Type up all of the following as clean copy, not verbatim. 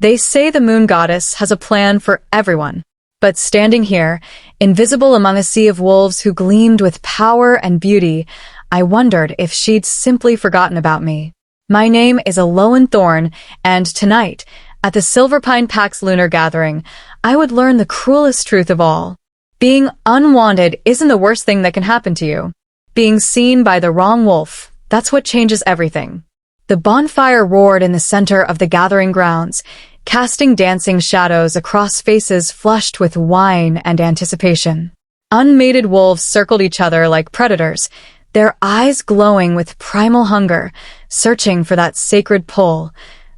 They say the moon goddess has a plan for everyone. But standing here, invisible among a sea of wolves who gleamed with power and beauty, I wondered if she'd simply forgotten about me. My name is Elowen Thorn, and tonight, at the Silverpine Pack's lunar gathering, I would learn the cruelest truth of all. Being unwanted isn't the worst thing that can happen to you. Being seen by the wrong wolf, that's what changes everything. The bonfire roared in the center of the gathering grounds, casting dancing shadows across faces flushed with wine and anticipation. Unmated wolves circled each other like predators, their eyes glowing with primal hunger, searching for that sacred pull,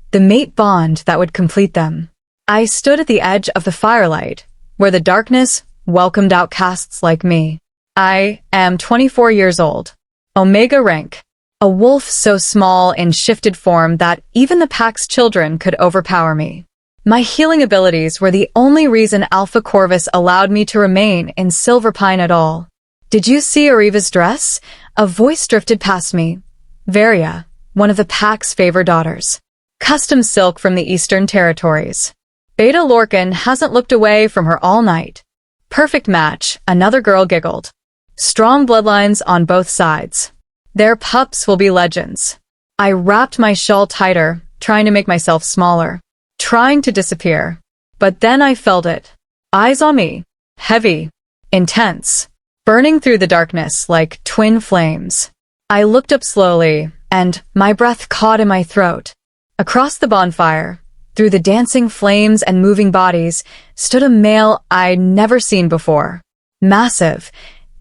the mate bond that would complete them. I stood at the edge of the firelight, where the darkness welcomed outcasts like me. I am 24 years old, Omega rank, a wolf so small in shifted form that even the pack's children could overpower me. My healing abilities were the only reason Alpha Corvus allowed me to remain in Silverpine at all. Did you see Ariva's dress? A voice drifted past me. Varia, one of the pack's favored daughters. Custom silk from the Eastern Territories. Beta Lorcan hasn't looked away from her all night. Perfect match, another girl giggled. Strong bloodlines on both sides. Their pups will be legends. I wrapped my shawl tighter, trying to make myself smaller, trying to disappear. But then I felt it. Eyes on me. Heavy. Intense. Burning through the darkness like twin flames. I looked up slowly, and my breath caught in my throat. Across the bonfire, through the dancing flames and moving bodies, stood a male I'd never seen before. Massive,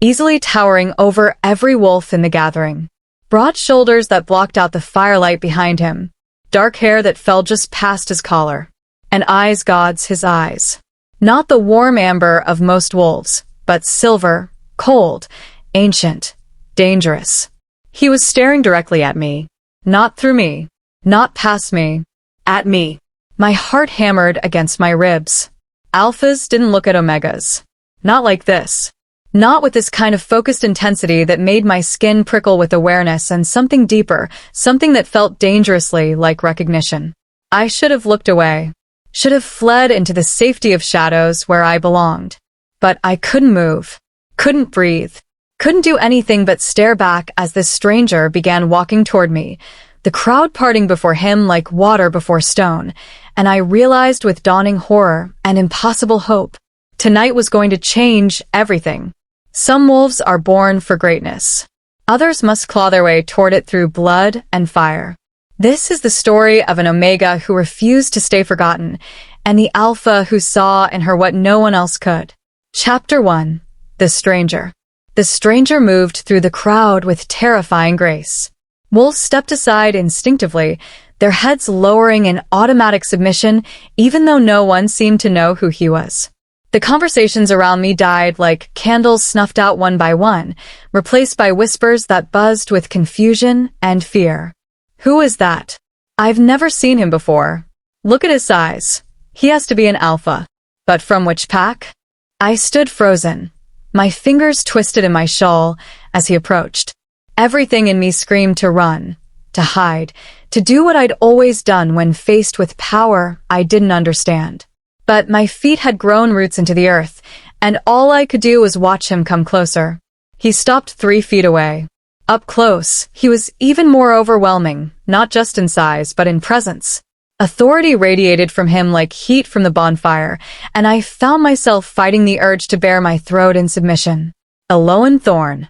easily towering over every wolf in the gathering. Broad shoulders that blocked out the firelight behind him. Dark hair that fell just past his collar. And eyes gods his eyes. Not the warm amber of most wolves, but silver, cold, ancient, dangerous. He was staring directly at me. Not through me. Not past me. At me. My heart hammered against my ribs. Alphas didn't look at Omegas. Not like this. Not with this kind of focused intensity that made my skin prickle with awareness and something deeper, something that felt dangerously like recognition. I should have looked away. Should have fled into the safety of shadows where I belonged. But I couldn't move. Couldn't breathe. Couldn't do anything but stare back as this stranger began walking toward me, the crowd parting before him like water before stone, and I realized with dawning horror and impossible hope, tonight was going to change everything. Some wolves are born for greatness. Others must claw their way toward it through blood and fire. This is the story of an Omega who refused to stay forgotten, and the Alpha who saw in her what no one else could. Chapter 1. The Stranger. The stranger moved through the crowd with terrifying grace. Wolves stepped aside instinctively, their heads lowering in automatic submission, even though no one seemed to know who he was. The conversations around me died like candles snuffed out one by one, replaced by whispers that buzzed with confusion and fear. Who is that? I've never seen him before. Look at his size. He has to be an alpha. But from which pack? I stood frozen, my fingers twisted in my shawl as he approached. Everything in me screamed to run, to hide, to do what I'd always done when faced with power I didn't understand. But my feet had grown roots into the earth, and all I could do was watch him come closer. He stopped 3 feet away. Up close, he was even more overwhelming, not just in size, but in presence. Authority radiated from him like heat from the bonfire, and I found myself fighting the urge to bare my throat in submission. Elowen Thorn.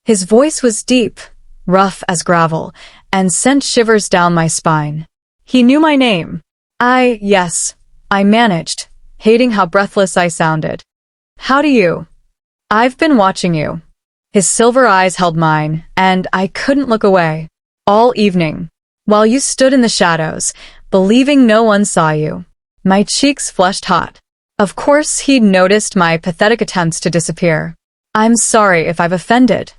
His voice was deep, rough as gravel, and sent shivers down my spine. He knew my name. Yes, I managed, hating how breathless I sounded. How do you? I've been watching you. His silver eyes held mine, and I couldn't look away. All evening, while you stood in the shadows, believing no one saw you. My cheeks flushed hot. Of course he'd noticed my pathetic attempts to disappear. I'm sorry if I've offended.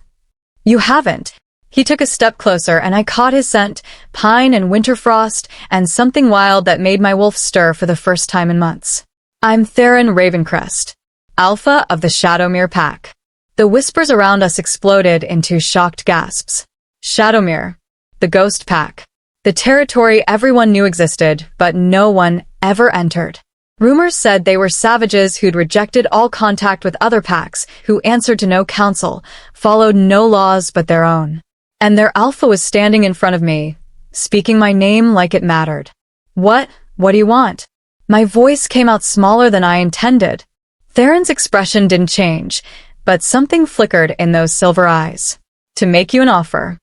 You haven't. He took a step closer and I caught his scent, pine and winter frost, and something wild that made my wolf stir for the first time in months. I'm Theron Ravencrest, Alpha of the Shadowmere Pack. The whispers around us exploded into shocked gasps. Shadowmere, the Ghost Pack. The territory everyone knew existed, but no one ever entered. Rumors said they were savages who'd rejected all contact with other packs, who answered to no council, followed no laws but their own. And their alpha was standing in front of me, speaking my name like it mattered. What do you want? My voice came out smaller than I intended. Theron's expression didn't change, but something flickered in those silver eyes. To make you an offer.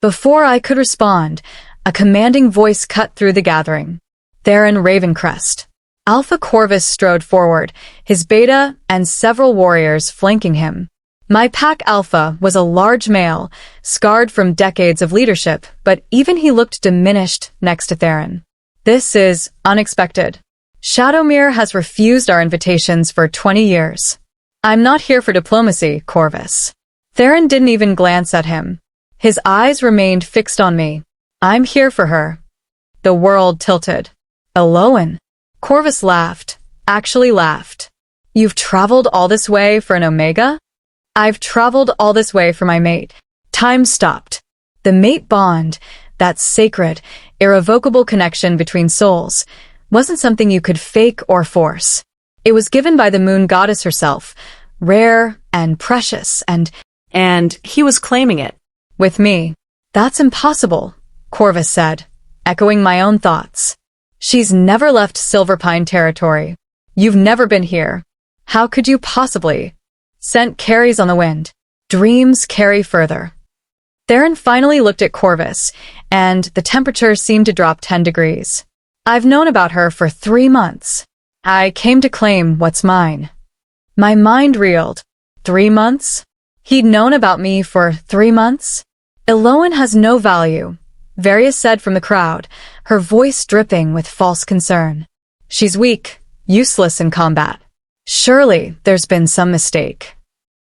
Before I could respond, a commanding voice cut through the gathering. Theron Ravencrest. Alpha Corvus strode forward, his beta and several warriors flanking him. My pack alpha was a large male, scarred from decades of leadership, but even he looked diminished next to Theron. This is unexpected. Shadowmere has refused our invitations for 20 years. I'm not here for diplomacy, Corvus. Theron didn't even glance at him. His eyes remained fixed on me. I'm here for her. The world tilted. Elowen. Corvus laughed. Actually laughed. You've traveled all this way for an Omega? I've traveled all this way for my mate. Time stopped. The mate bond, that sacred, irrevocable connection between souls, wasn't something you could fake or force. It was given by the moon goddess herself, rare and precious, and he was claiming it. With me. That's impossible, Corvus said, echoing my own thoughts. She's never left Silverpine territory. You've never been here. How could you possibly? Scent carries on the wind. Dreams carry further. Theron finally looked at Corvus, and the temperature seemed to drop 10 degrees. I've known about her for 3 months. I came to claim what's mine. My mind reeled. 3 months? He'd known about me for 3 months? Elowen has no value, Various said from the crowd, her voice dripping with false concern. She's weak, useless in combat. Surely there's been some mistake.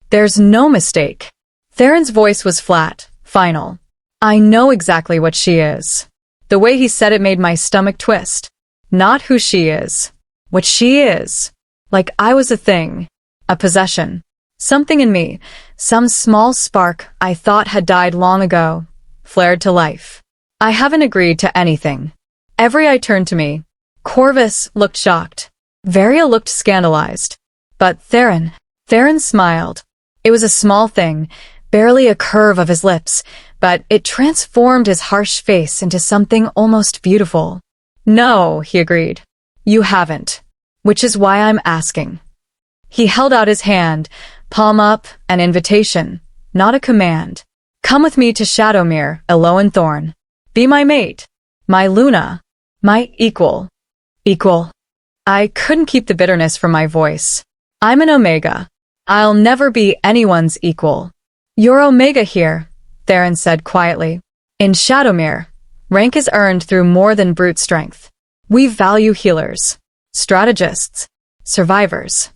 There's no mistake. Theron's voice was flat, final. I know exactly what she is. The way he said it made my stomach twist. Not who she is. What she is. Like I was a thing. A possession. Something in me, some small spark I thought had died long ago, flared to life. I haven't agreed to anything. Every eye turned to me. Corvus looked shocked. Varia looked scandalized. But Theron smiled. It was a small thing, barely a curve of his lips, but it transformed his harsh face into something almost beautiful. No, he agreed. You haven't. Which is why I'm asking. He held out his hand, palm up, an invitation, not a command. Come with me to Shadowmere, Elowen Thorn. Be my mate. My Luna. My equal. Equal. I couldn't keep the bitterness from my voice. I'm an Omega. I'll never be anyone's equal. You're Omega here, Theron said quietly. In Shadowmere, rank is earned through more than brute strength. We value healers, strategists, survivors.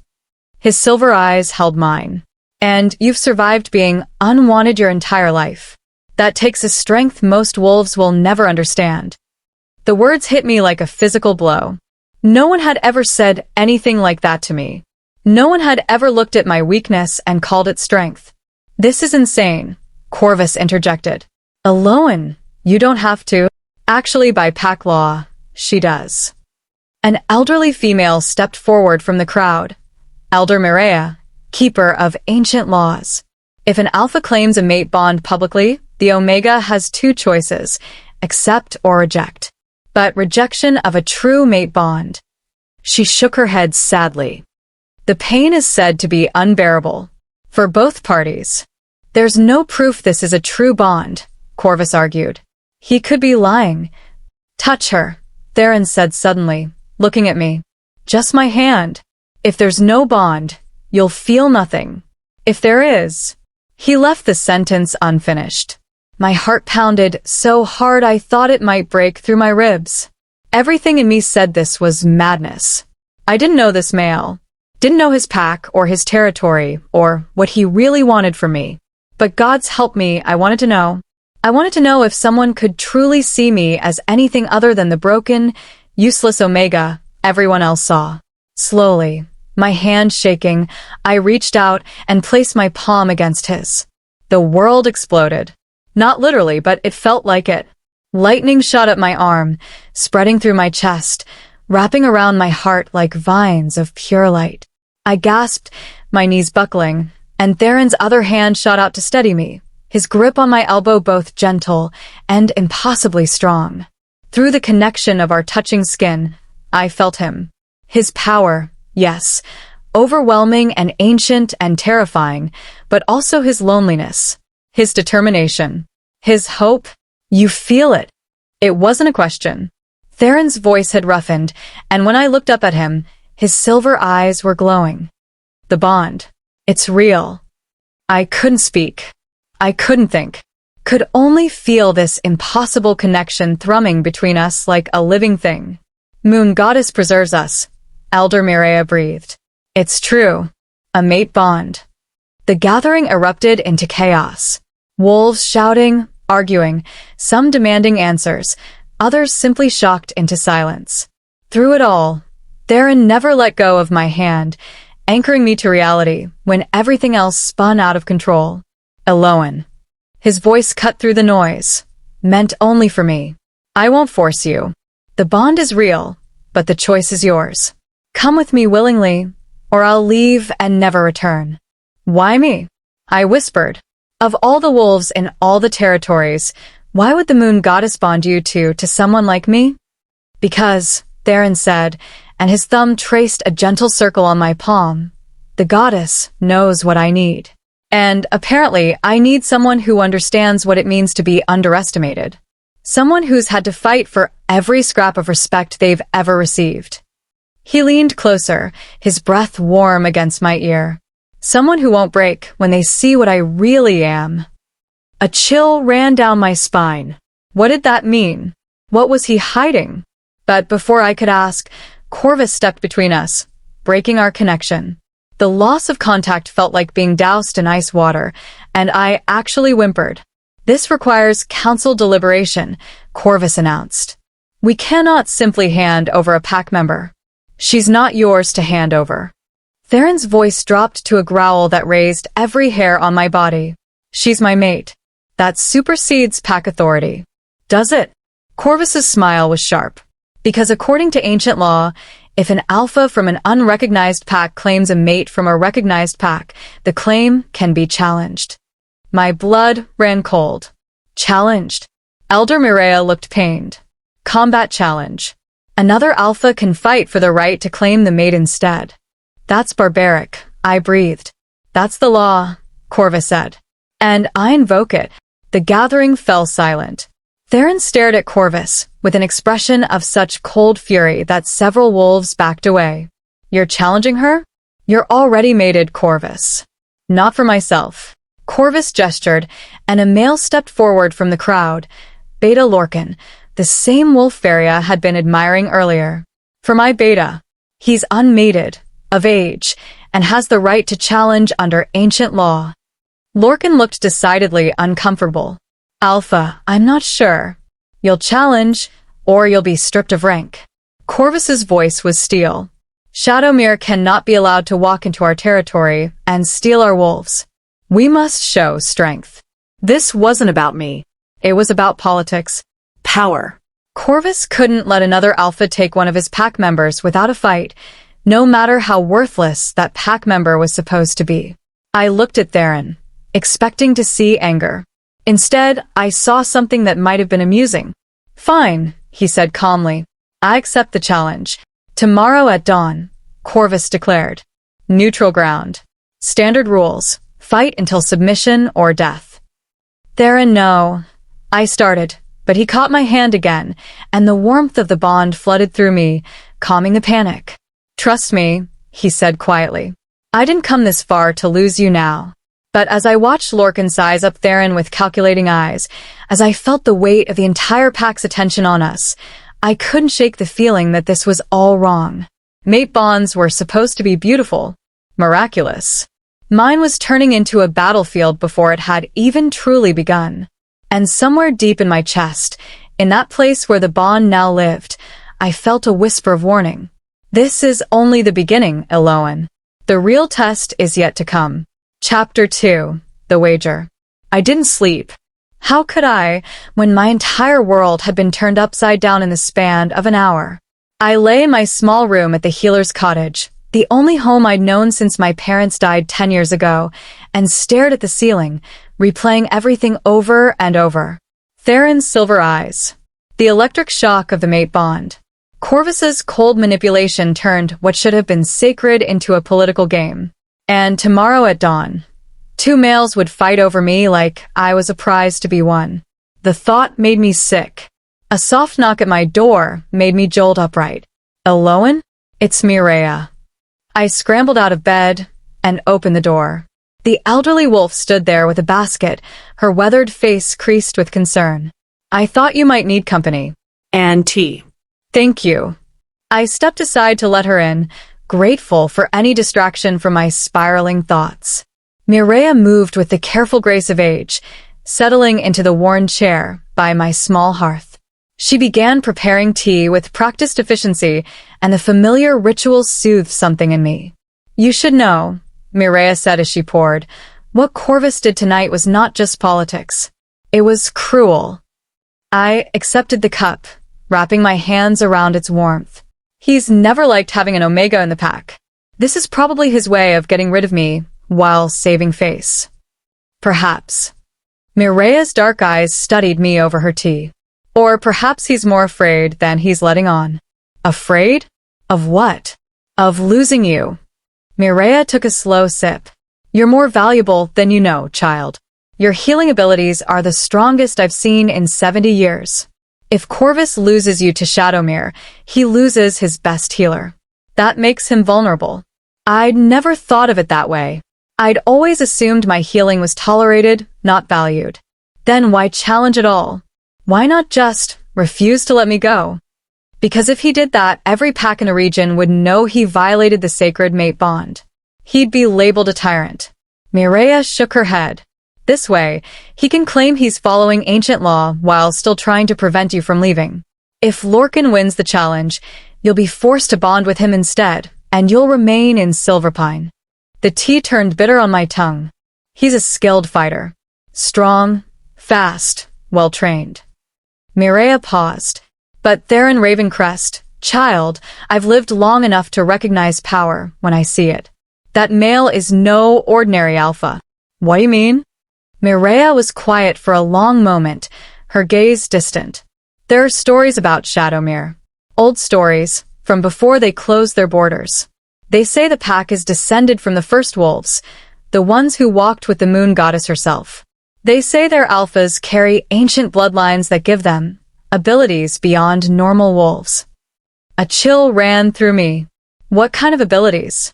His silver eyes held mine. And you've survived being unwanted your entire life. That takes a strength most wolves will never understand. The words hit me like a physical blow. No one had ever said anything like that to me. No one had ever looked at my weakness and called it strength. This is insane, Corvus interjected. Elowen, you don't have to. Actually, by pack law, she does. An elderly female stepped forward from the crowd. Elder Mireia, keeper of ancient laws. If an alpha claims a mate bond publicly, the Omega has two choices, accept or reject. But rejection of a true mate bond. She shook her head sadly. The pain is said to be unbearable. For both parties. There's no proof this is a true bond, Corvus argued. He could be lying. Touch her, Theron said suddenly, looking at me. Just my hand. If there's no bond, you'll feel nothing. If there is. He left the sentence unfinished. My heart pounded so hard I thought it might break through my ribs. Everything in me said this was madness. I didn't know this male. Didn't know his pack or his territory or what he really wanted from me. But God's help me, I wanted to know. I wanted to know if someone could truly see me as anything other than the broken, useless Omega everyone else saw. Slowly, my hand shaking, I reached out and placed my palm against his. The world exploded. Not literally, but it felt like it. Lightning shot up my arm, spreading through my chest, wrapping around my heart like vines of pure light. I gasped, my knees buckling, and Theron's other hand shot out to steady me, his grip on my elbow both gentle and impossibly strong. Through the connection of our touching skin, I felt him. His power, yes, overwhelming and ancient and terrifying, but also his loneliness, his determination, his hope. You feel it. It wasn't a question. Theron's voice had roughened, and when I looked up at him, his silver eyes were glowing. The bond. It's real. I couldn't speak. I couldn't think. Could only feel this impossible connection thrumming between us like a living thing. Moon goddess preserves us, Elder Mireia breathed. It's true. A mate bond. The gathering erupted into chaos. Wolves shouting, arguing, some demanding answers, others simply shocked into silence. Through it all, Theron never let go of my hand, anchoring me to reality when everything else spun out of control. Elowen. His voice cut through the noise. Meant only for me. I won't force you. The bond is real, but the choice is yours. Come with me willingly, or I'll leave and never return. Why me? I whispered. Of all the wolves in all the territories, why would the moon goddess bond you two to someone like me? Because, Theron said, and his thumb traced a gentle circle on my palm. The goddess knows what I need. And apparently, I need someone who understands what it means to be underestimated. Someone who's had to fight for every scrap of respect they've ever received. He leaned closer, his breath warm against my ear. Someone who won't break when they see what I really am. A chill ran down my spine. What did that mean? What was he hiding? But before I could ask, Corvus stepped between us, breaking our connection. The loss of contact felt like being doused in ice water, and I actually whimpered. This requires council deliberation, Corvus announced. We cannot simply hand over a pack member. She's not yours to hand over. Theron's voice dropped to a growl that raised every hair on my body. She's my mate. That supersedes pack authority. Does it? Corvus's smile was sharp. Because according to ancient law, if an alpha from an unrecognized pack claims a mate from a recognized pack, the claim can be challenged. My blood ran cold. Challenged. Elder Mireia looked pained. Combat challenge. Another alpha can fight for the right to claim the mate instead. That's barbaric, I breathed. That's the law, Corvus said. And I invoke it. The gathering fell silent. Theron stared at Corvus with an expression of such cold fury that several wolves backed away. You're challenging her? You're already mated, Corvus. Not for myself. Corvus gestured, and a male stepped forward from the crowd. Beta Lorcan, the same wolf Feria had been admiring earlier. For my Beta, he's unmated, of age, and has the right to challenge under ancient law. Lorcan looked decidedly uncomfortable. Alpha, I'm not sure. You'll challenge, or you'll be stripped of rank. Corvus's voice was steel. Shadowmere cannot be allowed to walk into our territory and steal our wolves. We must show strength. This wasn't about me. It was about politics. Power. Corvus couldn't let another alpha take one of his pack members without a fight, no matter how worthless that pack member was supposed to be. I looked at Theron, expecting to see anger. Instead, I saw something that might have been amusing. Fine, he said calmly. I accept the challenge. Tomorrow at dawn, Corvus declared. Neutral ground. Standard rules. Fight until submission or death. Theron, no. I started, but he caught my hand again, and the warmth of the bond flooded through me, calming the panic. Trust me, he said quietly. I didn't come this far to lose you now. But as I watched Lorcan size up Theron with calculating eyes, as I felt the weight of the entire pack's attention on us, I couldn't shake the feeling that this was all wrong. Mate bonds were supposed to be beautiful, miraculous. Mine was turning into a battlefield before it had even truly begun. And somewhere deep in my chest, in that place where the bond now lived, I felt a whisper of warning. This is only the beginning, Elowen. The real test is yet to come. Chapter 2. The Wager. I didn't sleep. How could I, when my entire world had been turned upside down in the span of an hour? I lay in my small room at the healer's cottage, the only home I'd known since my parents died 10 years ago, and stared at the ceiling, replaying everything over and over. Theron's silver eyes. The electric shock of the mate bond. Corvus's cold manipulation turned what should have been sacred into a political game. And tomorrow at dawn, two males would fight over me like I was a prize to be won. The thought made me sick. A soft knock at my door made me jolt upright. Elowen? It's Mireia. I scrambled out of bed and opened the door. The elderly wolf stood there with a basket, her weathered face creased with concern. I thought you might need company. And tea. Thank you. I stepped aside to let her in, grateful for any distraction from my spiraling thoughts. Mireia moved with the careful grace of age, settling into the worn chair by my small hearth. She began preparing tea with practiced efficiency, and the familiar ritual soothed something in me. You should know, Mireia said as she poured, what Corvus did tonight was not just politics. It was cruel. I accepted the cup, wrapping my hands around its warmth. He's never liked having an Omega in the pack. This is probably his way of getting rid of me while saving face. Perhaps. Mireia's dark eyes studied me over her tea. Or perhaps he's more afraid than he's letting on. Afraid? Of what? Of losing you. Mireia took a slow sip. You're more valuable than you know, child. Your healing abilities are the strongest I've seen in 70 years. If Corvus loses you to Shadowmere, he loses his best healer. That makes him vulnerable. I'd never thought of it that way. I'd always assumed my healing was tolerated, not valued. Then why challenge at all? Why not just refuse to let me go? Because if he did that, every pack in the region would know he violated the sacred mate bond. He'd be labeled a tyrant. Mireia shook her head. This way, he can claim he's following ancient law while still trying to prevent you from leaving. If Lorcan wins the challenge, you'll be forced to bond with him instead, and you'll remain in Silverpine. The tea turned bitter on my tongue. He's a skilled fighter. Strong, fast, well-trained. Mireia paused. But Theron Ravencrest, child, I've lived long enough to recognize power when I see it. That male is no ordinary alpha. What do you mean? Mireia was quiet for a long moment, her gaze distant. There are stories about Shadowmere. Old stories, from before they closed their borders. They say the pack is descended from the first wolves, the ones who walked with the moon goddess herself. They say their alphas carry ancient bloodlines that give them abilities beyond normal wolves. A chill ran through me. What kind of abilities?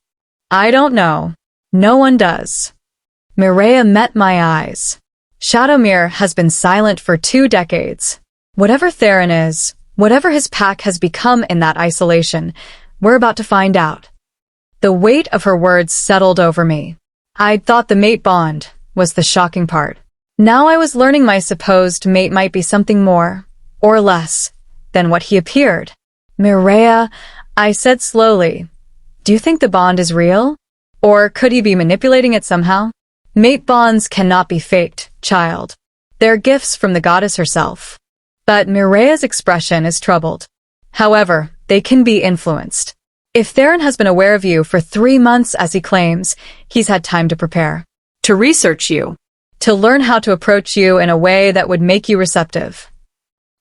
I don't know. No one does. Mireia met my eyes. Shadowmere has been silent for 2 decades. Whatever Theron is, whatever his pack has become in that isolation, we're about to find out. The weight of her words settled over me. I'd thought the mate bond was the shocking part. Now I was learning my supposed mate might be something more, or less, than what he appeared. Mireia, I said slowly, do you think the bond is real? Or could he be manipulating it somehow? Mate bonds cannot be faked, child. They're gifts from the goddess herself. But Mireia's expression is troubled. However, they can be influenced. If Theron has been aware of you for 3 months as he claims, he's had time to prepare. To research you. To learn how to approach you in a way that would make you receptive.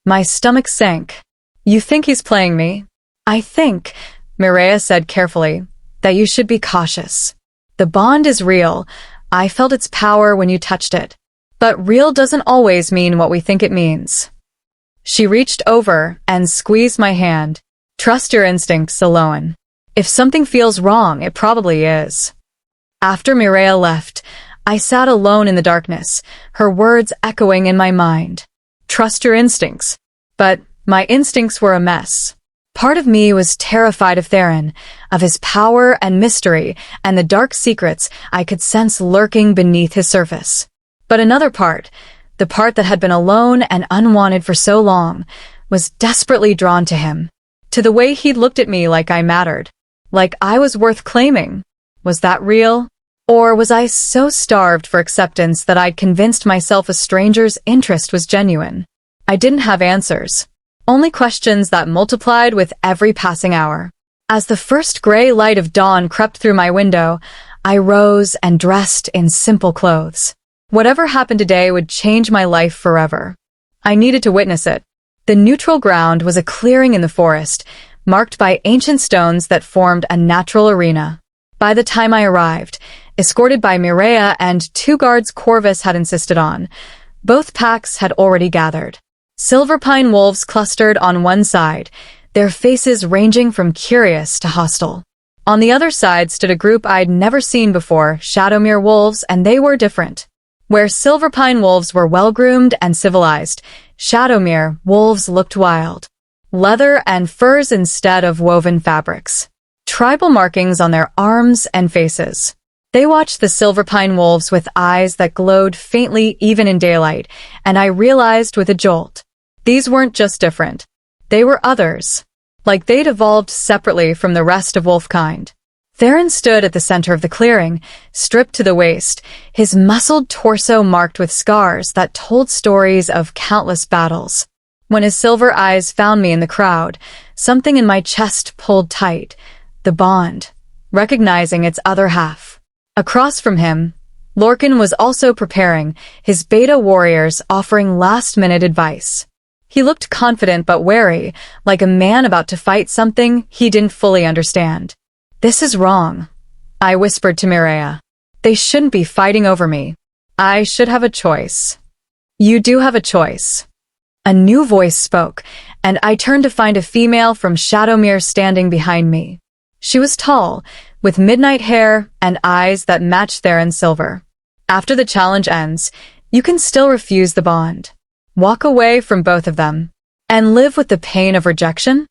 My stomach sank. You think he's playing me? I think, Mireia said carefully, that you should be cautious. The bond is real. I felt its power when you touched it. But real doesn't always mean what we think it means. She reached over and squeezed my hand. Trust your instincts, Elowen. If something feels wrong, it probably is. After Mireia left, I sat alone in the darkness, her words echoing in my mind. Trust your instincts. But my instincts were a mess. Part of me was terrified of Theron, of his power and mystery, and the dark secrets I could sense lurking beneath his surface. But another part, the part that had been alone and unwanted for so long, was desperately drawn to him. To the way he'd looked at me like I mattered. Like I was worth claiming. Was that real? Or was I so starved for acceptance that I'd convinced myself a stranger's interest was genuine? I didn't have answers. Only questions that multiplied with every passing hour. As the first gray light of dawn crept through my window, I rose and dressed in simple clothes. Whatever happened today would change my life forever. I needed to witness it. The neutral ground was a clearing in the forest, marked by ancient stones that formed a natural arena. By the time I arrived, escorted by Mireia and 2 guards Corvus had insisted on, both packs had already gathered. Silverpine wolves clustered on one side, their faces ranging from curious to hostile. On the other side stood a group I'd never seen before, Shadowmere wolves, and they were different. Where Silverpine wolves were well-groomed and civilized, Shadowmere wolves looked wild. Leather and furs instead of woven fabrics. Tribal markings on their arms and faces. They watched the Silverpine wolves with eyes that glowed faintly even in daylight, and I realized with a jolt. These weren't just different. They were others. Like they'd evolved separately from the rest of wolfkind. Theron stood at the center of the clearing, stripped to the waist, his muscled torso marked with scars that told stories of countless battles. When his silver eyes found me in the crowd, something in my chest pulled tight. The bond, recognizing its other half. Across from him, Lorcan was also preparing, his beta warriors offering last-minute advice. He looked confident but wary, like a man about to fight something he didn't fully understand. "This is wrong," I whispered to Mireia. "They shouldn't be fighting over me. I should have a choice." "You do have a choice." A new voice spoke, and I turned to find a female from Shadowmere standing behind me. She was tall, with midnight hair and eyes that matched Theron's silver. "After the challenge ends, you can still refuse the bond. Walk away from both of them, and live with the pain of rejection?"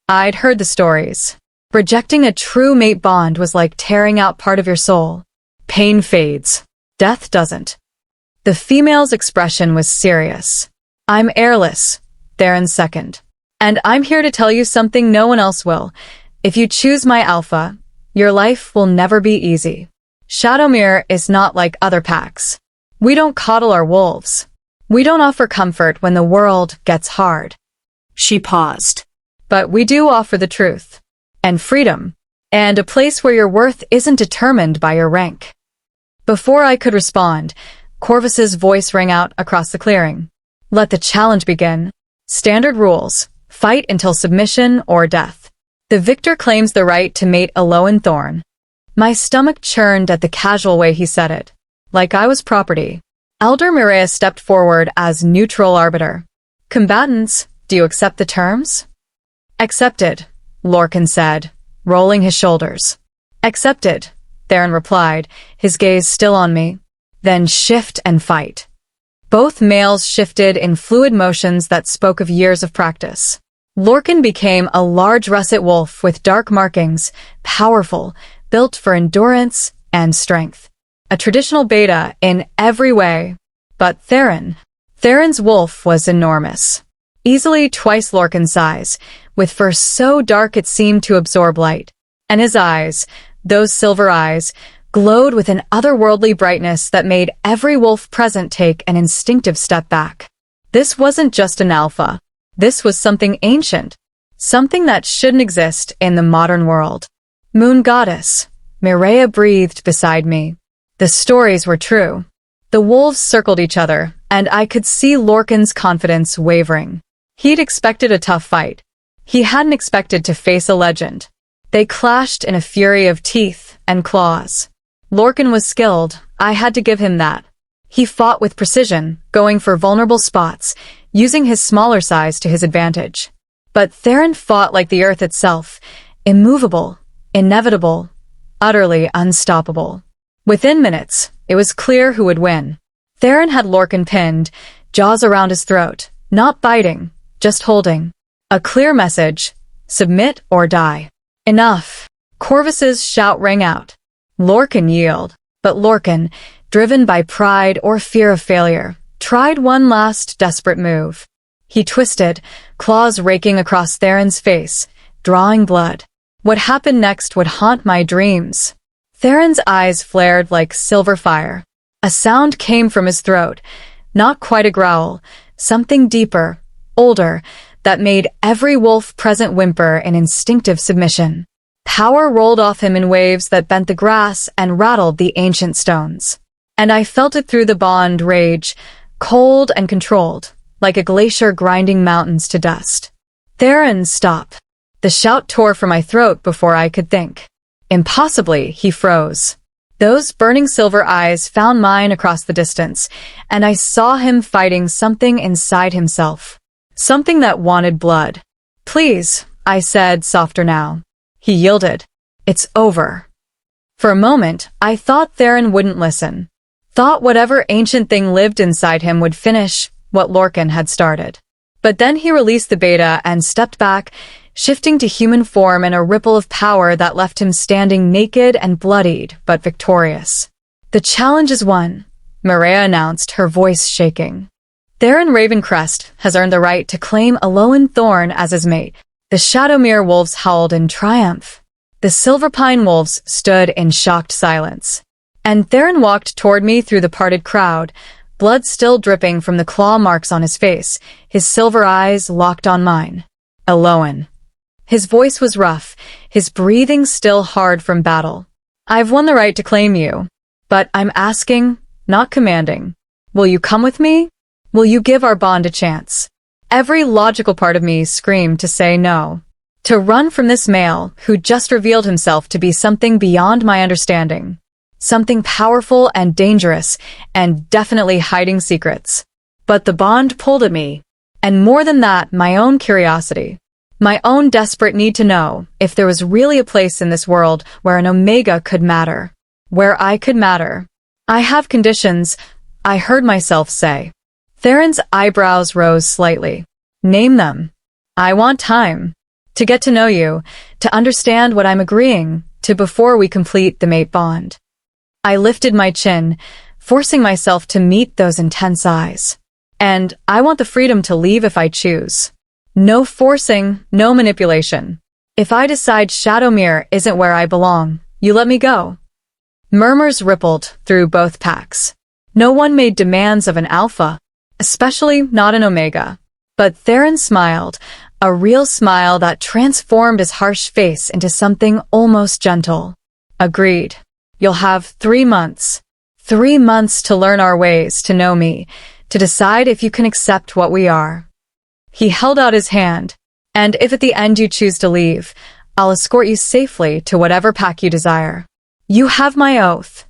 I'd heard the stories. Rejecting a true mate bond was like tearing out part of your soul. Pain fades. Death doesn't. The female's expression was serious. "I'm heirless," Theron second. "And I'm here to tell you something no one else will. If you choose my alpha, your life will never be easy. Shadowmere is not like other packs. We don't coddle our wolves. We don't offer comfort when the world gets hard." She paused. "But we do offer the truth. And freedom. And a place where your worth isn't determined by your rank." Before I could respond, Corvus's voice rang out across the clearing. "Let the challenge begin. Standard rules. Fight until submission or death. The victor claims the right to mate Elowen Thorn." My stomach churned at the casual way he said it. Like I was property. Elder Mireia stepped forward as neutral arbiter. "Combatants, do you accept the terms?" "Accepted," Lorcan said, rolling his shoulders. "Accepted," Theron replied, his gaze still on me. "Then shift and fight." Both males shifted in fluid motions that spoke of years of practice. Lorcan became a large russet wolf with dark markings, powerful, built for endurance and strength. A traditional beta in every way. But Theron's wolf was enormous. Easily twice Lorcan's size, with fur so dark it seemed to absorb light. And his eyes, those silver eyes, glowed with an otherworldly brightness that made every wolf present take an instinctive step back. This wasn't just an alpha. This was something ancient. Something that shouldn't exist in the modern world. "Moon Goddess," Mireia breathed beside me. The stories were true. The wolves circled each other, and I could see Lorcan's confidence wavering. He'd expected a tough fight. He hadn't expected to face a legend. They clashed in a fury of teeth and claws. Lorcan was skilled, I had to give him that. He fought with precision, going for vulnerable spots, using his smaller size to his advantage. But Theron fought like the earth itself, immovable, inevitable, utterly unstoppable. Within minutes, it was clear who would win. Theron had Lorcan pinned, jaws around his throat, not biting, just holding. A clear message: submit or die. Enough. Corvus's shout rang out. Lorcan yielded, but Lorcan, driven by pride or fear of failure, tried one last desperate move. He twisted, claws raking across Theron's face, drawing blood. What happened next would haunt my dreams. Theron's eyes flared like silver fire. A sound came from his throat, not quite a growl, something deeper, older, that made every wolf present whimper in instinctive submission. Power rolled off him in waves that bent the grass and rattled the ancient stones. And I felt it through the bond rage, cold and controlled, like a glacier grinding mountains to dust. Theron, stop. The shout tore from my throat before I could think. Impossibly, he froze. Those burning silver eyes found mine across the distance, and I saw him fighting something inside himself. Something that wanted blood. Please, I said, softer now. He yielded. It's over. For a moment, I thought Theron wouldn't listen. Thought whatever ancient thing lived inside him would finish what Lorcan had started. But then he released the beta and stepped back, shifting to human form in a ripple of power that left him standing naked and bloodied, but victorious. The challenge is won, Maria announced, her voice shaking. Theron Ravencrest has earned the right to claim Elowen Thorn as his mate. The Shadowmere wolves howled in triumph. The Silverpine wolves stood in shocked silence. And Theron walked toward me through the parted crowd, blood still dripping from the claw marks on his face, his silver eyes locked on mine. Elowen. His voice was rough, his breathing still hard from battle. I've won the right to claim you, but I'm asking, not commanding. Will you come with me? Will you give our bond a chance? Every logical part of me screamed to say no. To run from this male who just revealed himself to be something beyond my understanding. Something powerful and dangerous, and definitely hiding secrets. But the bond pulled at me. And more than that, my own curiosity. My own desperate need to know if there was really a place in this world where an Omega could matter. Where I could matter. I have conditions, I heard myself say. Theron's eyebrows rose slightly. Name them. I want time. To get to know you, to understand what I'm agreeing to before we complete the mate bond. I lifted my chin, forcing myself to meet those intense eyes. And I want the freedom to leave if I choose. No forcing, no manipulation. If I decide Shadowmere isn't where I belong, you let me go. Murmurs rippled through both packs. No one made demands of an alpha, especially not an Omega. But Theron smiled, a real smile that transformed his harsh face into something almost gentle. Agreed. You'll have 3 months. 3 months to learn our ways, to know me, to decide if you can accept what we are. He held out his hand, and if at the end you choose to leave, I'll escort you safely to whatever pack you desire. You have my oath.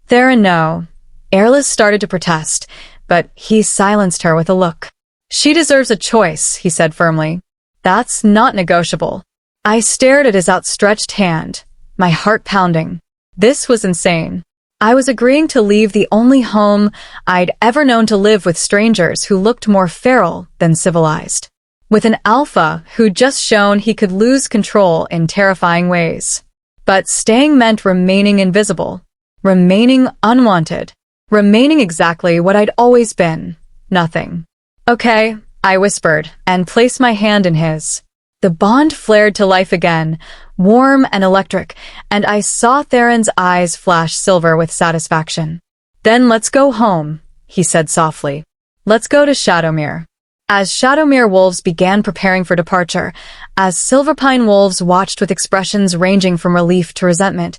Theron, no. Airless started to protest, but he silenced her with a look. She deserves a choice, he said firmly. That's not negotiable. I stared at his outstretched hand, my heart pounding. This was insane. I was agreeing to leave the only home I'd ever known to live with strangers who looked more feral than civilized. With an alpha who'd just shown he could lose control in terrifying ways. But staying meant remaining invisible, remaining unwanted, remaining exactly what I'd always been, nothing. Okay, I whispered, and placed my hand in his. The bond flared to life again, warm and electric, and I saw Theron's eyes flash silver with satisfaction. Then let's go home, he said softly. Let's go to Shadowmere. As Shadowmere wolves began preparing for departure, as Silverpine wolves watched with expressions ranging from relief to resentment,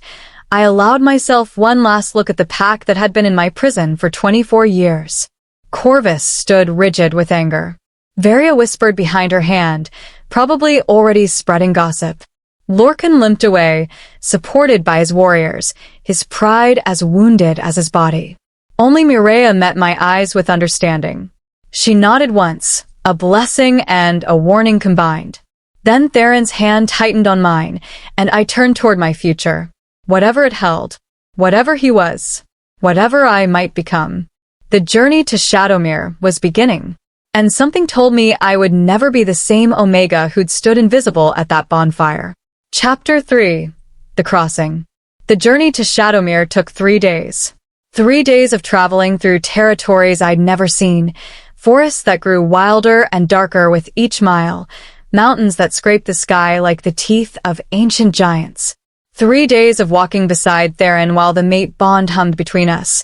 I allowed myself one last look at the pack that had been in my prison for 24 years. Corvus stood rigid with anger. Varia whispered behind her hand, probably already spreading gossip. Lorcan limped away, supported by his warriors, his pride as wounded as his body. Only Mireia met my eyes with understanding. She nodded once, a blessing and a warning combined. Then Theron's hand tightened on mine, and I turned toward my future. Whatever it held, whatever he was, whatever I might become. The journey to Shadowmere was beginning, and something told me I would never be the same Omega who'd stood invisible at that bonfire. Chapter 3. The Crossing. The journey to Shadowmere took 3 days. 3 days of traveling through territories I'd never seen, forests that grew wilder and darker with each mile, mountains that scraped the sky like the teeth of ancient giants. 3 days of walking beside Theron while the mate bond hummed between us,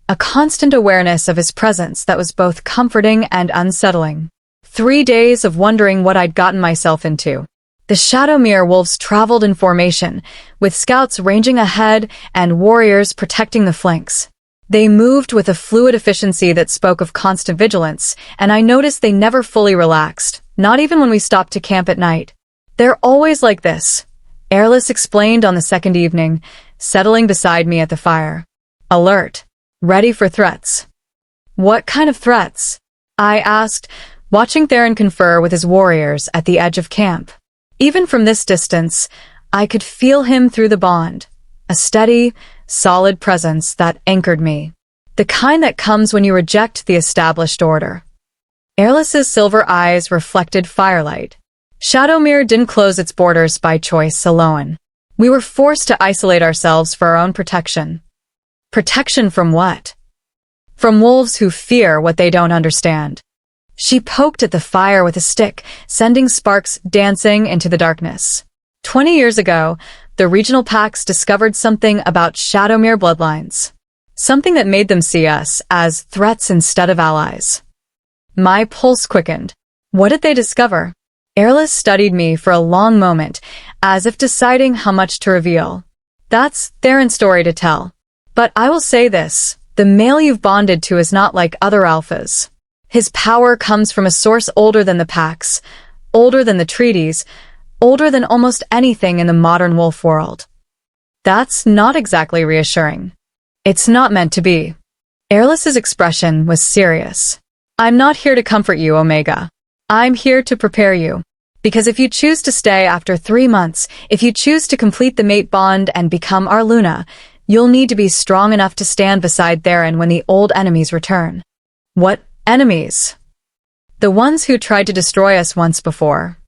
a constant awareness of his presence that was both comforting and unsettling. 3 days of wondering what I'd gotten myself into. The Shadowmere wolves traveled in formation, with scouts ranging ahead and warriors protecting the flanks. They moved with a fluid efficiency that spoke of constant vigilance, and I noticed they never fully relaxed, not even when we stopped to camp at night. They're always like this, Airless explained on the second evening, settling beside me at the fire. Alert. Ready for threats. What kind of threats? I asked, watching Theron confer with his warriors at the edge of camp. Even from this distance, I could feel him through the bond, a steady, solid presence that anchored me. The kind that comes when you reject the established order. Airless's silver eyes reflected firelight. Shadowmere didn't close its borders by choice alone. We were forced to isolate ourselves for our own protection. Protection from what? From wolves who fear what they don't understand. She poked at the fire with a stick, sending sparks dancing into the darkness. 20 years ago, the regional packs discovered something about Shadowmere bloodlines. Something that made them see us as threats instead of allies. My pulse quickened. What did they discover? Airless studied me for a long moment, as if deciding how much to reveal. That's Theron's story to tell. But I will say this, the male you've bonded to is not like other alphas. His power comes from a source older than the packs, older than the treaties, older than almost anything in the modern wolf world. That's not exactly reassuring. It's not meant to be. Airless's expression was serious. I'm not here to comfort you, Omega. I'm here to prepare you. Because if you choose to stay after 3 months, if you choose to complete the mate bond and become our Luna, you'll need to be strong enough to stand beside Theron when the old enemies return. What enemies? The ones who tried to destroy us once before.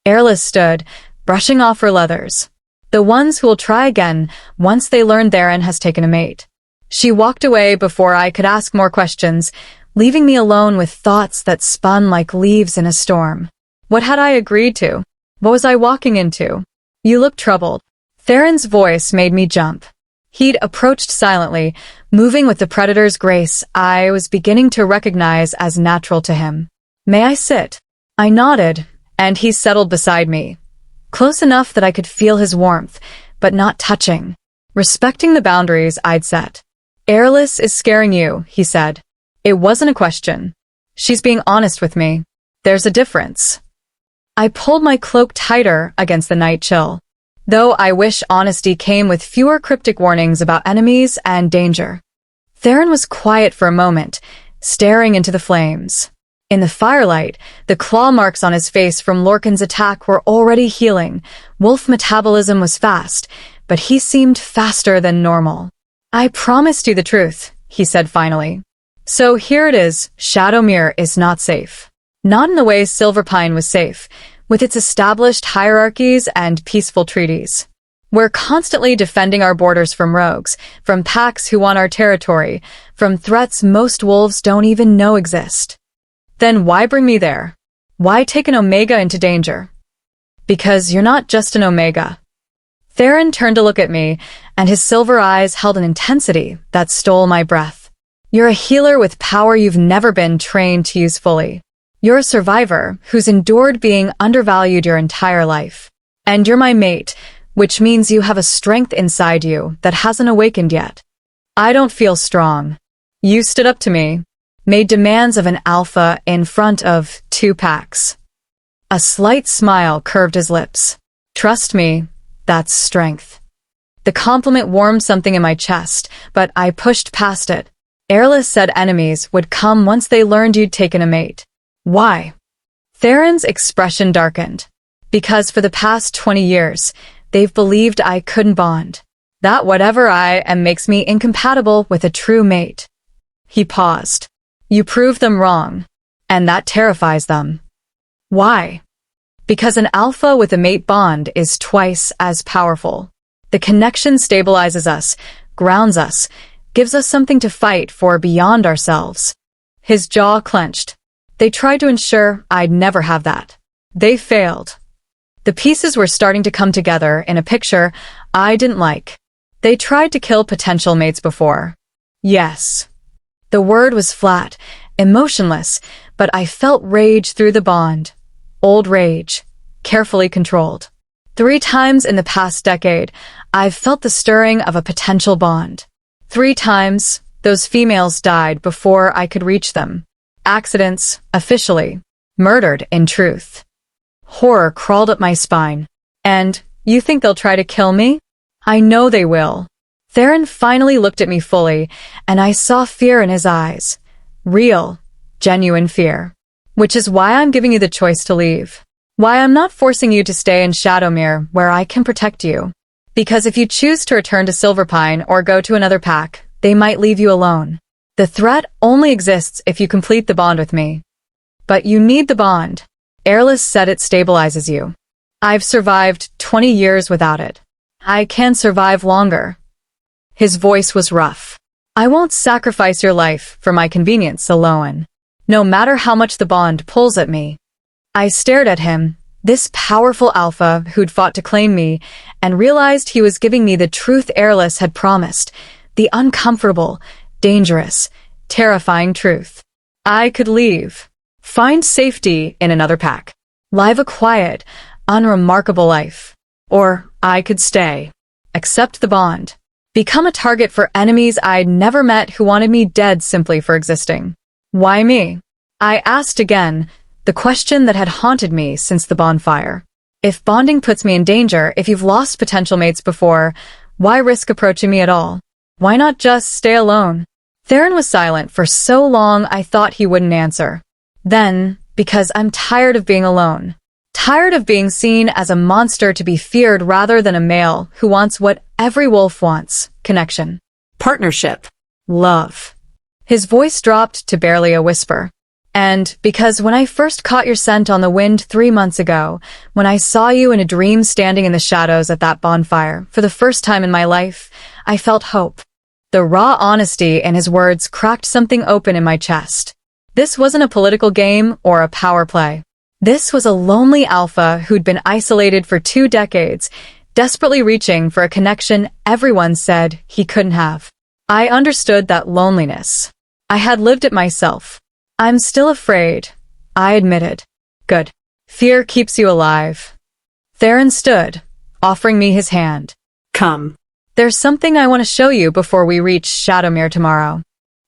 Airless stood, brushing off her leathers. The ones who will try again once they learn Theron has taken a mate. She walked away before I could ask more questions, leaving me alone with thoughts that spun like leaves in a storm. What had I agreed to? What was I walking into? You look troubled. Theron's voice made me jump. He'd approached silently, moving with the predator's grace I was beginning to recognize as natural to him. May I sit? I nodded, and he settled beside me. Close enough that I could feel his warmth, but not touching. Respecting the boundaries I'd set. Airless is scaring you, he said. It wasn't a question. She's being honest with me. There's a difference. I pulled my cloak tighter against the night chill. Though I wish honesty came with fewer cryptic warnings about enemies and danger. Theron was quiet for a moment, staring into the flames. In the firelight, the claw marks on his face from Lorcan's attack were already healing. Wolf metabolism was fast, but he seemed faster than normal. I promised you the truth, he said finally. So here it is, Shadowmere is not safe. Not in the way Silverpine was safe, with its established hierarchies and peaceful treaties. We're constantly defending our borders from rogues, from packs who want our territory, from threats most wolves don't even know exist. Then why bring me there? Why take an Omega into danger? Because you're not just an Omega. Theron turned to look at me, and his silver eyes held an intensity that stole my breath. You're a healer with power you've never been trained to use fully. You're a survivor who's endured being undervalued your entire life. And you're my mate, which means you have a strength inside you that hasn't awakened yet. I don't feel strong. You stood up to me, made demands of an alpha in front of 2 packs. A slight smile curved his lips. Trust me, that's strength. The compliment warmed something in my chest, but I pushed past it. Airless said enemies would come once they learned you'd taken a mate. Why? Theron's expression darkened. Because for the past 20 years, they've believed I couldn't bond. That whatever I am makes me incompatible with a true mate. He paused. You proved them wrong. And that terrifies them. Why? Because an alpha with a mate bond is twice as powerful. The connection stabilizes us, grounds us, gives us something to fight for beyond ourselves. His jaw clenched. They tried to ensure I'd never have that. They failed. The pieces were starting to come together in a picture I didn't like. They tried to kill potential mates before. Yes. The word was flat, emotionless, but I felt rage through the bond. Old rage, carefully controlled. 3 times in the past decade, I've felt the stirring of a potential bond. 3 times, those females died before I could reach them. Accidents, officially. Murdered, in truth. Horror crawled up my spine. And, you think they'll try to kill me? I know they will. Theron finally looked at me fully, and I saw fear in his eyes. Real, genuine fear. Which is why I'm giving you the choice to leave. Why I'm not forcing you to stay in Shadowmere, where I can protect you. Because if you choose to return to Silverpine or go to another pack, they might leave you alone. The threat only exists if you complete the bond with me. But you need the bond. Airless said it stabilizes you. I've survived 20 years without it. I can survive longer. His voice was rough. I won't sacrifice your life for my convenience, Elowen. No matter how much the bond pulls at me. I stared at him, this powerful alpha who'd fought to claim me, and realized he was giving me the truth Airless had promised, the uncomfortable, dangerous, terrifying truth. I could leave. Find safety in another pack. Live a quiet, unremarkable life. Or I could stay. Accept the bond. Become a target for enemies I'd never met who wanted me dead simply for existing. Why me? I asked again, the question that had haunted me since the bonfire. If bonding puts me in danger, if you've lost potential mates before, why risk approaching me at all? Why not just stay alone? Theron was silent for so long I thought he wouldn't answer. Then, because I'm tired of being alone. Tired of being seen as a monster to be feared rather than a male who wants what every wolf wants, connection. Partnership. Love. His voice dropped to barely a whisper. And because when I first caught your scent on the wind 3 months ago, when I saw you in a dream standing in the shadows at that bonfire, for the first time in my life, I felt hope. The raw honesty in his words cracked something open in my chest. This wasn't a political game or a power play. This was a lonely alpha who'd been isolated for 2 decades, desperately reaching for a connection everyone said he couldn't have. I understood that loneliness. I had lived it myself. I'm still afraid, I admitted. Good. Fear keeps you alive. Theron stood, offering me his hand. Come. There's something I want to show you before we reach Shadowmere tomorrow.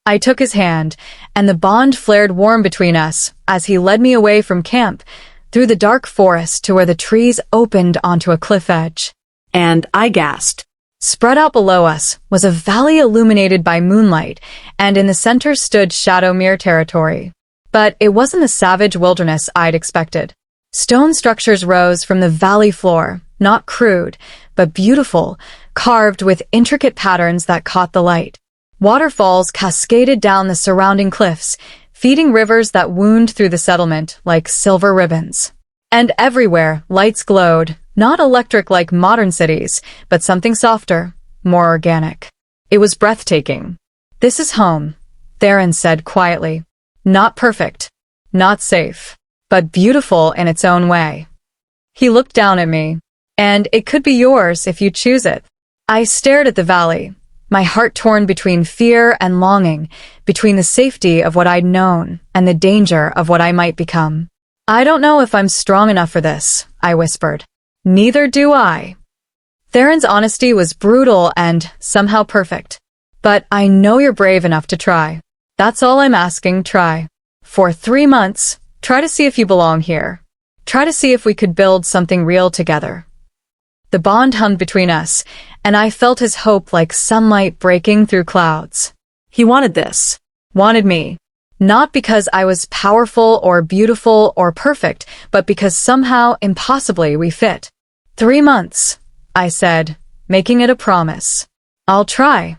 I took his hand, and the bond flared warm between us as he led me away from camp, through the dark forest to where the trees opened onto a cliff edge. And I gasped. Spread out below us was a valley illuminated by moonlight, and in the center stood Shadowmere territory. But it wasn't the savage wilderness I'd expected. Stone structures rose from the valley floor, not crude, but beautiful, carved with intricate patterns that caught the light. Waterfalls cascaded down the surrounding cliffs, feeding rivers that wound through the settlement like silver ribbons. And everywhere, lights glowed, not electric like modern cities, but something softer, more organic. It was breathtaking. This is home, Theron said quietly. Not perfect, not safe, but beautiful in its own way. He looked down at me. And it could be yours if you choose it. I stared at the valley, my heart torn between fear and longing, between the safety of what I'd known and the danger of what I might become. I don't know if I'm strong enough for this, I whispered. Neither do I. Theron's honesty was brutal and somehow perfect. But I know you're brave enough to try. That's all I'm asking, try. For 3 months, try to see if you belong here. Try to see if we could build something real together. The bond hummed between us, and I felt his hope like sunlight breaking through clouds. He wanted this. Wanted me. Not because I was powerful or beautiful or perfect, but because somehow, impossibly, we fit. 3 months, I said, making it a promise. I'll try.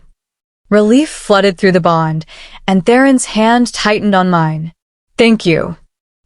Relief flooded through the bond, and Theron's hand tightened on mine. Thank you.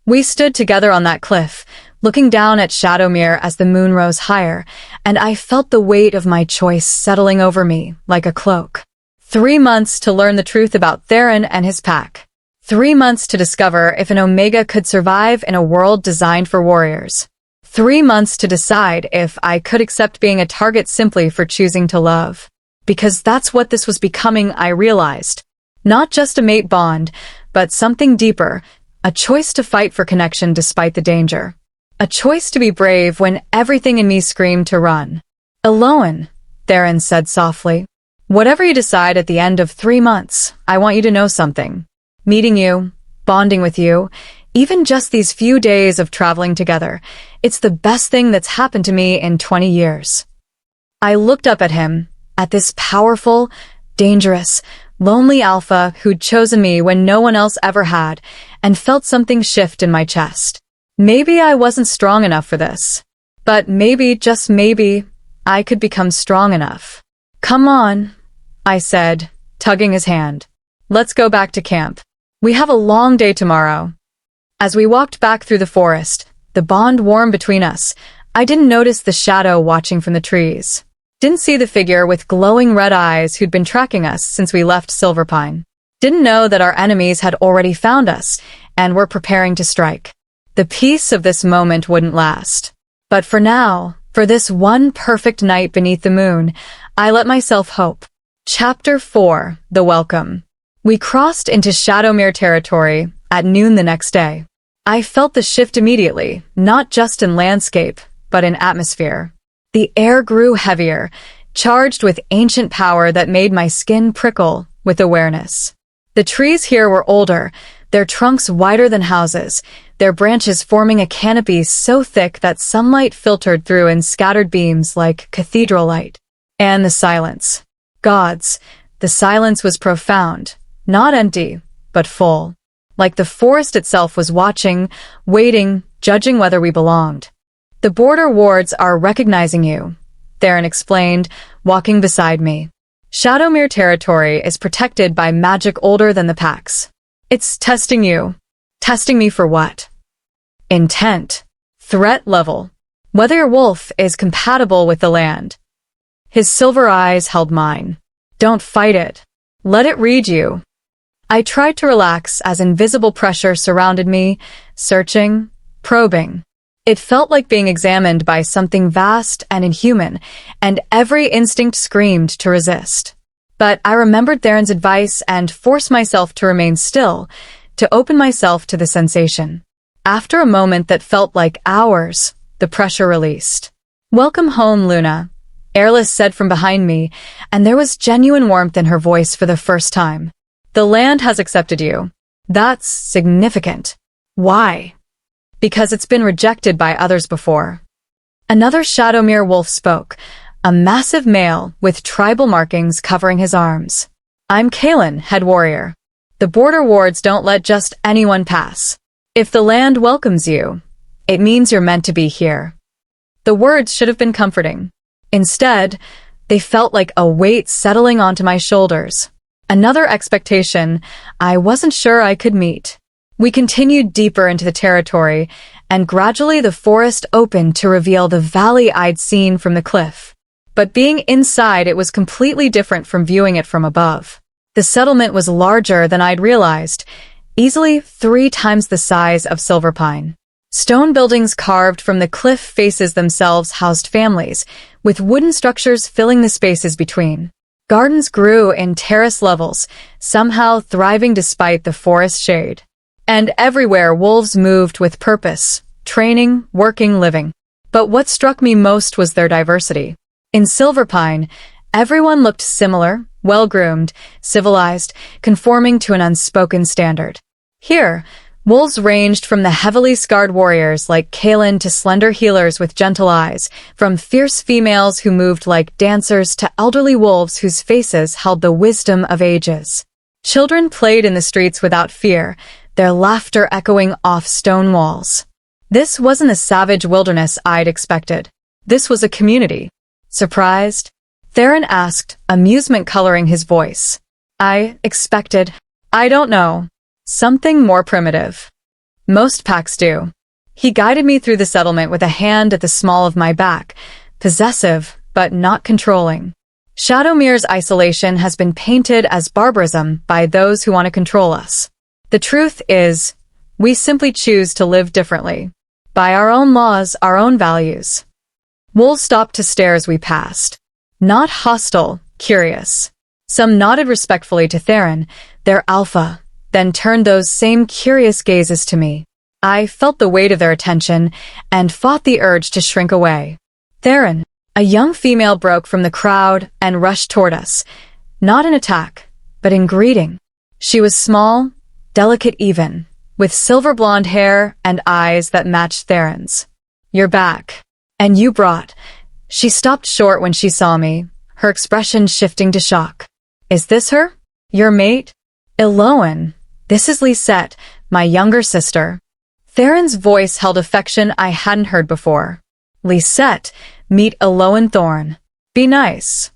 We stood together on that cliff, looking down at Shadowmere as the moon rose higher, and I felt the weight of my choice settling over me like a cloak. 3 months to learn the truth about Theron and his pack. 3 months to discover if an Omega could survive in a world designed for warriors. 3 months to decide if I could accept being a target simply for choosing to love. Because that's what this was becoming, I realized. Not just a mate bond, but something deeper, A choice to fight for connection despite the danger. A choice to be brave when everything in me screamed to run. Elowen, Theron said softly. Whatever you decide at the end of 3 months, I want you to know something. Meeting you, bonding with you, even just these few days of traveling together, it's the best thing that's happened to me in 20 years. I looked up at him, at this powerful, dangerous, lonely alpha who'd chosen me when no one else ever had, and felt something shift in my chest. Maybe I wasn't strong enough for this. But maybe, just maybe, I could become strong enough. Come on, I said, tugging his hand. Let's go back to camp. We have a long day tomorrow. As we walked back through the forest, the bond warmed between us. I didn't notice the shadow watching from the trees. Didn't see the figure with glowing red eyes who'd been tracking us since we left Silverpine. Didn't know that our enemies had already found us and were preparing to strike. The peace of this moment wouldn't last. But for now, for this one perfect night beneath the moon, I let myself hope. Chapter 4: The Welcome. We crossed into Shadowmere territory at noon the next day. I felt the shift immediately, not just in landscape, but in atmosphere. The air grew heavier, charged with ancient power that made my skin prickle with awareness. The trees here were older, their trunks wider than houses, their branches forming a canopy so thick that sunlight filtered through in scattered beams like cathedral light. And the silence. Gods, the silence was profound, not empty, but full. Like the forest itself was watching, waiting, judging whether we belonged. The border wards are recognizing you, Theron explained, walking beside me. Shadowmere territory is protected by magic older than the packs. It's testing you. Testing me for what? Intent. Threat level. Whether your wolf is compatible with the land. His silver eyes held mine. Don't fight it. Let it read you. I tried to relax as invisible pressure surrounded me, searching, probing. It felt like being examined by something vast and inhuman, and every instinct screamed to resist. But I remembered Theron's advice and forced myself to remain still, to open myself to the sensation. After a moment that felt like hours, the pressure released. "Welcome home, Luna," Airless said from behind me, and there was genuine warmth in her voice for the first time. "The land has accepted you. That's significant." "Why?" "Because it's been rejected by others before." Another Shadowmere wolf spoke, a massive male with tribal markings covering his arms. "I'm Kalen, head warrior. The border wards don't let just anyone pass. If the land welcomes you, it means you're meant to be here." The words should have been comforting. Instead, they felt like a weight settling onto my shoulders. Another expectation I wasn't sure I could meet. We continued deeper into the territory, and gradually the forest opened to reveal the valley I'd seen from the cliff. But being inside, it was completely different from viewing it from above. The settlement was larger than I'd realized, easily 3 times the size of Silverpine. Stone buildings carved from the cliff faces themselves housed families, with wooden structures filling the spaces between. Gardens grew in terrace levels, somehow thriving despite the forest shade. And everywhere wolves moved with purpose, training, working, living. But what struck me most was their diversity. In Silverpine, everyone looked similar, well-groomed, civilized, conforming to an unspoken standard. Here, wolves ranged from the heavily scarred warriors like Kalen to slender healers with gentle eyes, from fierce females who moved like dancers to elderly wolves whose faces held the wisdom of ages. Children played in the streets without fear, their laughter echoing off stone walls. This wasn't the savage wilderness I'd expected. This was a community. "Surprised?" Theron asked, amusement coloring his voice. "I expected, I don't know, something more primitive. Most packs do." He guided me through the settlement with a hand at the small of my back, possessive but not controlling. Shadowmere's isolation has been painted as barbarism by those who want to control us. The truth is, we simply choose to live differently. By our own laws, our own values. Wolves stopped to stare as we passed. Not hostile, curious. Some nodded respectfully to Theron, their alpha, then turned those same curious gazes to me. I felt the weight of their attention and fought the urge to shrink away. Theron, a young female, broke from the crowd and rushed toward us, not in attack, but in greeting. She was small, delicate even, with silver blonde hair and eyes that matched Theron's. "You're back. And you brought—" She stopped short when she saw me, her expression shifting to shock. "Is this her? Your mate?" "Elowen. This is Lisette, my younger sister." Theron's voice held affection I hadn't heard before. "Lisette, meet Elowen Thorn. Be nice."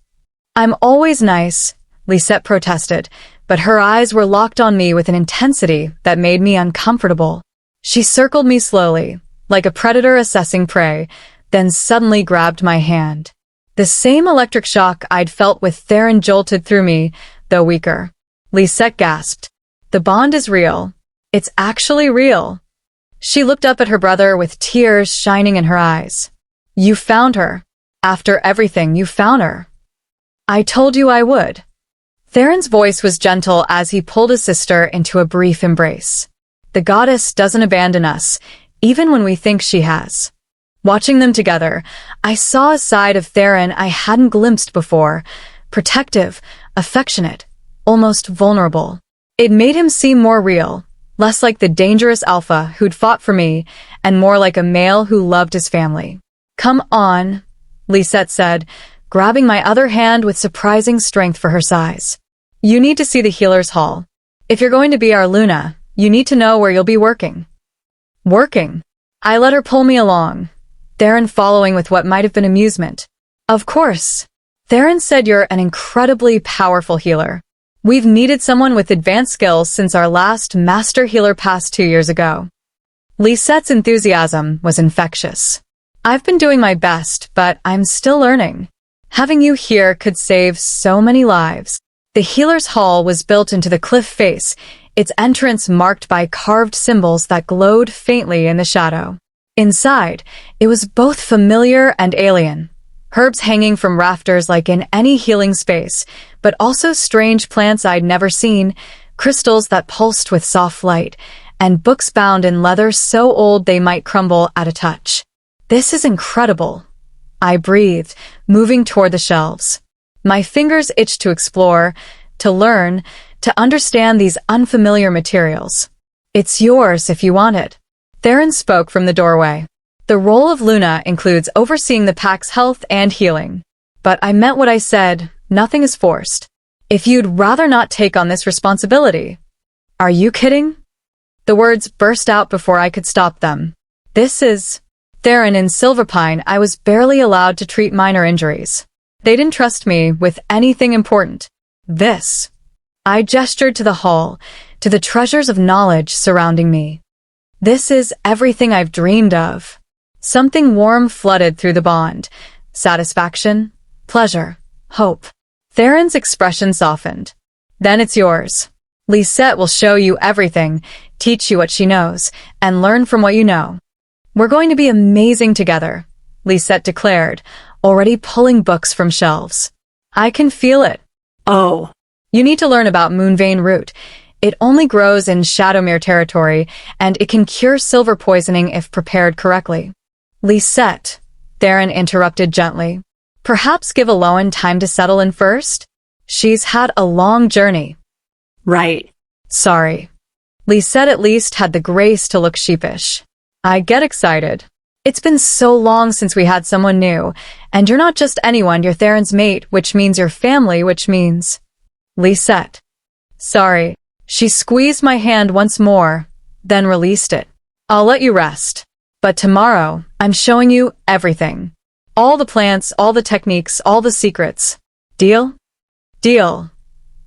"I'm always nice," Lisette protested, but her eyes were locked on me with an intensity that made me uncomfortable. She circled me slowly, like a predator assessing prey, then suddenly grabbed my hand. The same electric shock I'd felt with Theron jolted through me, though weaker. Lisette gasped. "The bond is real. It's actually real." She looked up at her brother with tears shining in her eyes. "You found her. After everything, you found her." "I told you I would." Theron's voice was gentle as he pulled his sister into a brief embrace. "The goddess doesn't abandon us, even when we think she has." Watching them together, I saw a side of Theron I hadn't glimpsed before, protective, affectionate, almost vulnerable. It made him seem more real, less like the dangerous alpha who'd fought for me, and more like a male who loved his family. "Come on," Lisette said, grabbing my other hand with surprising strength for her size. "You need to see the Healer's Hall. If you're going to be our Luna, you need to know where you'll be working." "Working?" I let her pull me along, Theron following with what might have been amusement. "Of course. Theron said you're an incredibly powerful healer. We've needed someone with advanced skills since our last master healer passed 2 years ago." Lisette's enthusiasm was infectious. "I've been doing my best, but I'm still learning. Having you here could save so many lives." The Healer's Hall was built into the cliff face, its entrance marked by carved symbols that glowed faintly in the shadow. Inside, it was both familiar and alien. Herbs hanging from rafters like in any healing space, but also strange plants I'd never seen, crystals that pulsed with soft light, and books bound in leather so old they might crumble at a touch. "This is incredible," I breathed, moving toward the shelves. My fingers itched to explore, to learn, to understand these unfamiliar materials. "It's yours if you want it." Theron spoke from the doorway. "The role of Luna includes overseeing the pack's health and healing." But I meant what I said, nothing is forced. "If you'd rather not take on this responsibility." "Are you kidding?" The words burst out before I could stop them. "This is—" Theron in Silverpine, I was barely allowed to treat minor injuries. They didn't trust me with anything important. "This." I gestured to the hall, to the treasures of knowledge surrounding me. "This is everything I've dreamed of." Something warm flooded through the bond. Satisfaction, pleasure, hope. Theron's expression softened. "Then it's yours. Lisette will show you everything, teach you what she knows, and learn from what you know." "We're going to be amazing together," Lisette declared, already pulling books from shelves. "I can feel it." "Oh." "You need to learn about Moonvein Root. It only grows in Shadowmere territory, and it can cure silver poisoning if prepared correctly." "Lisette," Theron interrupted gently. "Perhaps give Elowen time to settle in first? She's had a long journey." "Right." "Sorry." Lisette at least had the grace to look sheepish. I get excited. "It's been so long since we had someone new, and you're not just anyone, you're Theron's mate, which means your family, which means—" "Lisette." "Sorry." She squeezed my hand once more, then released it. "I'll let you rest. But tomorrow, I'm showing you everything. All the plants, all the techniques, all the secrets. Deal?" "Deal."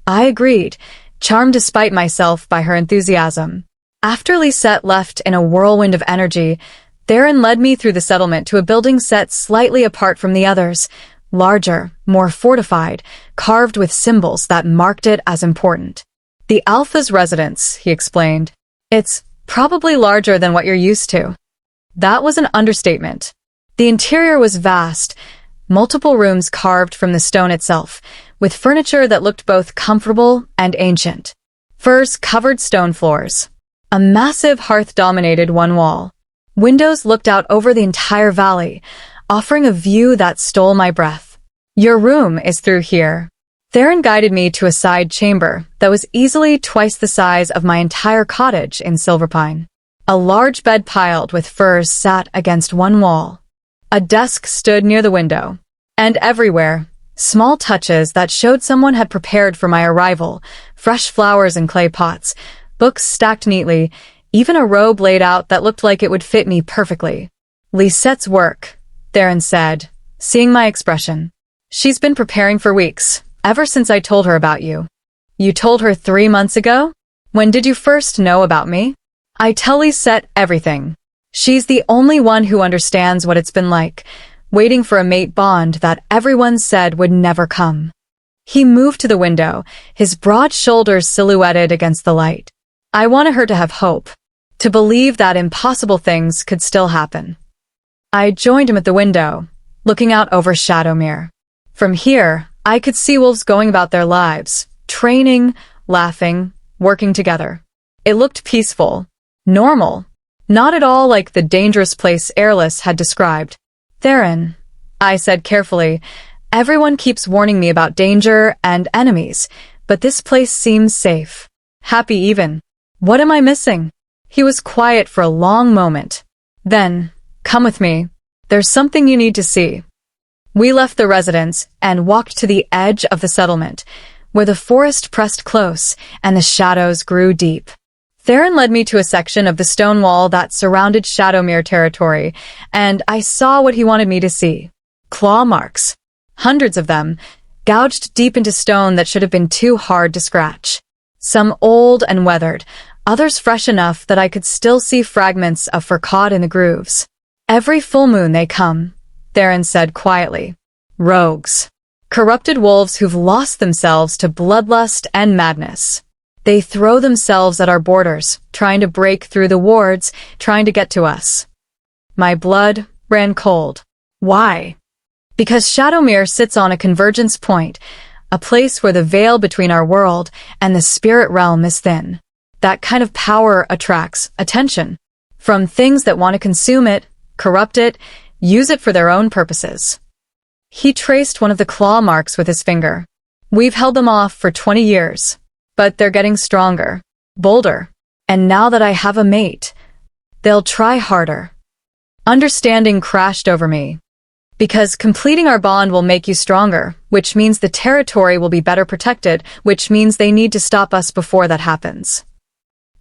I agreed, charmed despite myself by her enthusiasm. After Lisette left in a whirlwind of energy, Theron led me through the settlement to a building set slightly apart from the others, larger, more fortified, carved with symbols that marked it as important. "The Alpha's residence," he explained. "It's probably larger than what you're used to." That was an understatement. The interior was vast, multiple rooms carved from the stone itself, with furniture that looked both comfortable and ancient. furs-covered stone floors. A massive hearth dominated one wall. Windows looked out over the entire valley, offering a view that stole my breath. "Your room is through here." Theron guided me to a side chamber that was easily twice the size of my entire cottage in Silverpine. A large bed piled with furs sat against one wall. A desk stood near the window. And everywhere, small touches that showed someone had prepared for my arrival: fresh flowers in clay pots, books stacked neatly, even a robe laid out that looked like it would fit me perfectly. "Lisette's work," Theron said, seeing my expression. "She's been preparing for weeks, ever since I told her about you." "You told her 3 months ago? When did you first know about me?" "I tell Lisette everything. She's the only one who understands what it's been like, waiting for a mate bond that everyone said would never come." He moved to the window, his broad shoulders silhouetted against the light. I wanted her to have hope, to believe that impossible things could still happen. I joined him at the window, looking out over Shadowmere. From here, I could see wolves going about their lives, training, laughing, working together. It looked peaceful, normal, not at all like the dangerous place Airless had described. "Theron," I said carefully, "everyone keeps warning me about danger and enemies, but this place seems safe. Happy even. What am I missing?" He was quiet for a long moment. Then, "Come with me. There's something you need to see." We left the residence and walked to the edge of the settlement, where the forest pressed close and the shadows grew deep. Theron led me to a section of the stone wall that surrounded Shadowmere territory, and I saw what he wanted me to see. Claw marks. Hundreds of them, gouged deep into stone that should have been too hard to scratch. Some old and weathered, others fresh enough that I could still see fragments of fur caught in the grooves. "Every full moon they come," Theron said quietly. "Rogues. Corrupted wolves who've lost themselves to bloodlust and madness. They throw themselves at our borders, trying to break through the wards, trying to get to us." My blood ran cold. Why? Because Shadowmere sits on a convergence point, a place where the veil between our world and the spirit realm is thin. That kind of power attracts attention from things that want to consume it, corrupt it, use it for their own purposes. He traced one of the claw marks with his finger. "We've held them off for 20 years. But they're getting stronger, bolder, and now that I have a mate, they'll try harder." Understanding crashed over me. Because completing our bond will make you stronger, which means the territory will be better protected, which means they need to stop us before that happens.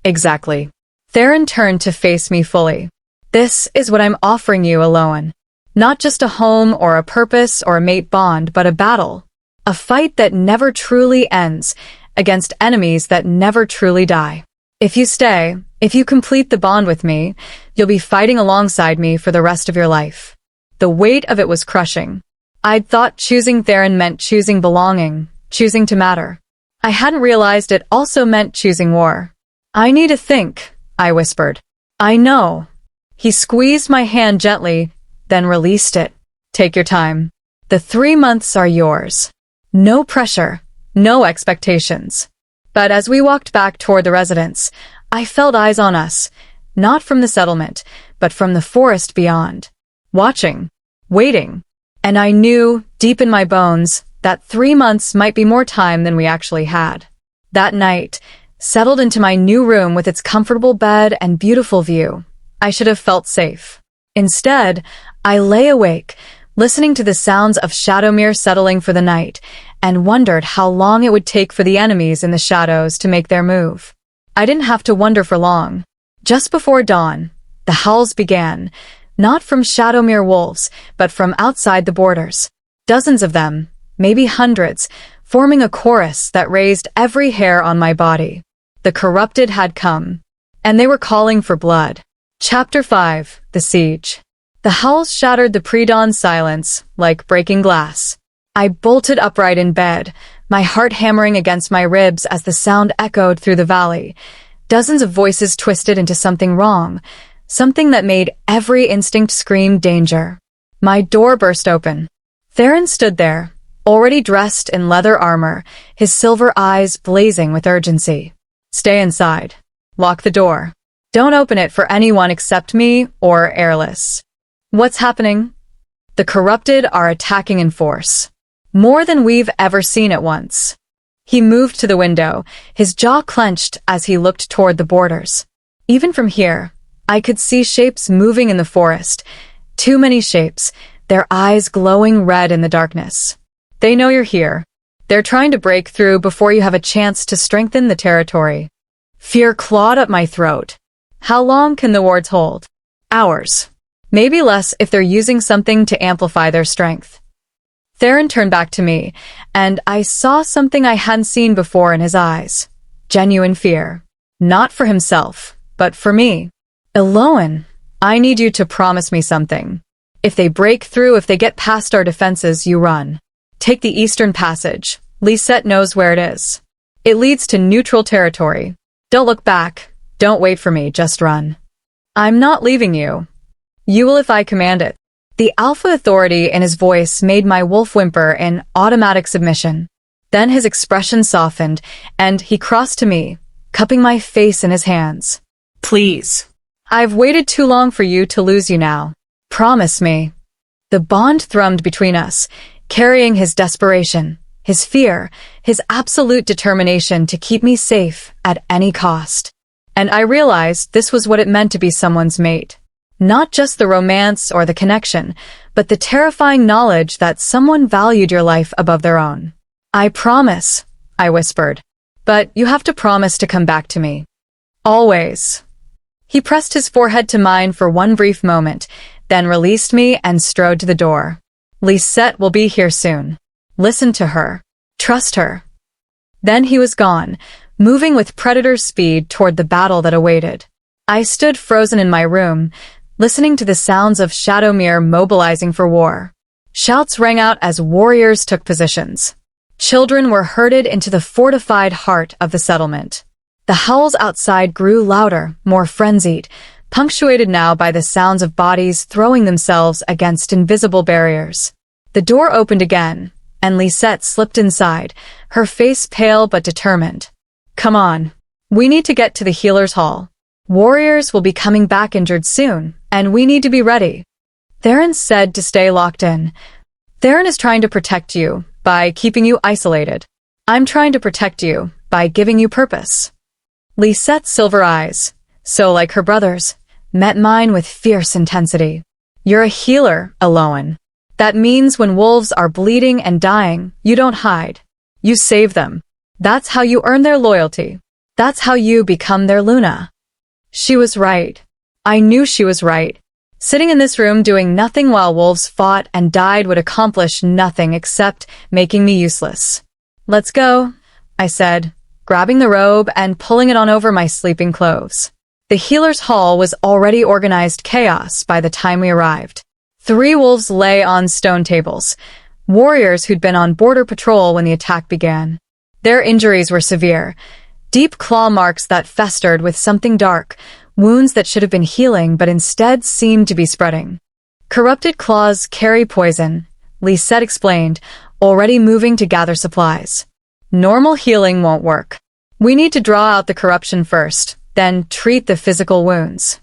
Exactly. Theron turned to face me fully. "This is what I'm offering you, Elowen. Not just a home or a purpose or a mate bond, but a battle. A fight that never truly ends, against enemies that never truly die. If you stay, if you complete the bond with me, you'll be fighting alongside me for the rest of your life." The weight of it was crushing. I'd thought choosing Theron meant choosing belonging, choosing to matter. I hadn't realized it also meant choosing war. "I need to think," I whispered. "I know." He squeezed my hand gently, then released it. "Take your time. The 3 months are yours. No pressure. No expectations." But as we walked back toward the residence, I felt eyes on us, not from the settlement, but from the forest beyond. Watching, waiting, and I knew, deep in my bones, that 3 months might be more time than we actually had. That night, settled into my new room with its comfortable bed and beautiful view, I should have felt safe. Instead, I lay awake, listening to the sounds of Shadowmere settling for the night, and wondered how long it would take for the enemies in the shadows to make their move. I didn't have to wonder for long. Just before dawn, the howls began, not from Shadowmere wolves, but from outside the borders. Dozens of them, maybe hundreds, forming a chorus that raised every hair on my body. The corrupted had come, and they were calling for blood. Chapter 5: The Siege. The howls shattered the pre-dawn silence, like breaking glass. I bolted upright in bed, my heart hammering against my ribs as the sound echoed through the valley. Dozens of voices twisted into something wrong, something that made every instinct scream danger. My door burst open. Theron stood there, already dressed in leather armor, his silver eyes blazing with urgency. Stay inside. Lock the door. Don't open it for anyone except me or Airless. What's happening? The corrupted are attacking in force. More than we've ever seen at once. He moved to the window, his jaw clenched as he looked toward the borders. Even from here, I could see shapes moving in the forest. Too many shapes, their eyes glowing red in the darkness. They know you're here. They're trying to break through before you have a chance to strengthen the territory. Fear clawed up my throat. How long can the wards hold? Hours. Maybe less if they're using something to amplify their strength. Theron turned back to me, and I saw something I hadn't seen before in his eyes. Genuine fear. Not for himself, but for me. Elowen, I need you to promise me something. If they break through, if they get past our defenses, you run. Take the Eastern Passage. Lisette knows where it is. It leads to neutral territory. Don't look back. Don't wait for me, just run. I'm not leaving you. You will if I command it. The alpha authority in his voice made my wolf whimper in automatic submission. Then his expression softened, and he crossed to me, cupping my face in his hands. Please. I've waited too long for you to lose you now. Promise me. The bond thrummed between us, carrying his desperation, his fear, his absolute determination to keep me safe at any cost. And I realized this was what it meant to be someone's mate. Not just the romance or the connection, but the terrifying knowledge that someone valued your life above their own. I promise, I whispered. But you have to promise to come back to me. Always. He pressed his forehead to mine for one brief moment, then released me and strode to the door. Lisette will be here soon. Listen to her. Trust her. Then he was gone, moving with predator speed toward the battle that awaited. I stood frozen in my room, listening to the sounds of Shadowmere mobilizing for war. Shouts rang out as warriors took positions. Children were herded into the fortified heart of the settlement. The howls outside grew louder, more frenzied, punctuated now by the sounds of bodies throwing themselves against invisible barriers. The door opened again, and Lisette slipped inside, her face pale but determined. Come on. We need to get to the healer's hall. Warriors will be coming back injured soon, and we need to be ready. Theron said to stay locked in. Theron is trying to protect you by keeping you isolated. I'm trying to protect you by giving you purpose. Lisette's silver eyes, so like her brother's, met mine with fierce intensity. You're a healer, Elowen. That means when wolves are bleeding and dying, you don't hide. You save them. That's how you earn their loyalty. That's how you become their Luna. She was right. I knew she was right. Sitting in this room doing nothing while wolves fought and died would accomplish nothing except making me useless. Let's go, I said, grabbing the robe and pulling it on over my sleeping clothes. The healer's hall was already organized chaos by the time we arrived. 3 wolves lay on stone tables, warriors who'd been on border patrol when the attack began. Their injuries were severe, deep claw marks that festered with something dark, wounds that should have been healing but instead seemed to be spreading. Corrupted claws carry poison, Lisette explained, already moving to gather supplies. Normal healing won't work. We need to draw out the corruption first, then treat the physical wounds.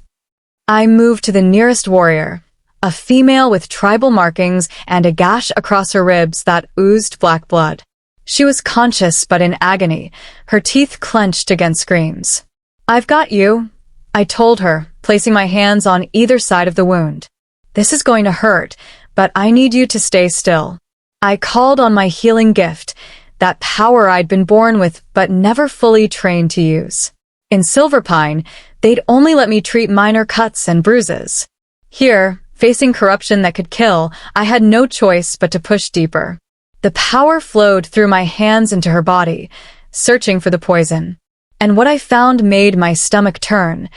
I moved to the nearest warrior, a female with tribal markings and a gash across her ribs that oozed black blood. She was conscious but in agony, her teeth clenched against screams. I've got you, I told her, placing my hands on either side of the wound. This is going to hurt, but I need you to stay still. I called on my healing gift, that power I'd been born with but never fully trained to use. In Silverpine, they'd only let me treat minor cuts and bruises. Here, facing corruption that could kill, I had no choice but to push deeper. The power flowed through my hands into her body, searching for the poison. And what I found made my stomach turn,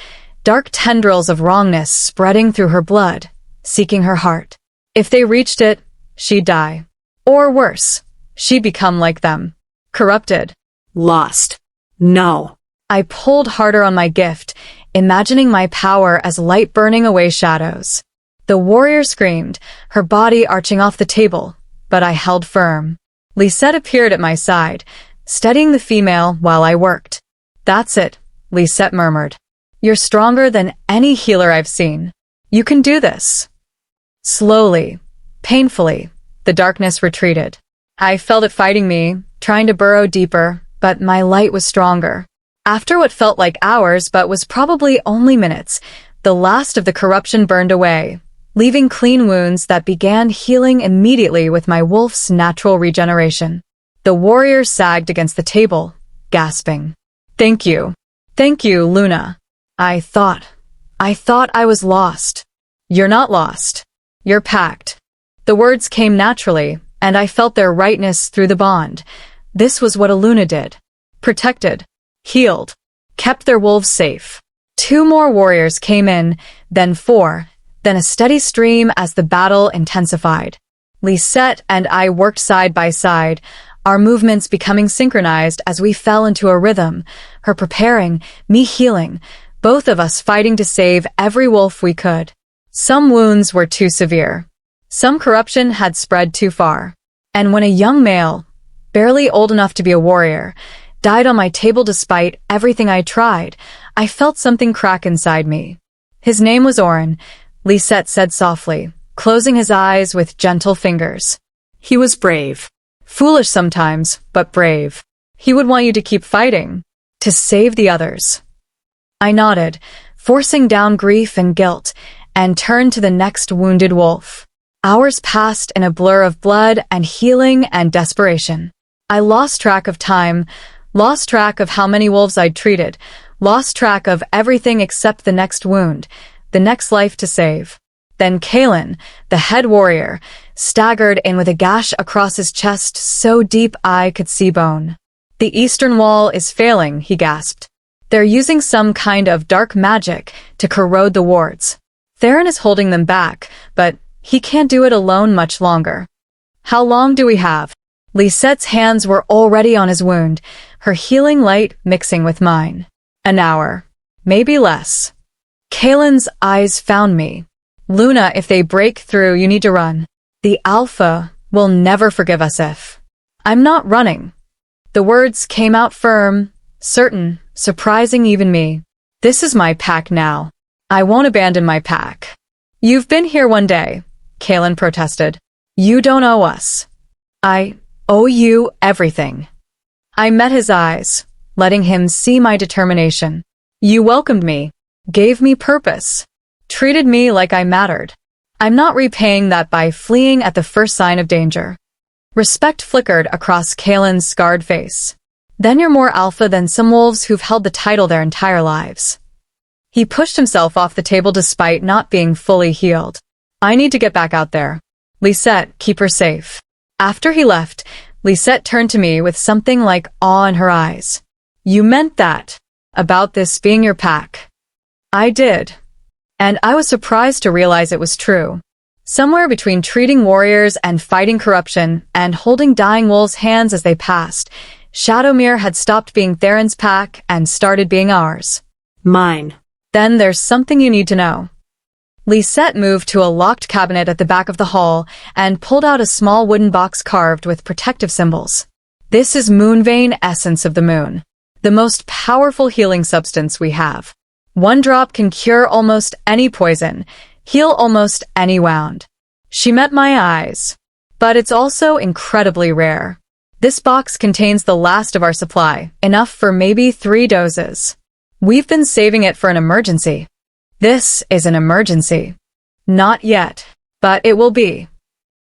dark tendrils of wrongness spreading through her blood, seeking her heart. If they reached it, she'd die. Or worse, she'd become like them. Corrupted. Lost. No. I pulled harder on my gift, imagining my power as light burning away shadows. The warrior screamed, her body arching off the table, but I held firm. Lisette appeared at my side, steadying the female while I worked. That's it, Lisette murmured. You're stronger than any healer I've seen. You can do this. Slowly, painfully, the darkness retreated. I felt it fighting me, trying to burrow deeper, but my light was stronger. After what felt like hours but was probably only minutes, the last of the corruption burned away, leaving clean wounds that began healing immediately with my wolf's natural regeneration. The warrior sagged against the table, gasping. Thank you. Thank you, Luna. I thought I was lost. You're not lost. You're packed. The words came naturally, and I felt their rightness through the bond. This was what a Luna did. Protected, healed, kept their wolves safe. 2 more warriors came in, then 4, then a steady stream as the battle intensified. Lisette and I worked side by side, our movements becoming synchronized as we fell into a rhythm, her preparing, me healing, both of us fighting to save every wolf we could. Some wounds were too severe. Some corruption had spread too far. And when a young male, barely old enough to be a warrior, died on my table despite everything I tried, I felt something crack inside me. His name was Oren, Lisette said softly, closing his eyes with gentle fingers. He was brave. Foolish sometimes, but brave. He would want you to keep fighting, to save the others. I nodded, forcing down grief and guilt, and turned to the next wounded wolf. Hours passed in a blur of blood and healing and desperation. I lost track of time, lost track of how many wolves I'd treated, lost track of everything except the next wound, the next life to save. Then Kalen, the head warrior, staggered in with a gash across his chest so deep I could see bone. The eastern wall is failing, he gasped. They're using some kind of dark magic to corrode the wards. Theron is holding them back, but he can't do it alone much longer. How long do we have? Lisette's hands were already on his wound, her healing light mixing with mine. An hour. Maybe less. Kalen's eyes found me. Luna, if they break through, you need to run. The Alpha will never forgive us if. I'm not running. The words came out firm, certain, surprising even me. This is my pack now. I won't abandon my pack. You've been here one day, Kalen protested. You don't owe us. I owe you everything. I met his eyes, letting him see my determination. You welcomed me, gave me purpose, treated me like I mattered. I'm not repaying that by fleeing at the first sign of danger. Respect flickered across Kalen's scarred face. Then you're more alpha than some wolves who've held the title their entire lives. He pushed himself off the table despite not being fully healed. I need to get back out there. Lisette, keep her safe. After he left, Lisette turned to me with something like awe in her eyes. You meant that, about this being your pack. I did. And I was surprised to realize it was true. Somewhere between treating warriors and fighting corruption and holding dying wolves' hands as they passed, Shadowmere had stopped being Theron's pack and started being ours. Mine. Then there's something you need to know. Lisette moved to a locked cabinet at the back of the hall and pulled out a small wooden box carved with protective symbols. This is Moonvein Essence of the Moon, the most powerful healing substance we have. 1 drop can cure almost any poison, heal almost any wound. She met my eyes. But it's also incredibly rare. This box contains the last of our supply, enough for maybe 3 doses. We've been saving it for an emergency. This is an emergency. Not yet, but it will be.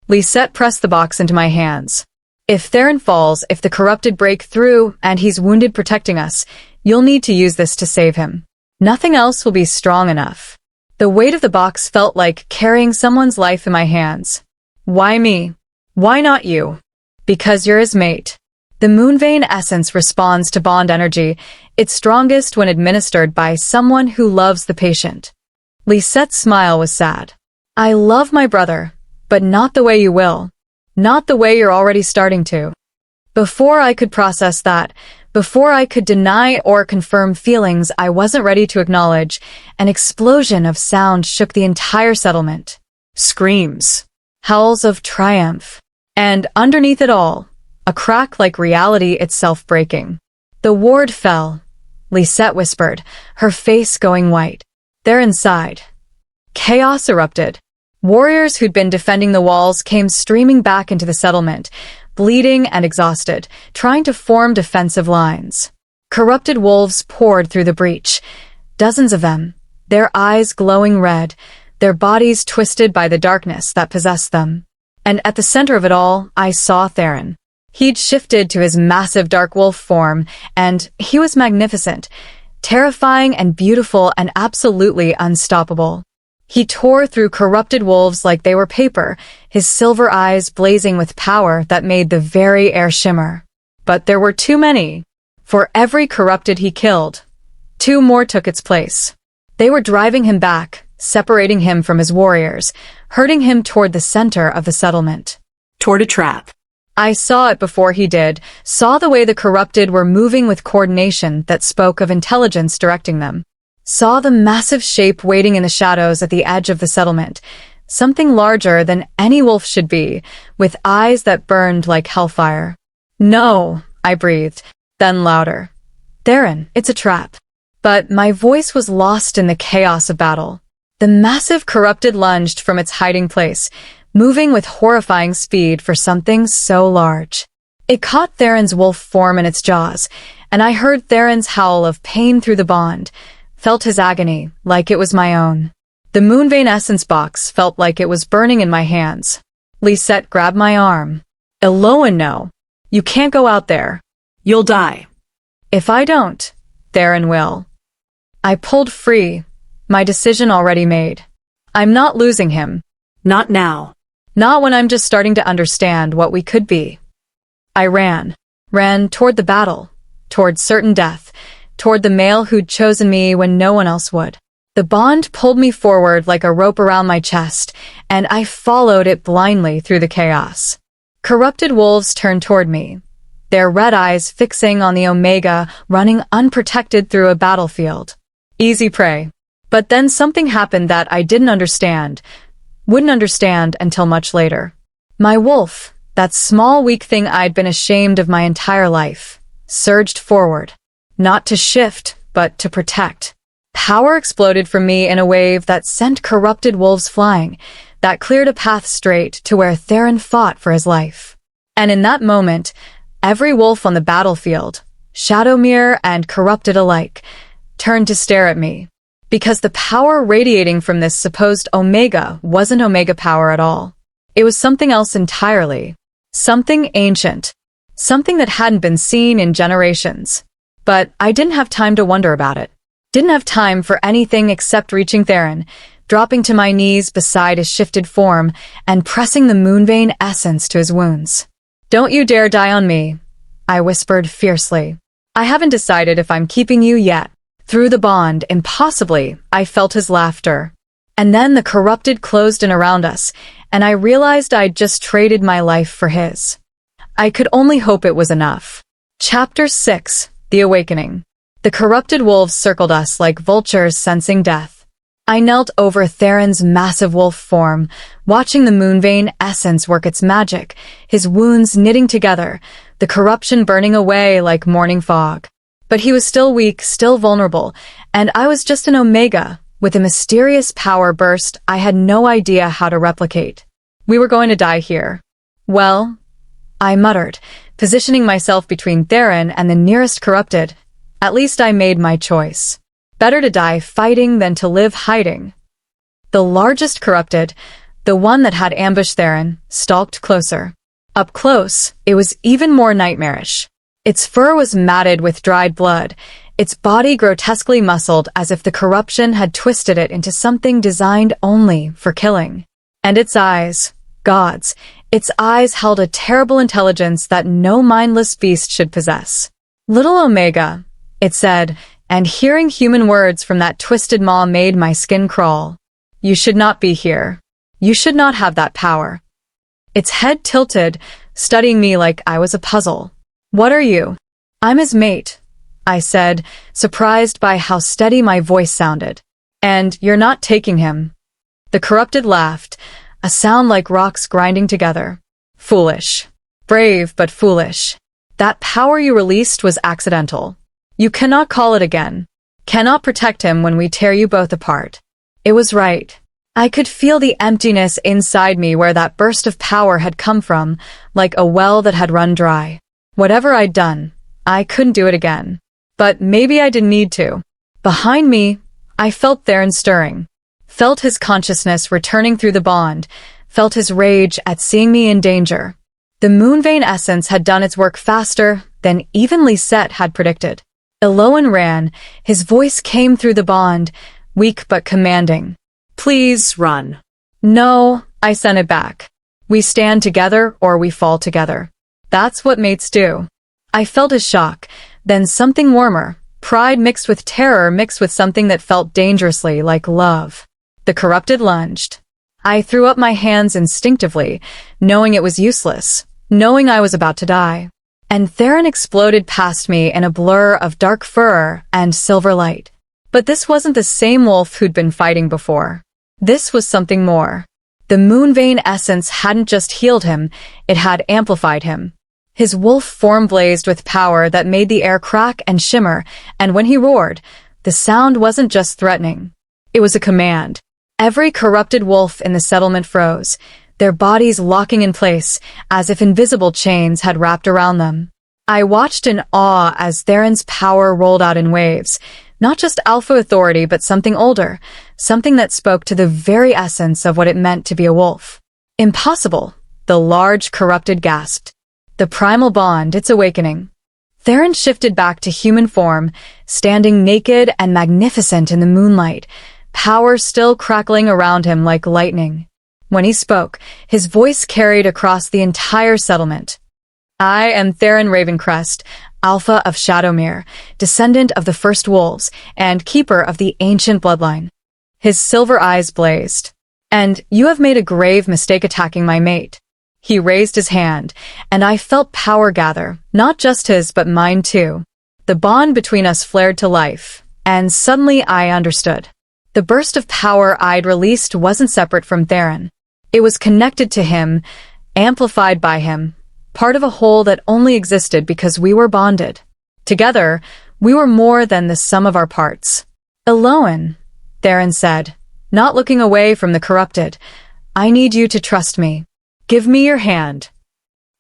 Lisette pressed the box into my hands. If Theron falls, if the corrupted break through, and he's wounded protecting us, you'll need to use this to save him. Nothing else will be strong enough. The weight of the box felt like carrying someone's life in my hands. Why me? Why not you? Because you're his mate. The Moonvein essence responds to bond energy, its strongest when administered by someone who loves the patient. Lisette's smile was sad. I love my brother, but not the way you will. Not the way you're already starting to. Before I could process that, before I could deny or confirm feelings I wasn't ready to acknowledge, an explosion of sound shook the entire settlement. Screams. Howls of triumph. And underneath it all, a crack like reality itself breaking. The ward fell. Lisette whispered, her face going white. They're inside. Chaos erupted. Warriors who'd been defending the walls came streaming back into the settlement, bleeding and exhausted, trying to form defensive lines. Corrupted wolves poured through the breach. Dozens of them, their eyes glowing red, their bodies twisted by the darkness that possessed them. And at the center of it all, I saw Theron. He'd shifted to his massive dark wolf form, and he was magnificent, terrifying and beautiful and absolutely unstoppable. He tore through corrupted wolves like they were paper, his silver eyes blazing with power that made the very air shimmer. But there were too many. For every corrupted he killed, 2 more took its place. They were driving him back, separating him from his warriors, herding him toward the center of the settlement. Toward a trap. I saw it before he did, saw the way the corrupted were moving with coordination that spoke of intelligence directing them. Saw the massive shape waiting in the shadows at the edge of the settlement, something larger than any wolf should be, with eyes that burned like hellfire. No, I breathed, then louder. Theron, it's a trap. But my voice was lost in the chaos of battle. The massive corrupted lunged from its hiding place, moving with horrifying speed for something so large. It caught Theron's wolf form in its jaws, and I heard Theron's howl of pain through the bond, felt his agony like it was my own. The Moonvein essence box felt like it was burning in my hands. Lisette grabbed my arm. Elowen, no. You can't go out there. You'll die. If I don't, Theron will. I pulled free, my decision already made. I'm not losing him. Not now. Not when I'm just starting to understand what we could be. I ran toward the battle, toward certain death, toward the male who'd chosen me when no one else would. The bond pulled me forward like a rope around my chest, and I followed it blindly through the chaos. Corrupted wolves turned toward me, their red eyes fixing on the Omega, running unprotected through a battlefield. Easy prey. But then something happened that I wouldn't understand until much later. My wolf, that small weak thing I'd been ashamed of my entire life, surged forward. Not to shift, but to protect. Power exploded from me in a wave that sent corrupted wolves flying, that cleared a path straight to where Theron fought for his life. And in that moment, every wolf on the battlefield, Shadowmere and corrupted alike, turned to stare at me. Because the power radiating from this supposed Omega wasn't Omega power at all. It was something else entirely. Something ancient. Something that hadn't been seen in generations. But I didn't have time to wonder about it. Didn't have time for anything except reaching Theron, dropping to my knees beside his shifted form, and pressing the Moonvein essence to his wounds. Don't you dare die on me, I whispered fiercely. I haven't decided if I'm keeping you yet. Through the bond, impossibly, I felt his laughter. And then the corrupted closed in around us, and I realized I'd just traded my life for his. I could only hope it was enough. Chapter 6. The Awakening. The corrupted wolves circled us like vultures sensing death. I knelt over Theron's massive wolf form, watching the Moonvein essence work its magic, his wounds knitting together, the corruption burning away like morning fog. But he was still weak, still vulnerable, and I was just an Omega, with a mysterious power burst I had no idea how to replicate. We were going to die here. Well, I muttered, positioning myself between Theron and the nearest corrupted. At least I made my choice. Better to die fighting than to live hiding. The largest corrupted, the one that had ambushed Theron, stalked closer. Up close, it was even more nightmarish. Its fur was matted with dried blood, its body grotesquely muscled as if the corruption had twisted it into something designed only for killing. And its eyes, gods, its eyes held a terrible intelligence that no mindless beast should possess. Little Omega, it said, and hearing human words from that twisted maw made my skin crawl. You should not be here. You should not have that power. Its head tilted, studying me like I was a puzzle. What are you? I'm his mate, I said, surprised by how steady my voice sounded. And you're not taking him. The corrupted laughed, a sound like rocks grinding together. Foolish. Brave, but foolish. That power you released was accidental. You cannot call it again. Cannot protect him when we tear you both apart. It was right. I could feel the emptiness inside me where that burst of power had come from, like a well that had run dry. Whatever I'd done, I couldn't do it again. But maybe I didn't need to. Behind me, I felt Theron stirring. Felt his consciousness returning through the bond. Felt his rage at seeing me in danger. The moonvein essence had done its work faster than even Lisette had predicted. Elowen ran. His voice came through the bond, weak but commanding. Please run. No, I sent it back. We stand together or we fall together. That's what mates do. I felt his shock, then something warmer, pride mixed with terror mixed with something that felt dangerously like love. The corrupted lunged. I threw up my hands instinctively, knowing it was useless, knowing I was about to die. And Theron exploded past me in a blur of dark fur and silver light. But this wasn't the same wolf who'd been fighting before. This was something more. The moonvein essence hadn't just healed him, it had amplified him. His wolf form blazed with power that made the air crack and shimmer, and when he roared, the sound wasn't just threatening. It was a command. Every corrupted wolf in the settlement froze, their bodies locking in place as if invisible chains had wrapped around them. I watched in awe as Theron's power rolled out in waves, not just alpha authority but something older, something that spoke to the very essence of what it meant to be a wolf. Impossible, the large corrupted gasped. The primal bond, its awakening. Theron shifted back to human form, standing naked and magnificent in the moonlight, power still crackling around him like lightning. When he spoke, his voice carried across the entire settlement. I am Theron Ravencrest, Alpha of Shadowmere, descendant of the first wolves, and keeper of the ancient bloodline. His silver eyes blazed. And you have made a grave mistake attacking my mate. He raised his hand, and I felt power gather, not just his but mine too. The bond between us flared to life, and suddenly I understood. The burst of power I'd released wasn't separate from Theron. It was connected to him, amplified by him, part of a whole that only existed because we were bonded. Together, we were more than the sum of our parts. Elowen, Theron said, not looking away from the corrupted, I need you to trust me. Give me your hand.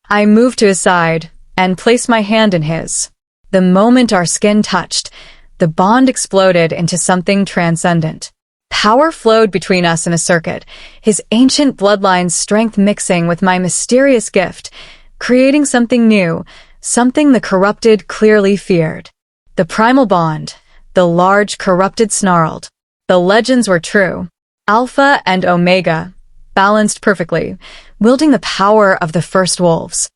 I moved to his side and placed my hand in his. The moment our skin touched, the bond exploded into something transcendent. Power flowed between us in a circuit, his ancient bloodline's strength mixing with my mysterious gift, creating something new, something the corrupted clearly feared. The primal bond, the large corrupted snarled. The legends were true. Alpha and Omega, balanced perfectly, wielding the power of the first wolves.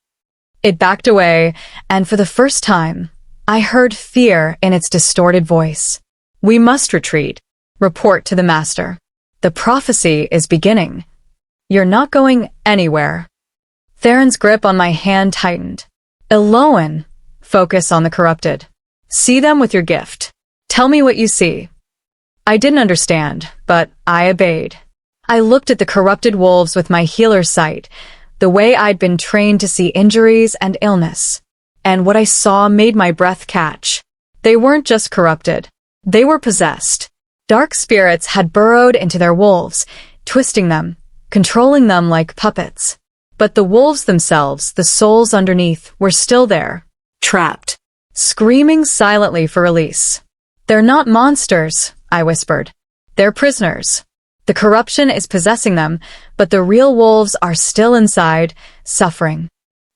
It backed away, and for the first time, I heard fear in its distorted voice. We must retreat. Report to the master. The prophecy is beginning. You're not going anywhere. Theron's grip on my hand tightened. Elowen, focus on the corrupted. See them with your gift. Tell me what you see. I didn't understand, but I obeyed. I looked at the corrupted wolves with my healer's sight, the way I'd been trained to see injuries and illness. And what I saw made my breath catch. They weren't just corrupted. They were possessed. Dark spirits had burrowed into their wolves, twisting them, controlling them like puppets. But the wolves themselves, the souls underneath, were still there. Trapped. Screaming silently for release. They're not monsters, I whispered. They're prisoners. The corruption is possessing them, but the real wolves are still inside, suffering.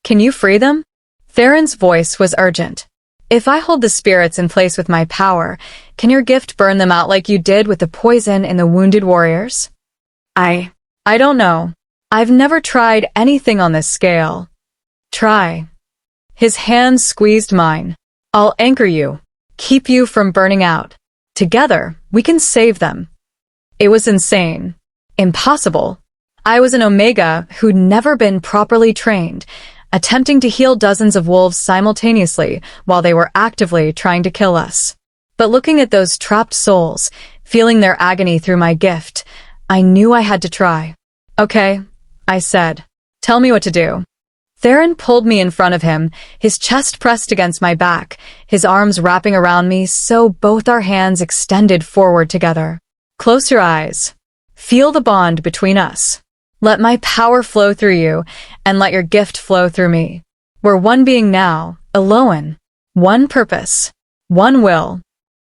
Can you free them? Theron's voice was urgent. If I hold the spirits in place with my power, can your gift burn them out like you did with the poison in the wounded warriors? I don't know. I've never tried anything on this scale. Try. His hand squeezed mine. I'll anchor you, keep you from burning out. Together, we can save them. It was insane. Impossible. I was an Omega who'd never been properly trained, attempting to heal dozens of wolves simultaneously while they were actively trying to kill us. But looking at those trapped souls, feeling their agony through my gift, I knew I had to try. Okay, I said. Tell me what to do. Theron pulled me in front of him, his chest pressed against my back, his arms wrapping around me so both our hands extended forward together. Close your eyes. Feel the bond between us. Let my power flow through you, and let your gift flow through me. We're one being now, Elowen. One purpose. One will.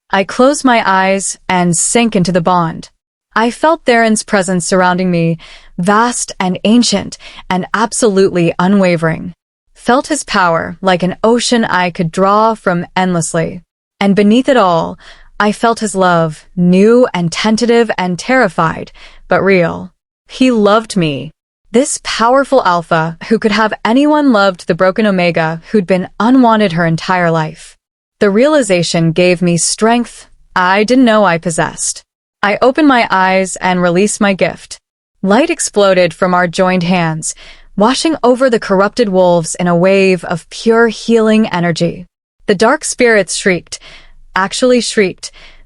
I closed my eyes and sank into the bond. I felt Theron's presence surrounding me, vast and ancient and absolutely unwavering. Felt his power like an ocean I could draw from endlessly. And beneath it all, I felt his love, new and tentative and terrified, but real. He loved me. This powerful alpha who could have anyone loved the broken Omega who'd been unwanted her entire life. The realization gave me strength I didn't know I possessed. I opened my eyes and released my gift. Light exploded from our joined hands, washing over the corrupted wolves in a wave of pure healing energy. The dark spirits shrieked,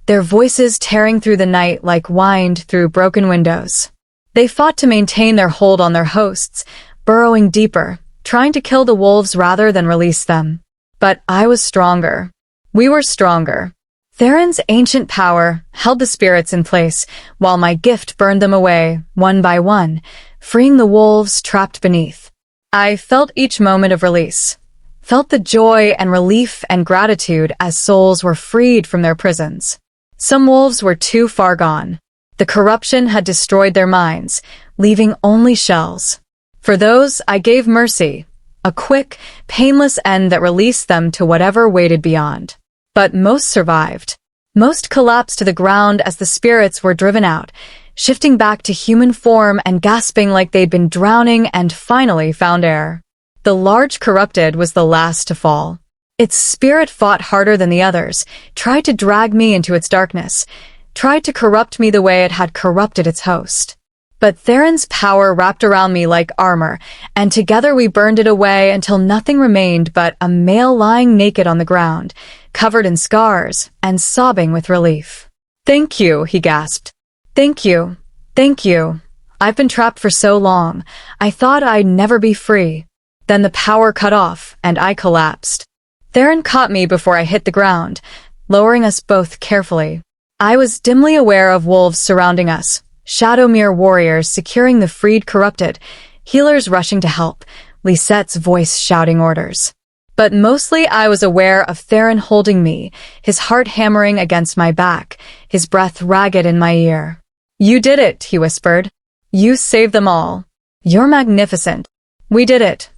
their voices tearing through the night like wind through broken windows. They fought to maintain their hold on their hosts, burrowing deeper, trying to kill the wolves rather than release them. But I was stronger. We were stronger. Theron's ancient power held the spirits in place, while my gift burned them away, one by one, freeing the wolves trapped beneath. I felt each moment of release, felt the joy and relief and gratitude as souls were freed from their prisons. Some wolves were too far gone. The corruption had destroyed their minds, leaving only shells. For those, I gave mercy, a quick, painless end that released them to whatever waited beyond. But most survived. Most collapsed to the ground as the spirits were driven out, shifting back to human form and gasping like they'd been drowning and finally found air. The large corrupted was the last to fall. Its spirit fought harder than the others, tried to drag me into its darkness, tried to corrupt me the way it had corrupted its host. But Theron's power wrapped around me like armor, and together we burned it away until nothing remained but a male lying naked on the ground, covered in scars and sobbing with relief. "Thank you," he gasped. "Thank you. Thank you. I've been trapped for so long. I thought I'd never be free." Then the power cut off, and I collapsed. Theron caught me before I hit the ground, lowering us both carefully. I was dimly aware of wolves surrounding us, Shadowmere warriors securing the freed corrupted, healers rushing to help, Lisette's voice shouting orders. But mostly I was aware of Theron holding me, his heart hammering against my back, his breath ragged in my ear. "You did it," he whispered. "You saved them all. You're magnificent." "We did it,"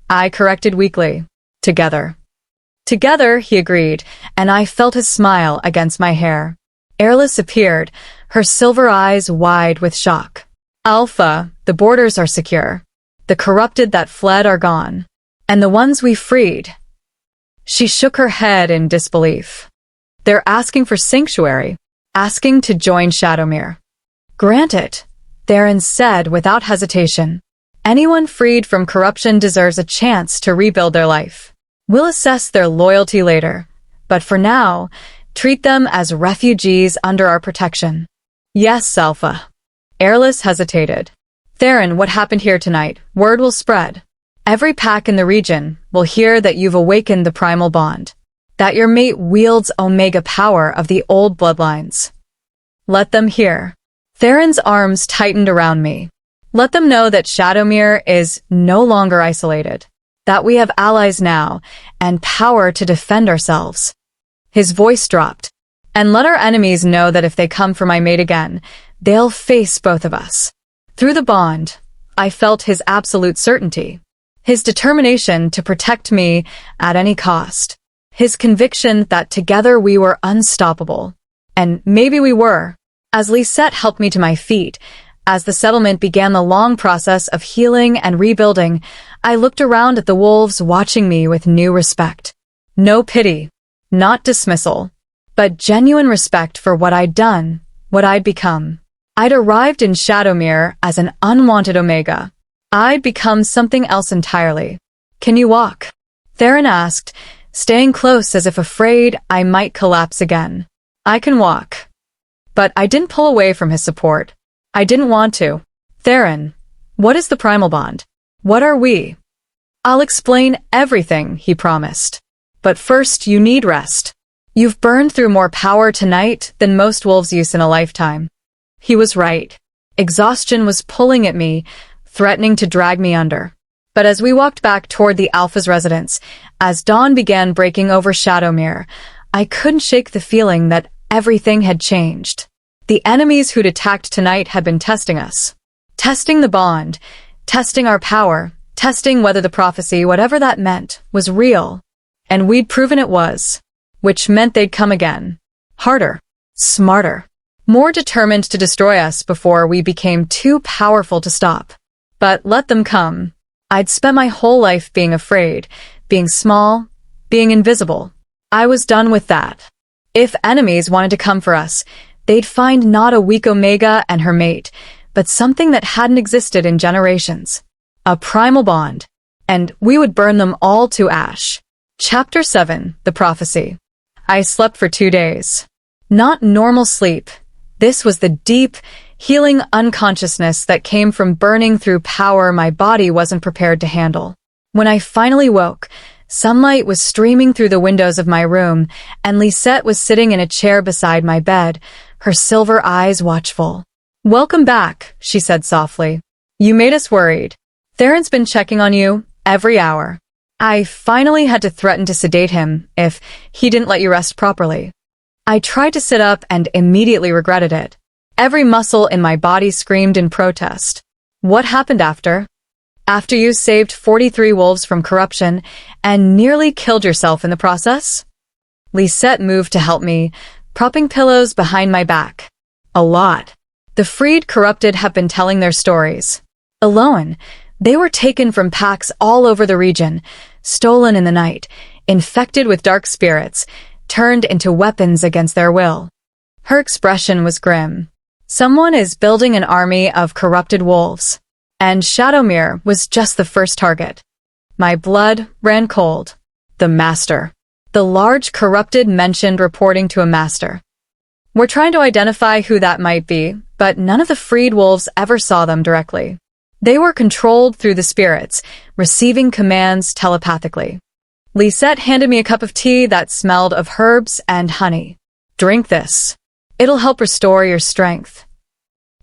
I corrected weakly. "Together." "Together," he agreed, and I felt his smile against my hair. Airless appeared, her silver eyes wide with shock. "Alpha, the borders are secure. The corrupted that fled are gone. And the ones we freed." She shook her head in disbelief. "They're asking for sanctuary, asking to join Shadowmere." "Grant it," Theron said without hesitation. "Anyone freed from corruption deserves a chance to rebuild their life. We'll assess their loyalty later, but for now, treat them as refugees under our protection." "Yes, Alpha." Airless hesitated. "Theron, what happened here tonight? Word will spread. Every pack in the region will hear that you've awakened the Primal Bond, that your mate wields Omega power of the old bloodlines. Let them hear." Theron's arms tightened around me. "Let them know that Shadowmere is no longer isolated, that we have allies now, and power to defend ourselves." His voice dropped. "And let our enemies know that if they come for my mate again, they'll face both of us." Through the bond, I felt his absolute certainty. His determination to protect me at any cost. His conviction that together we were unstoppable. And maybe we were. As Lisette helped me to my feet, as the settlement began the long process of healing and rebuilding, I looked around at the wolves watching me with new respect. No pity, not dismissal, but genuine respect for what I'd done, what I'd become. I'd arrived in Shadowmere as an unwanted Omega. I'd become something else entirely. "Can you walk?" Theron asked, staying close as if afraid I might collapse again. "I can walk." But I didn't pull away from his support. I didn't want to. "Theron, what is the Primal Bond? What are we?" I'll explain everything, he promised. But first, you need rest. You've burned through more power tonight than most wolves use in a lifetime. He was right. Exhaustion was pulling at me, threatening to drag me under. But as we walked back toward the Alpha's residence, as dawn began breaking over Shadowmere, I couldn't shake the feeling that everything had changed. The enemies who'd attacked tonight had been testing us. Testing the bond, testing our power, testing whether the prophecy, whatever that meant, was real. And we'd proven it was, which meant they'd come again. Harder, smarter, more determined to destroy us before we became too powerful to stop. But let them come. I'd spent my whole life being afraid, being small, being invisible. I was done with that. If enemies wanted to come for us, they'd find not a weak Omega and her mate, but something that hadn't existed in generations. A primal bond. And we would burn them all to ash. Chapter 7, The Prophecy. I slept for 2 days. Not normal sleep. This was the deep, healing unconsciousness that came from burning through power my body wasn't prepared to handle. When I finally woke, sunlight was streaming through the windows of my room, and Lisette was sitting in a chair beside my bed, her silver eyes watchful. "Welcome back," she said softly. "You made us worried. Theron's been checking on you every hour." I finally had to threaten to sedate him if he didn't let you rest properly. I tried to sit up and immediately regretted it. Every muscle in my body screamed in protest. "What happened after? After you saved 43 wolves from corruption and nearly killed yourself in the process?" Lisette moved to help me, propping pillows behind my back. "A lot. The freed corrupted have been telling their stories. Elowen, they were taken from packs all over the region, stolen in the night, infected with dark spirits, turned into weapons against their will." Her expression was grim. "Someone is building an army of corrupted wolves. And Shadowmere was just the first target." My blood ran cold. The Master. The large corrupted mentioned reporting to a Master. "We're trying to identify who that might be, but none of the freed wolves ever saw them directly. They were controlled through the spirits, receiving commands telepathically." Lisette handed me a cup of tea that smelled of herbs and honey. "Drink this. It'll help restore your strength."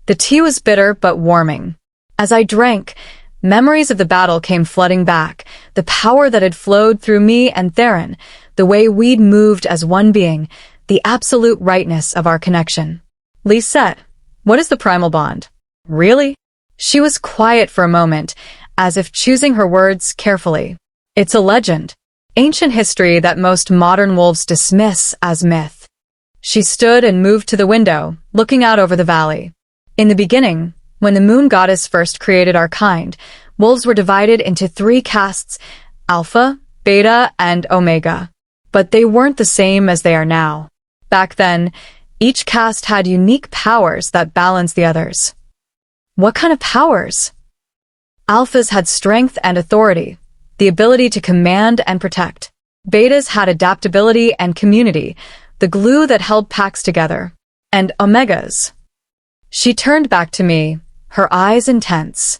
The tea was bitter but warming. As I drank, memories of the battle came flooding back, the power that had flowed through me and Theron, the way we'd moved as one being, the absolute rightness of our connection. "Lisette, what is the Primal Bond? Really?" She was quiet for a moment, as if choosing her words carefully. "It's a legend. Ancient history that most modern wolves dismiss as myth." She stood and moved to the window, looking out over the valley. "In the beginning, when the moon goddess first created our kind, wolves were divided into 3 castes, Alpha, Beta, and Omega. But they weren't the same as they are now. Back then, each caste had unique powers that balanced the others." "What kind of powers?" "Alphas had strength and authority, the ability to command and protect. Betas had adaptability and community, the glue that held packs together. And Omegas." She turned back to me, her eyes intense.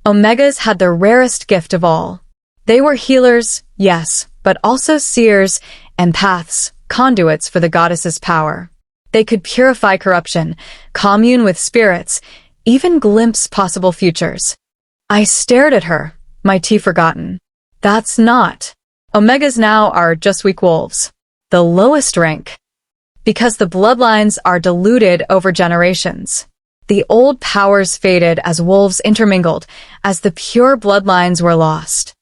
"Omegas had the rarest gift of all. They were healers, yes, but also seers, empaths, conduits for the goddess's power. They could purify corruption, commune with spirits, even glimpse possible futures." I stared at her, my tea forgotten. "That's not. Omegas now are just weak wolves. The lowest rank. Because the bloodlines are diluted over generations. The old powers faded as wolves intermingled, as the pure bloodlines were lost."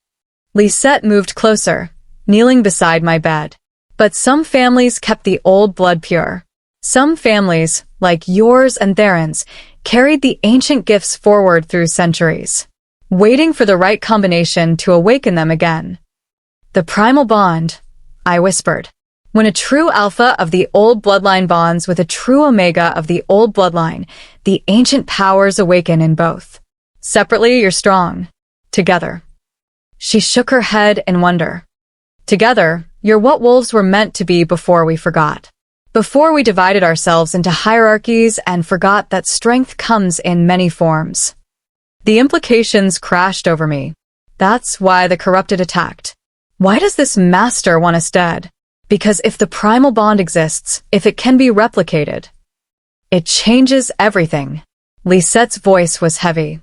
Lisette moved closer, kneeling beside my bed. "But some families kept the old blood pure. Some families, like yours and Theron's, carried the ancient gifts forward through centuries, waiting for the right combination to awaken them again." "The Primal Bond," I whispered. "When a true Alpha of the old bloodline bonds with a true Omega of the old bloodline, the ancient powers awaken in both. Separately, you're strong. Together." She shook her head in wonder. "Together, you're what wolves were meant to be before we forgot. Before we divided ourselves into hierarchies and forgot that strength comes in many forms." The implications crashed over me. That's why the corrupted attacked. Why does this master want us dead? Because if the primal bond exists, if it can be replicated, it changes everything. Lisette's voice was heavy.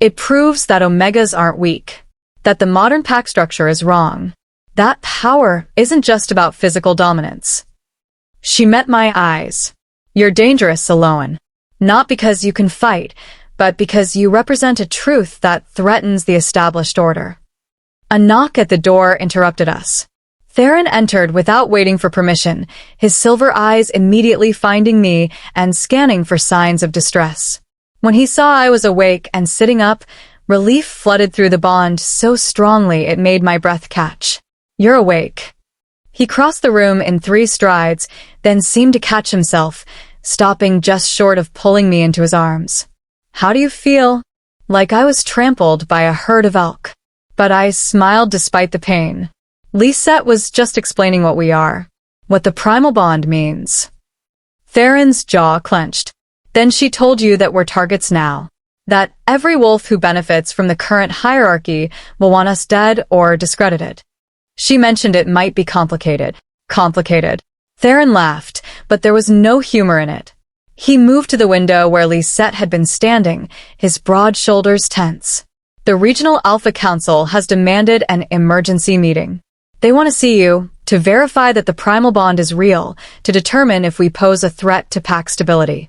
It proves that omegas aren't weak, that the modern pack structure is wrong. That power isn't just about physical dominance. She met my eyes. You're dangerous, Elowen. Not because you can fight, but because you represent a truth that threatens the established order. A knock at the door interrupted us. Theron entered without waiting for permission, his silver eyes immediately finding me and scanning for signs of distress. When he saw I was awake and sitting up, relief flooded through the bond so strongly it made my breath catch. You're awake. He crossed the room in 3 strides, then seemed to catch himself, stopping just short of pulling me into his arms. How do you feel? Like I was trampled by a herd of elk. But I smiled despite the pain. Lisette was just explaining what we are, what the primal bond means. Theron's jaw clenched. Then she told you that we're targets now, that every wolf who benefits from the current hierarchy will want us dead or discredited. She mentioned it might be complicated. Complicated. Theron laughed, but there was no humor in it. He moved to the window where Lisette had been standing, his broad shoulders tense. The Regional Alpha Council has demanded an emergency meeting. They want to see you, to verify that the primal bond is real, to determine if we pose a threat to pack stability.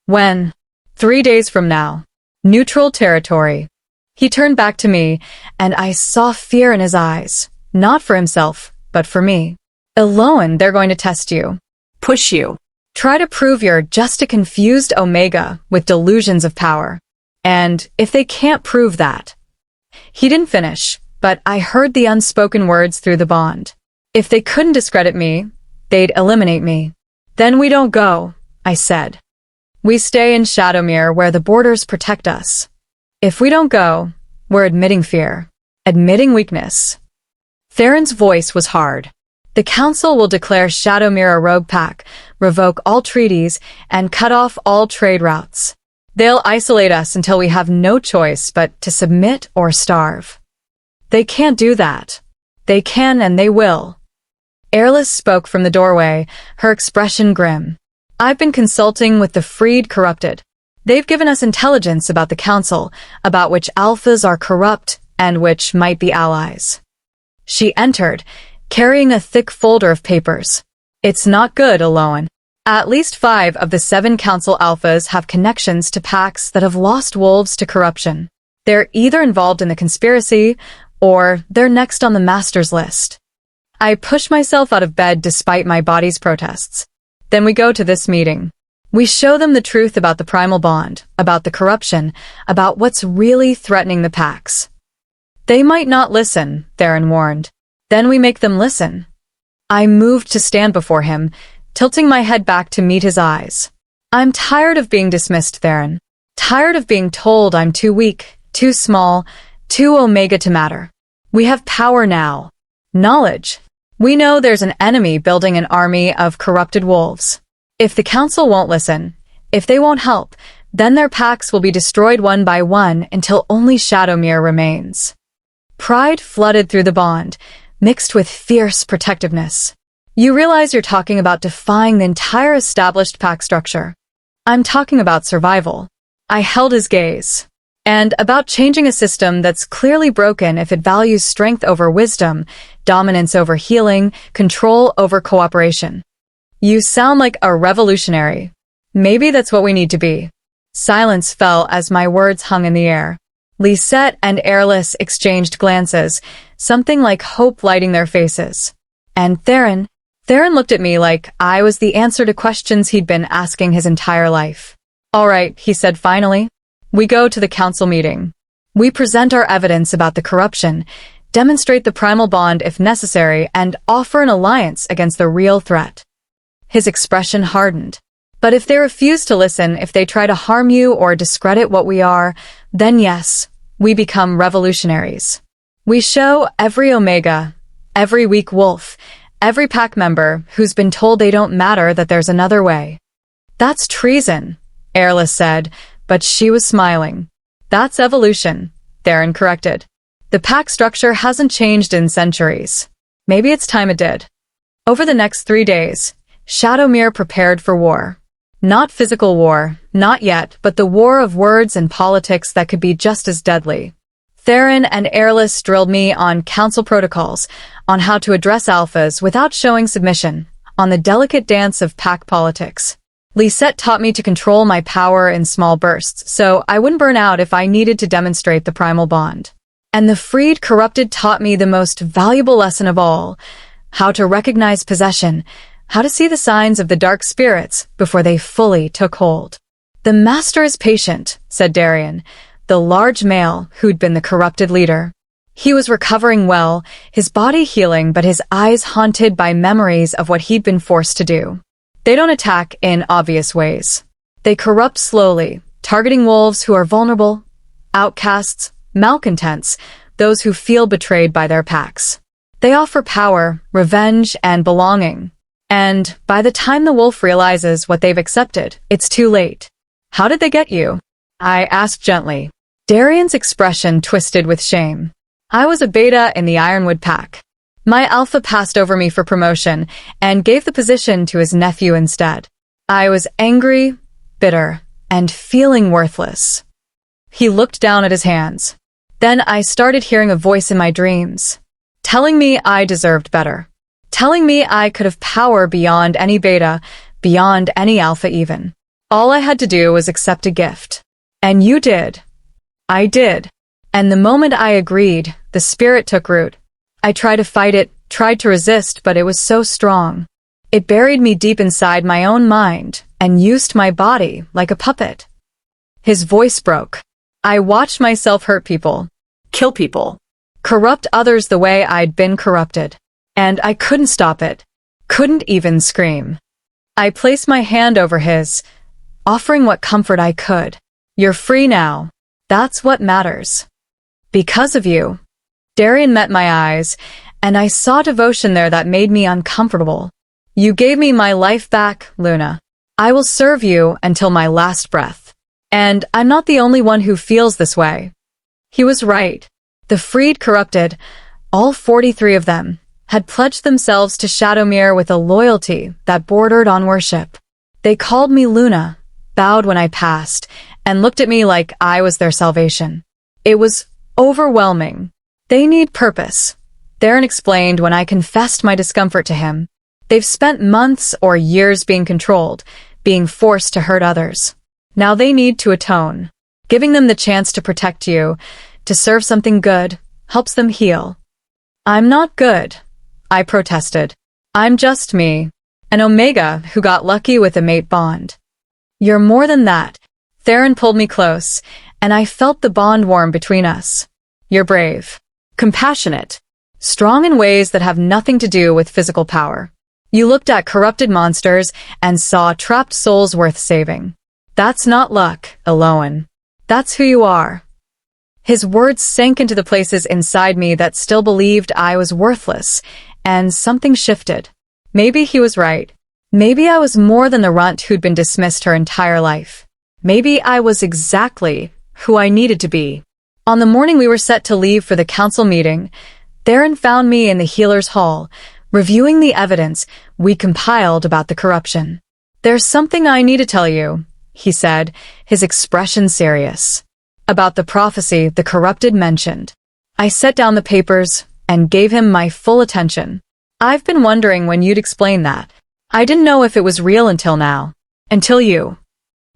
When? 3 days from now. Neutral territory. He turned back to me, and I saw fear in his eyes. Not for himself, but for me. Elowen, they're going to test you. Push you. Try to prove you're just a confused omega with delusions of power. And if they can't prove that. He didn't finish, but I heard the unspoken words through the bond. If they couldn't discredit me, they'd eliminate me. Then we don't go, I said. We stay in Shadowmere where the borders protect us. If we don't go, we're admitting fear, admitting weakness. Theron's voice was hard. The Council will declare Shadowmere a rogue pack, revoke all treaties, and cut off all trade routes. They'll isolate us until we have no choice but to submit or starve. They can't do that. They can and they will. Airless spoke from the doorway, her expression grim. I've been consulting with the freed corrupted. They've given us intelligence about the Council, about which alphas are corrupt and which might be allies. She entered, carrying a thick folder of papers. It's not good, Elowen. At least 5 of the 7 Council alphas have connections to packs that have lost wolves to corruption. They're either involved in the conspiracy, or they're next on the master's list. I push myself out of bed despite my body's protests. Then we go to this meeting. We show them the truth about the primal bond, about the corruption, about what's really threatening the packs. They might not listen, Theron warned. Then we make them listen. I moved to stand before him, tilting my head back to meet his eyes. I'm tired of being dismissed, Theron. Tired of being told I'm too weak, too small, too omega to matter. We have power now. Knowledge. We know there's an enemy building an army of corrupted wolves. If the Council won't listen, if they won't help, then their packs will be destroyed one by one until only Shadowmere remains. Pride flooded through the bond, mixed with fierce protectiveness. You realize you're talking about defying the entire established pack structure. I'm talking about survival. I held his gaze. And about changing a system that's clearly broken if it values strength over wisdom, dominance over healing, control over cooperation. You sound like a revolutionary. Maybe that's what we need to be. Silence fell as my words hung in the air. Lisette and Airless exchanged glances, something like hope lighting their faces. And Theron looked at me like I was the answer to questions he'd been asking his entire life. All right, he said finally. We go to the Council meeting. We present our evidence about the corruption, demonstrate the primal bond if necessary, and offer an alliance against the real threat. His expression hardened. But if they refuse to listen, if they try to harm you or discredit what we are, then yes, we become revolutionaries. We show every omega, every weak wolf, every pack member who's been told they don't matter that there's another way. That's treason, Airless said, but she was smiling. That's evolution, Theron corrected. The pack structure hasn't changed in centuries. Maybe it's time it did. Over the next 3 days, Shadowmere prepared for war. Not physical war, not yet, but the war of words and politics that could be just as deadly. Theron and Airless drilled me on council protocols, on how to address alphas without showing submission, on the delicate dance of pack politics. Lisette taught me to control my power in small bursts, so I wouldn't burn out if I needed to demonstrate the Primal Bond. And the freed corrupted taught me the most valuable lesson of all, how to recognize possession, how to see the signs of the dark spirits before they fully took hold. The master is patient, said Darian, the large male who'd been the corrupted leader. He was recovering well, his body healing, but his eyes haunted by memories of what he'd been forced to do. They don't attack in obvious ways. They corrupt slowly, targeting wolves who are vulnerable, outcasts, malcontents, those who feel betrayed by their packs. They offer power, revenge, and belonging. And by the time the wolf realizes what they've accepted, it's too late. How did they get you? I asked gently. Darian's expression twisted with shame. I was a beta in the Ironwood pack. My alpha passed over me for promotion and gave the position to his nephew instead. I was angry, bitter, and feeling worthless. He looked down at his hands. Then I started hearing a voice in my dreams, telling me I deserved better. Telling me I could have power beyond any beta, beyond any alpha even. All I had to do was accept a gift. And you did. I did. And the moment I agreed, the spirit took root. I tried to fight it, tried to resist, but it was so strong. It buried me deep inside my own mind and used my body like a puppet. His voice broke. I watched myself hurt people, Kill people. corrupt others the way I'd been corrupted. And I couldn't stop it. Couldn't even scream. I placed my hand over his, offering what comfort I could. You're free now. That's what matters. Because of you. Darian met my eyes, and I saw devotion there that made me uncomfortable. You gave me my life back, Luna. I will serve you until my last breath. And I'm not the only one who feels this way. He was right. The freed corrupted, all 43 of them, had pledged themselves to Shadowmere with a loyalty that bordered on worship. They called me Luna, bowed when I passed, and looked at me like I was their salvation. It was overwhelming. They need purpose, Theron explained when I confessed my discomfort to him. They've spent months or years being controlled, being forced to hurt others. Now they need to atone. Giving them the chance to protect you, to serve something good, helps them heal. I'm not good, I protested. I'm just me, an Omega who got lucky with a mate bond. You're more than that. Theron pulled me close, and I felt the bond warm between us. You're brave, compassionate, strong in ways that have nothing to do with physical power. You looked at corrupted monsters and saw trapped souls worth saving. That's not luck, Elowen. That's who you are. His words sank into the places inside me that still believed I was worthless, and something shifted. Maybe he was right. Maybe I was more than the runt who'd been dismissed her entire life. Maybe I was exactly who I needed to be. On the morning we were set to leave for the council meeting, Theron found me in the healer's hall, reviewing the evidence we compiled about the corruption. There's something I need to tell you, he said, his expression serious. About the prophecy the corrupted mentioned. I set down the papers and gave him my full attention. I've been wondering when you'd explain that. I didn't know if it was real until now. Until you.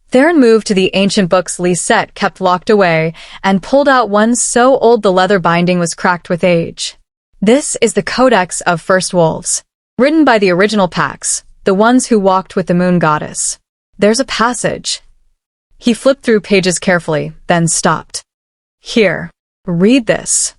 Theron moved to the ancient books Lisette kept locked away and pulled out one so old the leather binding was cracked with age. This is the Codex of First Wolves, written by the original packs, the ones who walked with the moon goddess. There's a passage. He flipped through pages carefully, then stopped. Here, read this.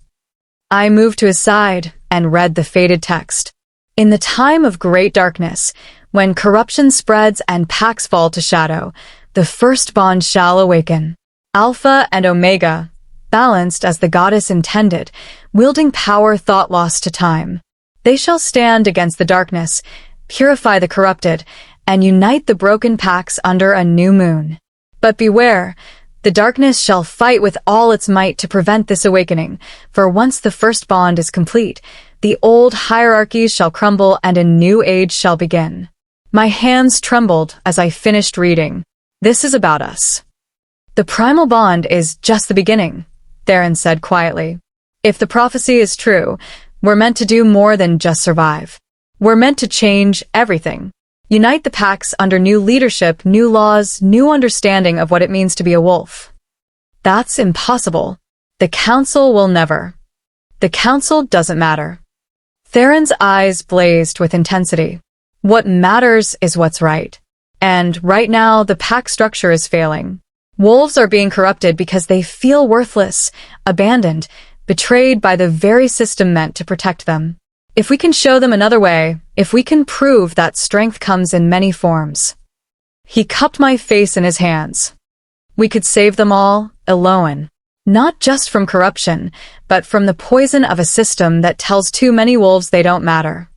I moved to his side and read the faded text. In the time of great darkness, when corruption spreads and packs fall to shadow, the first bond shall awaken. Alpha and Omega, balanced as the goddess intended, wielding power thought lost to time. They shall stand against the darkness, purify the corrupted, and unite the broken packs under a new moon. But beware, The darkness shall fight with all its might to prevent this awakening, for once the first bond is complete, the old hierarchies shall crumble and a new age shall begin. My hands trembled as I finished reading. This is about us. The Primal Bond is just the beginning, Theron said quietly. If the prophecy is true, we're meant to do more than just survive. We're meant to change everything. Unite the packs under new leadership, new laws, new understanding of what it means to be a wolf. That's impossible. The Council will never. The Council doesn't matter. Theron's eyes blazed with intensity. What matters is what's right. And right now, the pack structure is failing. Wolves are being corrupted because they feel worthless, abandoned, betrayed by the very system meant to protect them. If we can show them another way, if we can prove that strength comes in many forms. He cupped my face in his hands. We could save them all, Elowen. Not just from corruption, but from the poison of a system that tells too many wolves they don't matter.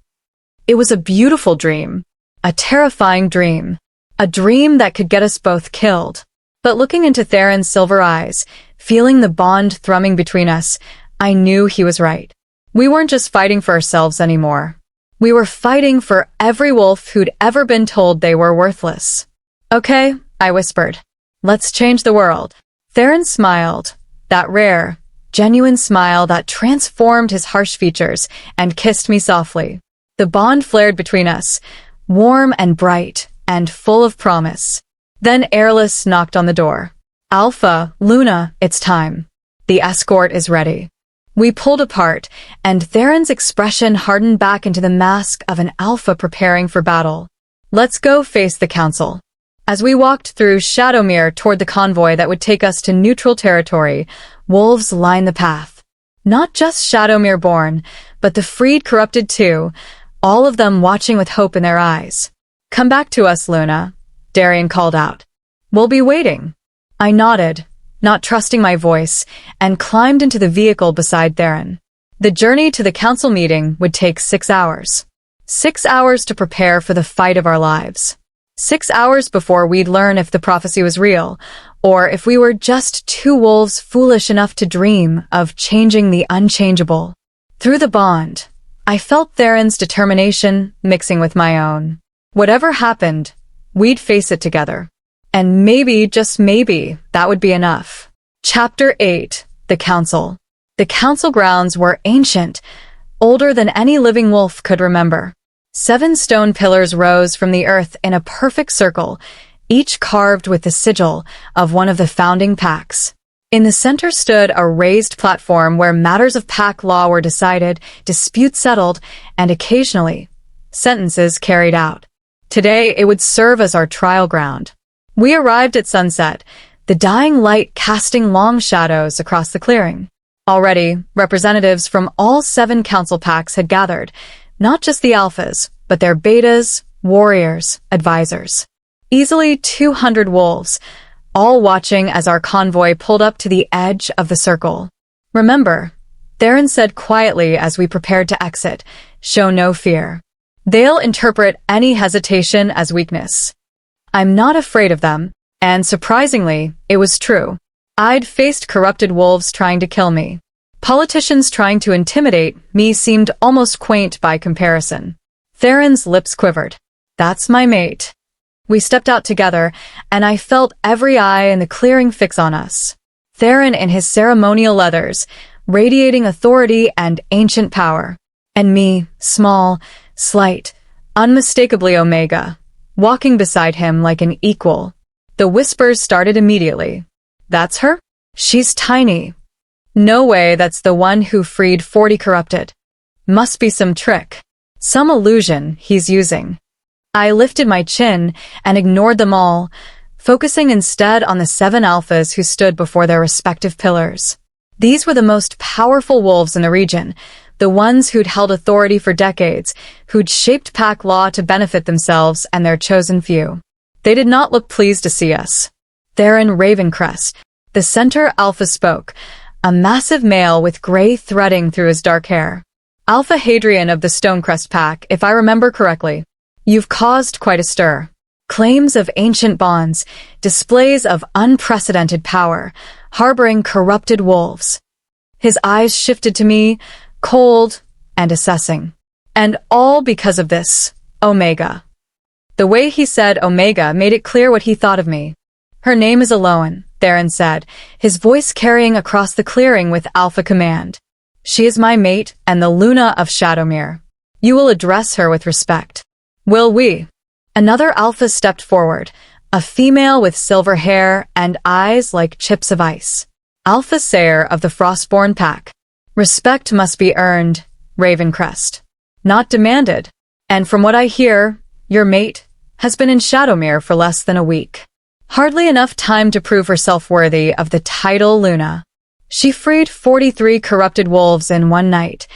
It was a beautiful dream. A terrifying dream. A dream that could get us both killed. But looking into Theron's silver eyes, feeling the bond thrumming between us, I knew he was right. We weren't just fighting for ourselves anymore. We were fighting for every wolf who'd ever been told they were worthless. Okay, I whispered. Let's change the world. Theron smiled, that rare, genuine smile that transformed his harsh features, and kissed me softly. The bond flared between us, warm and bright, and full of promise. Then Airless knocked on the door. Alpha, Luna, it's time. The escort is ready. We pulled apart, and Theron's expression hardened back into the mask of an alpha preparing for battle. Let's go face the Council. As we walked through Shadowmere toward the convoy that would take us to neutral territory, wolves lined the path. Not just Shadowmere-born, but the freed corrupted too, all of them watching with hope in their eyes. Come back to us, Luna, Darian called out. We'll be waiting. I nodded, not trusting my voice, and climbed into the vehicle beside Theron. The journey to the council meeting would take 6 hours. 6 hours to prepare for the fight of our lives. 6 hours before we'd learn if the prophecy was real, or if we were just two wolves foolish enough to dream of changing the unchangeable. Through the bond, I felt Theron's determination mixing with my own. Whatever happened, we'd face it together. And maybe, just maybe, that would be enough. Chapter 8. The Council. The council grounds were ancient, older than any living wolf could remember. 7 stone pillars rose from the earth in a perfect circle, each carved with the sigil of one of the founding packs. In the center stood a raised platform where matters of pack law were decided, disputes settled, and occasionally, sentences carried out. Today, it would serve as our trial ground. We arrived at sunset, the dying light casting long shadows across the clearing. Already, representatives from all 7 council packs had gathered, not just the alphas, but their betas, warriors, advisors. Easily 200 wolves, all watching as our convoy pulled up to the edge of the circle. Remember, Theron said quietly as we prepared to exit, show no fear. They'll interpret any hesitation as weakness. I'm not afraid of them, and surprisingly, it was true. I'd faced corrupted wolves trying to kill me. Politicians trying to intimidate me seemed almost quaint by comparison. Theron's lips quivered. That's my mate. We stepped out together, and I felt every eye in the clearing fix on us. Theron in his ceremonial leathers, radiating authority and ancient power. And me, small, slight, unmistakably Omega, walking beside him like an equal. The whispers started immediately. That's her? She's tiny. No way, that's the one who freed 40 corrupted. Must be some trick. Some illusion he's using. I lifted my chin and ignored them all, focusing instead on the 7 alphas who stood before their respective pillars. These were the most powerful wolves in the region, the ones who'd held authority for decades, who'd shaped pack law to benefit themselves and their chosen few. They did not look pleased to see us. Theron Ravencrest, the center alpha, spoke, a massive male with gray threading through his dark hair. Alpha Hadrian of the Stonecrest pack, if I remember correctly. You've caused quite a stir. Claims of ancient bonds, displays of unprecedented power, harboring corrupted wolves. His eyes shifted to me, cold and assessing. And all because of this, Omega. The way he said Omega made it clear what he thought of me. Her name is Elowen, Theron said, his voice carrying across the clearing with alpha command. She is my mate and the Luna of Shadowmere. You will address her with respect. Will we? Another alpha stepped forward, a female with silver hair and eyes like chips of ice. Alpha Sayer of the Frostborn pack. Respect must be earned, Ravencrest. Not demanded. And from what I hear, your mate has been in Shadowmere for less than a week. Hardly enough time to prove herself worthy of the title Luna. She freed 43 corrupted wolves in one night.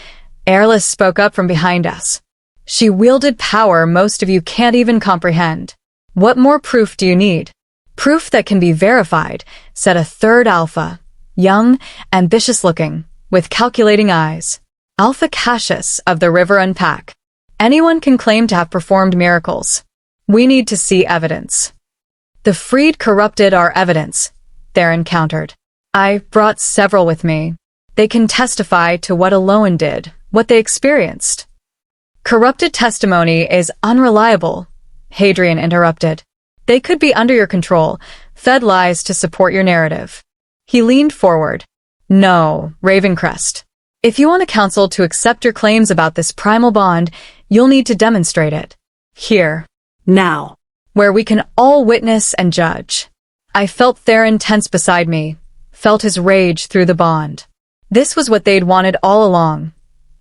Airless spoke up from behind us. She wielded power most of you can't even comprehend. What more proof do you need? Proof that can be verified, said a third alpha. Young, ambitious-looking, with calculating eyes. Alpha Cassius of the Riverrun pack. Anyone can claim to have performed miracles. We need to see evidence. The freed corrupted are evidence, Theron countered. I brought several with me. They can testify to what Elowen did, what they experienced. Corrupted testimony is unreliable, Hadrian interrupted. They could be under your control, fed lies to support your narrative. He leaned forward. No, Ravencrest. If you want a council to accept your claims about this primal bond, you'll need to demonstrate it. Here. Now. Where we can all witness and judge. I felt Theron tense beside me, felt his rage through the bond. This was what they'd wanted all along.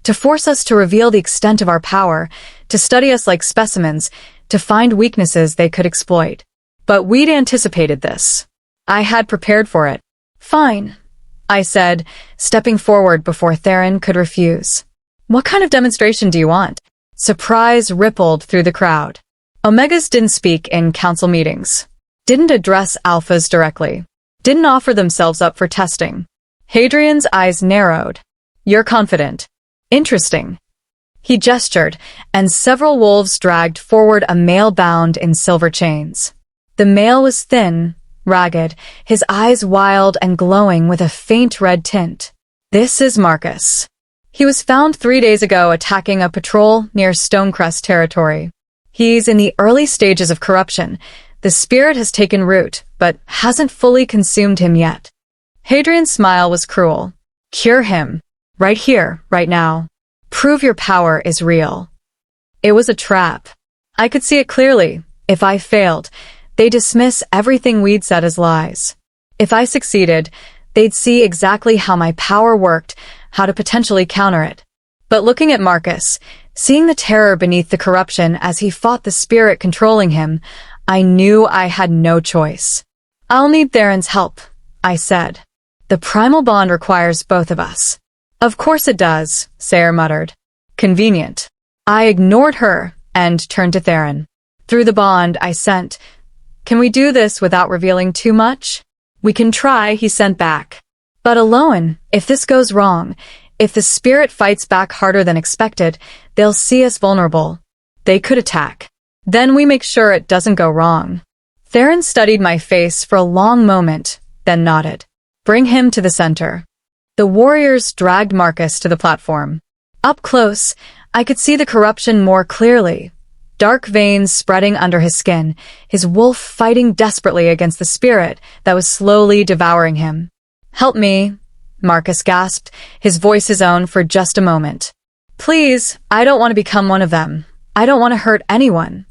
To force us to reveal the extent of our power, to study us like specimens, to find weaknesses they could exploit. But we'd anticipated this. I had prepared for it. Fine, I said, stepping forward before Theron could refuse. What kind of demonstration do you want? Surprise rippled through the crowd. Omegas didn't speak in council meetings. Didn't address alphas directly. Didn't offer themselves up for testing. Hadrian's eyes narrowed. You're confident. Interesting. He gestured, and several wolves dragged forward a male bound in silver chains. The male was thin, ragged, his eyes wild and glowing with a faint red tint. This is Marcus. He was found 3 days ago attacking a patrol near Stonecrest territory. He's in the early stages of corruption. The spirit has taken root, but hasn't fully consumed him yet. Hadrian's smile was cruel. Cure him. Right here, right now. Prove your power is real. It was a trap. I could see it clearly. If I failed, they'd dismiss everything we'd said as lies. If I succeeded, they'd see exactly how my power worked, how to potentially counter it. But looking at Marcus, seeing the terror beneath the corruption as he fought the spirit controlling him, I knew I had no choice. I'll need Theron's help, I said. The primal bond requires both of us. Of course it does, Sayer muttered. Convenient. I ignored her and turned to Theron. Through the bond, I sent, Can we do this without revealing too much? We can try, he sent back. But Elowen, if this goes wrong, if the spirit fights back harder than expected, they'll see us vulnerable. They could attack. Then we make sure it doesn't go wrong. Theron studied my face for a long moment, then nodded. Bring him to the center. The warriors dragged Marcus to the platform. Up close, I could see the corruption more clearly. Dark veins spreading under his skin, his wolf fighting desperately against the spirit that was slowly devouring him. Help me, Marcus gasped, his voice his own for just a moment. Please, I don't want to become one of them. I don't want to hurt anyone.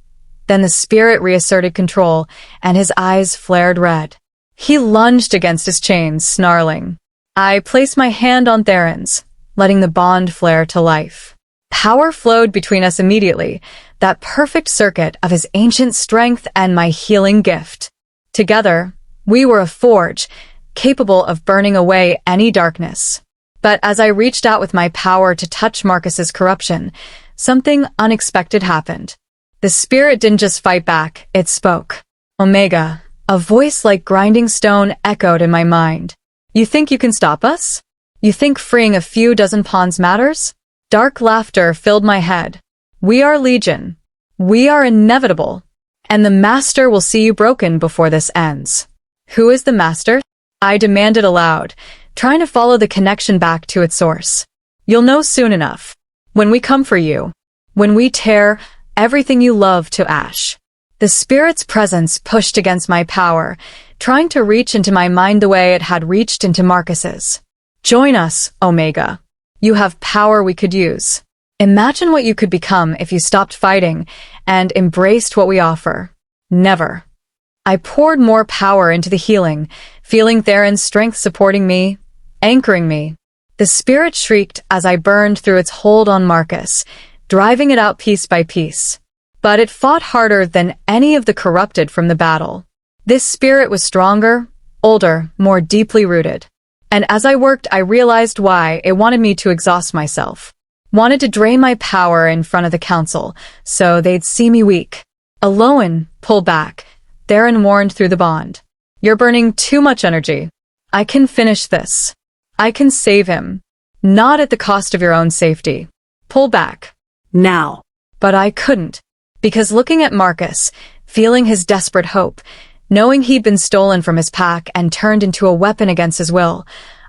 Then the spirit reasserted control, and his eyes flared red. He lunged against his chains, snarling. I placed my hand on Theron's, letting the bond flare to life. Power flowed between us immediately, that perfect circuit of his ancient strength and my healing gift. Together, we were a forge, capable of burning away any darkness. But as I reached out with my power to touch Marcus's corruption, something unexpected happened. The spirit didn't just fight back, it spoke. Omega, a voice like grinding stone echoed in my mind. You think you can stop us? You think freeing a few dozen pawns matters? Dark laughter filled my head. We are legion. We are inevitable. and the Master will see you broken before this ends. Who is the Master? I demanded aloud, trying to follow the connection back to its source. You'll know soon enough. When we come for you. When we tear everything you love to ash. The spirit's presence pushed against my power, trying to reach into my mind the way it had reached into Marcus's. Join us, Omega. You have power we could use. Imagine what you could become if you stopped fighting and embraced what we offer. Never. I poured more power into the healing, feeling Theron's strength supporting me, anchoring me. The spirit shrieked as I burned through its hold on Marcus, driving it out piece by piece. But it fought harder than any of the corrupted from the battle. This spirit was stronger, older, more deeply rooted. And as I worked, I realized why it wanted me to exhaust myself. Wanted to drain my power in front of the council, so they'd see me weak. Elowen, pull back. Theron warned through the bond. You're burning too much energy. I can finish this. I can save him. Not at the cost of your own safety. Pull back. Now. But I couldn't. Because looking at Marcus, feeling his desperate hope, knowing he'd been stolen from his pack and turned into a weapon against his will,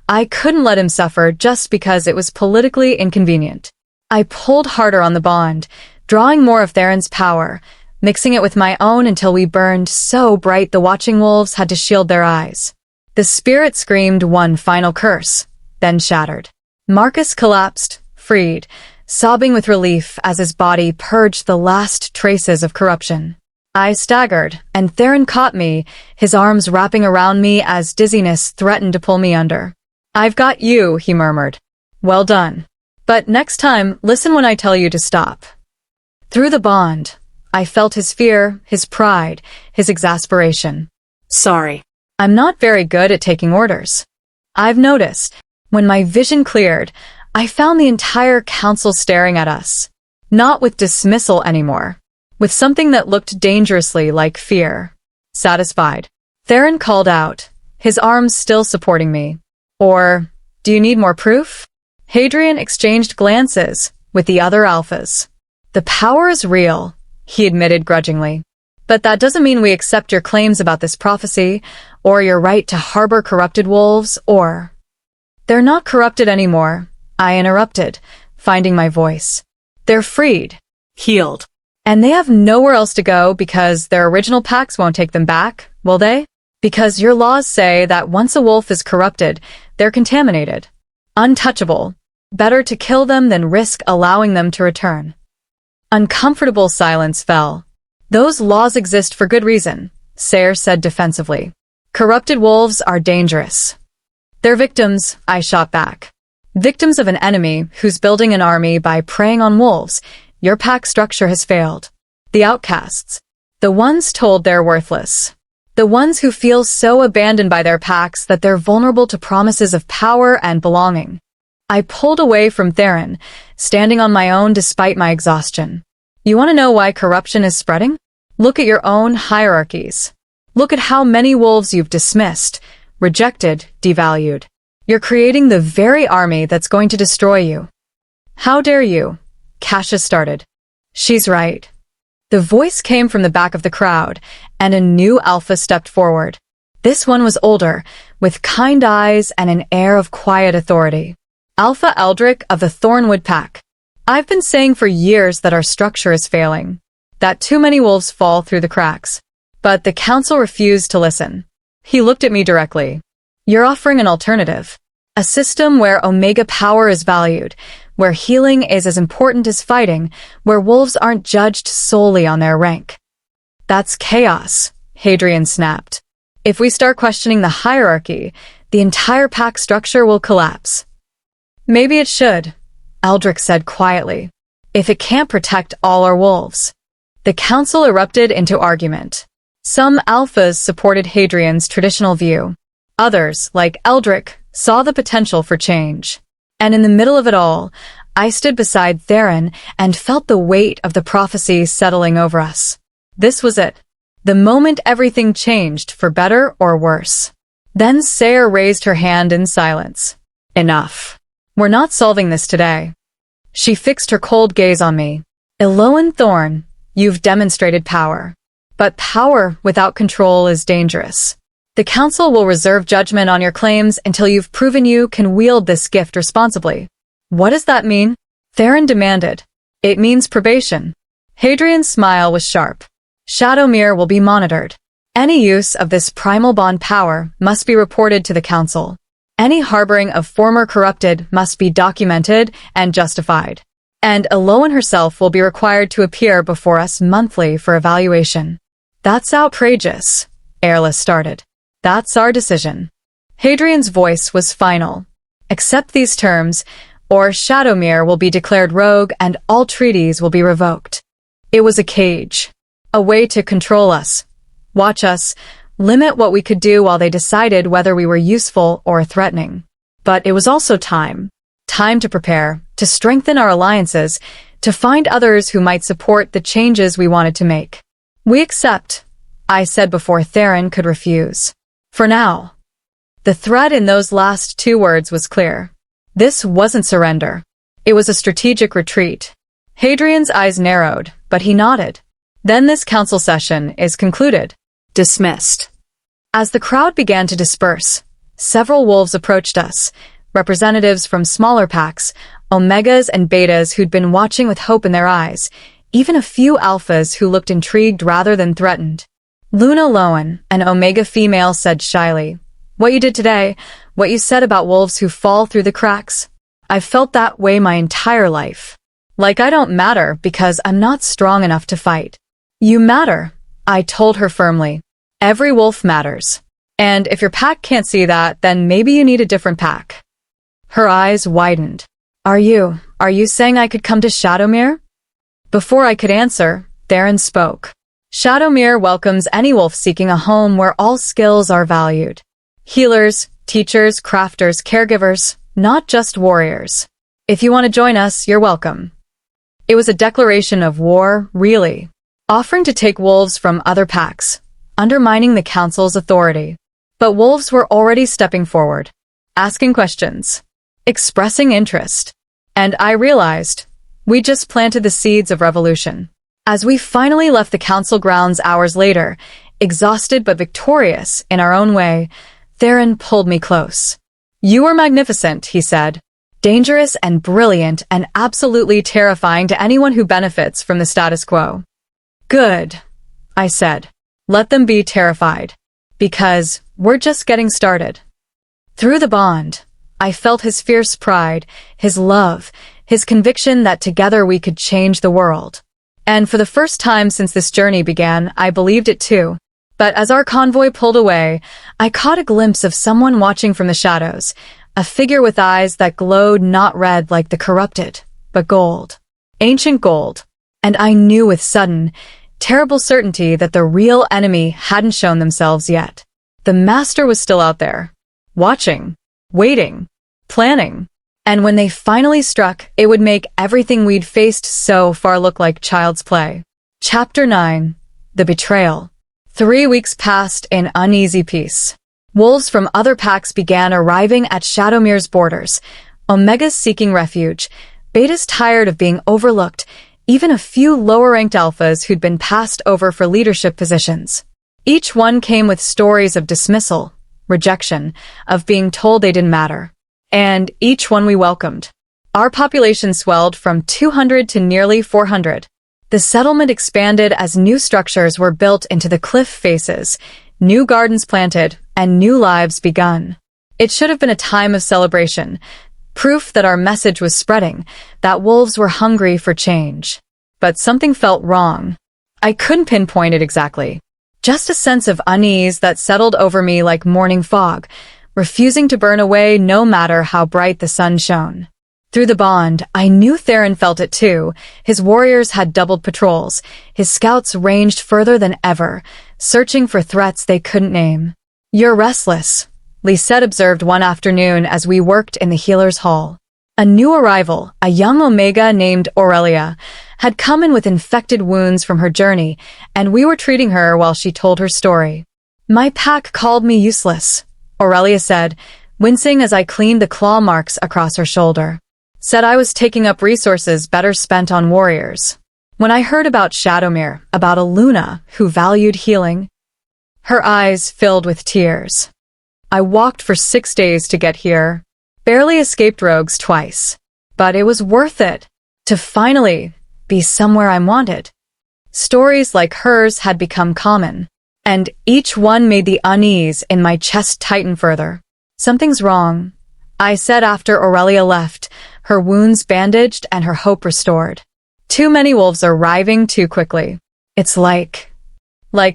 I couldn't let him suffer just because it was politically inconvenient. I pulled harder on the bond, drawing more of Theron's power, mixing it with my own until we burned so bright the watching wolves had to shield their eyes. The spirit screamed one final curse, then shattered. Marcus collapsed, freed, sobbing with relief as his body purged the last traces of corruption. I staggered, and Theron caught me, his arms wrapping around me as dizziness threatened to pull me under. I've got you, he murmured. Well done. But next time, listen when I tell you to stop. Through the bond, I felt his fear, his pride, his exasperation. Sorry. I'm not very good at taking orders. I've noticed, when my vision cleared, I found the entire council staring at us. Not with dismissal anymore. With something that looked dangerously like fear. Satisfied. Theron called out, his arms still supporting me. Or, do you need more proof? Hadrian exchanged glances with the other alphas. The power is real, he admitted grudgingly. But that doesn't mean we accept your claims about this prophecy, or your right to harbor corrupted wolves, or... They're not corrupted anymore, I interrupted, finding my voice. They're freed. Healed. And they have nowhere else to go because their original packs won't take them back, will they? Because your laws say that once a wolf is corrupted, they're contaminated. Untouchable. Better to kill them than risk allowing them to return. Uncomfortable silence fell. Those laws exist for good reason, Sayre said defensively. Corrupted wolves are dangerous. They're victims, I shot back. Victims of an enemy who's building an army by preying on wolves. Your pack structure has failed. The outcasts. The ones told they're worthless. The ones who feel so abandoned by their packs that they're vulnerable to promises of power and belonging. I pulled away from Theron, standing on my own despite my exhaustion. You want to know why corruption is spreading? Look at your own hierarchies. Look at how many wolves you've dismissed, rejected, devalued. You're creating the very army that's going to destroy you. How dare you? Cassius started. She's right. The voice came from the back of the crowd, and a new alpha stepped forward. This one was older, with kind eyes and an air of quiet authority. Alpha Eldrick of the Thornwood Pack. I've been saying for years that our structure is failing, that too many wolves fall through the cracks. But the council refused to listen. He looked at me directly. You're offering an alternative. A system where Omega power is valued, where healing is as important as fighting, where wolves aren't judged solely on their rank. That's chaos, Hadrian snapped. If we start questioning the hierarchy, the entire pack structure will collapse. Maybe it should, Eldrick said quietly, if it can't protect all our wolves. The council erupted into argument. Some alphas supported Hadrian's traditional view. Others, like Eldrick, saw the potential for change. And in the middle of it all, I stood beside Theron and felt the weight of the prophecy settling over us. This was it. The moment everything changed for better or worse. Then Sayre raised her hand in silence. Enough. We're not solving this today. She fixed her cold gaze on me. Elowen Thorn, you've demonstrated power. But power without control is dangerous. The council will reserve judgment on your claims until you've proven you can wield this gift responsibly. What does that mean? Theron demanded. It means probation. Hadrian's smile was sharp. Shadowmere will be monitored. Any use of this Primal Bond power must be reported to the council. Any harboring of former corrupted must be documented and justified. And Elowen herself will be required to appear before us monthly for evaluation. That's outrageous, Airless started. That's our decision. Hadrian's voice was final. Accept these terms, or Shadowmere will be declared rogue and all treaties will be revoked. It was a cage. A way to control us, watch us, limit what we could do while they decided whether we were useful or threatening. But it was also time. Time to prepare, to strengthen our alliances, to find others who might support the changes we wanted to make. We accept, I said before Theron could refuse. For now. The thread in those last two words was clear. This wasn't surrender. It was a strategic retreat. Hadrian's eyes narrowed, but he nodded. Then this council session is concluded. Dismissed. As the crowd began to disperse, several wolves approached us, representatives from smaller packs, omegas and betas who'd been watching with hope in their eyes, even a few alphas who looked intrigued rather than threatened. Luna Lowen, an omega female, said shyly, "What you did today, what you said about wolves who fall through the cracks, I've felt that way my entire life. Like I don't matter because I'm not strong enough to fight." "You matter," I told her firmly. "Every wolf matters. And if your pack can't see that, then maybe you need a different pack." Her eyes widened. Are you saying I could come to Shadowmere?" Before I could answer, Theron spoke. Shadowmere welcomes any wolf seeking a home where all skills are valued. Healers, teachers, crafters, caregivers, not just warriors. If you want to join us, you're welcome. It was a declaration of war, really. Offering to take wolves from other packs, undermining the council's authority. But wolves were already stepping forward, asking questions, expressing interest. And I realized, we just planted the seeds of revolution. As we finally left the council grounds hours later, exhausted but victorious in our own way, Theron pulled me close. "You were magnificent," he said. "Dangerous and brilliant and absolutely terrifying to anyone who benefits from the status quo." "Good," I said. "Let them be terrified. Because we're just getting started." Through the bond, I felt his fierce pride, his love, his conviction that together we could change the world. And for the first time since this journey began, I believed it too. But as our convoy pulled away, I caught a glimpse of someone watching from the shadows, a figure with eyes that glowed not red like the corrupted, but gold. Ancient gold. And I knew with sudden, terrible certainty that the real enemy hadn't shown themselves yet. The master was still out there, watching, waiting, planning. And when they finally struck, it would make everything we'd faced so far look like child's play. Chapter 9. The Betrayal. 3 weeks passed in uneasy peace. Wolves from other packs began arriving at Shadowmere's borders, omegas seeking refuge, betas tired of being overlooked, even a few lower-ranked alphas who'd been passed over for leadership positions. Each one came with stories of dismissal, rejection, of being told they didn't matter. And each one we welcomed. Our population swelled from 200 to nearly 400. The settlement expanded as new structures were built into the cliff faces, new gardens planted, and new lives begun. It should have been a time of celebration, proof that our message was spreading, that wolves were hungry for change. But something felt wrong. I couldn't pinpoint it exactly. Just a sense of unease that settled over me like morning fog, refusing to burn away no matter how bright the sun shone. Through the bond, I knew Theron felt it too. His warriors had doubled patrols. His scouts ranged further than ever, searching for threats they couldn't name. "You're restless," Lisette observed one afternoon as we worked in the healer's hall. A new arrival, a young omega named Aurelia, had come in with infected wounds from her journey, and we were treating her while she told her story. "My pack called me useless," Aurelia said, wincing as I cleaned the claw marks across her shoulder. "Said I was taking up resources better spent on warriors." When I heard about Shadowmere, about a Luna who valued healing, her eyes filled with tears. I walked for 6 days to get here, barely escaped rogues twice, but it was worth it to finally be somewhere I'm wanted. Stories like hers had become common, and each one made the unease in my chest tighten further. Something's wrong, I said after Aurelia left, her wounds bandaged and her hope restored. Too many wolves are arriving too quickly. It's like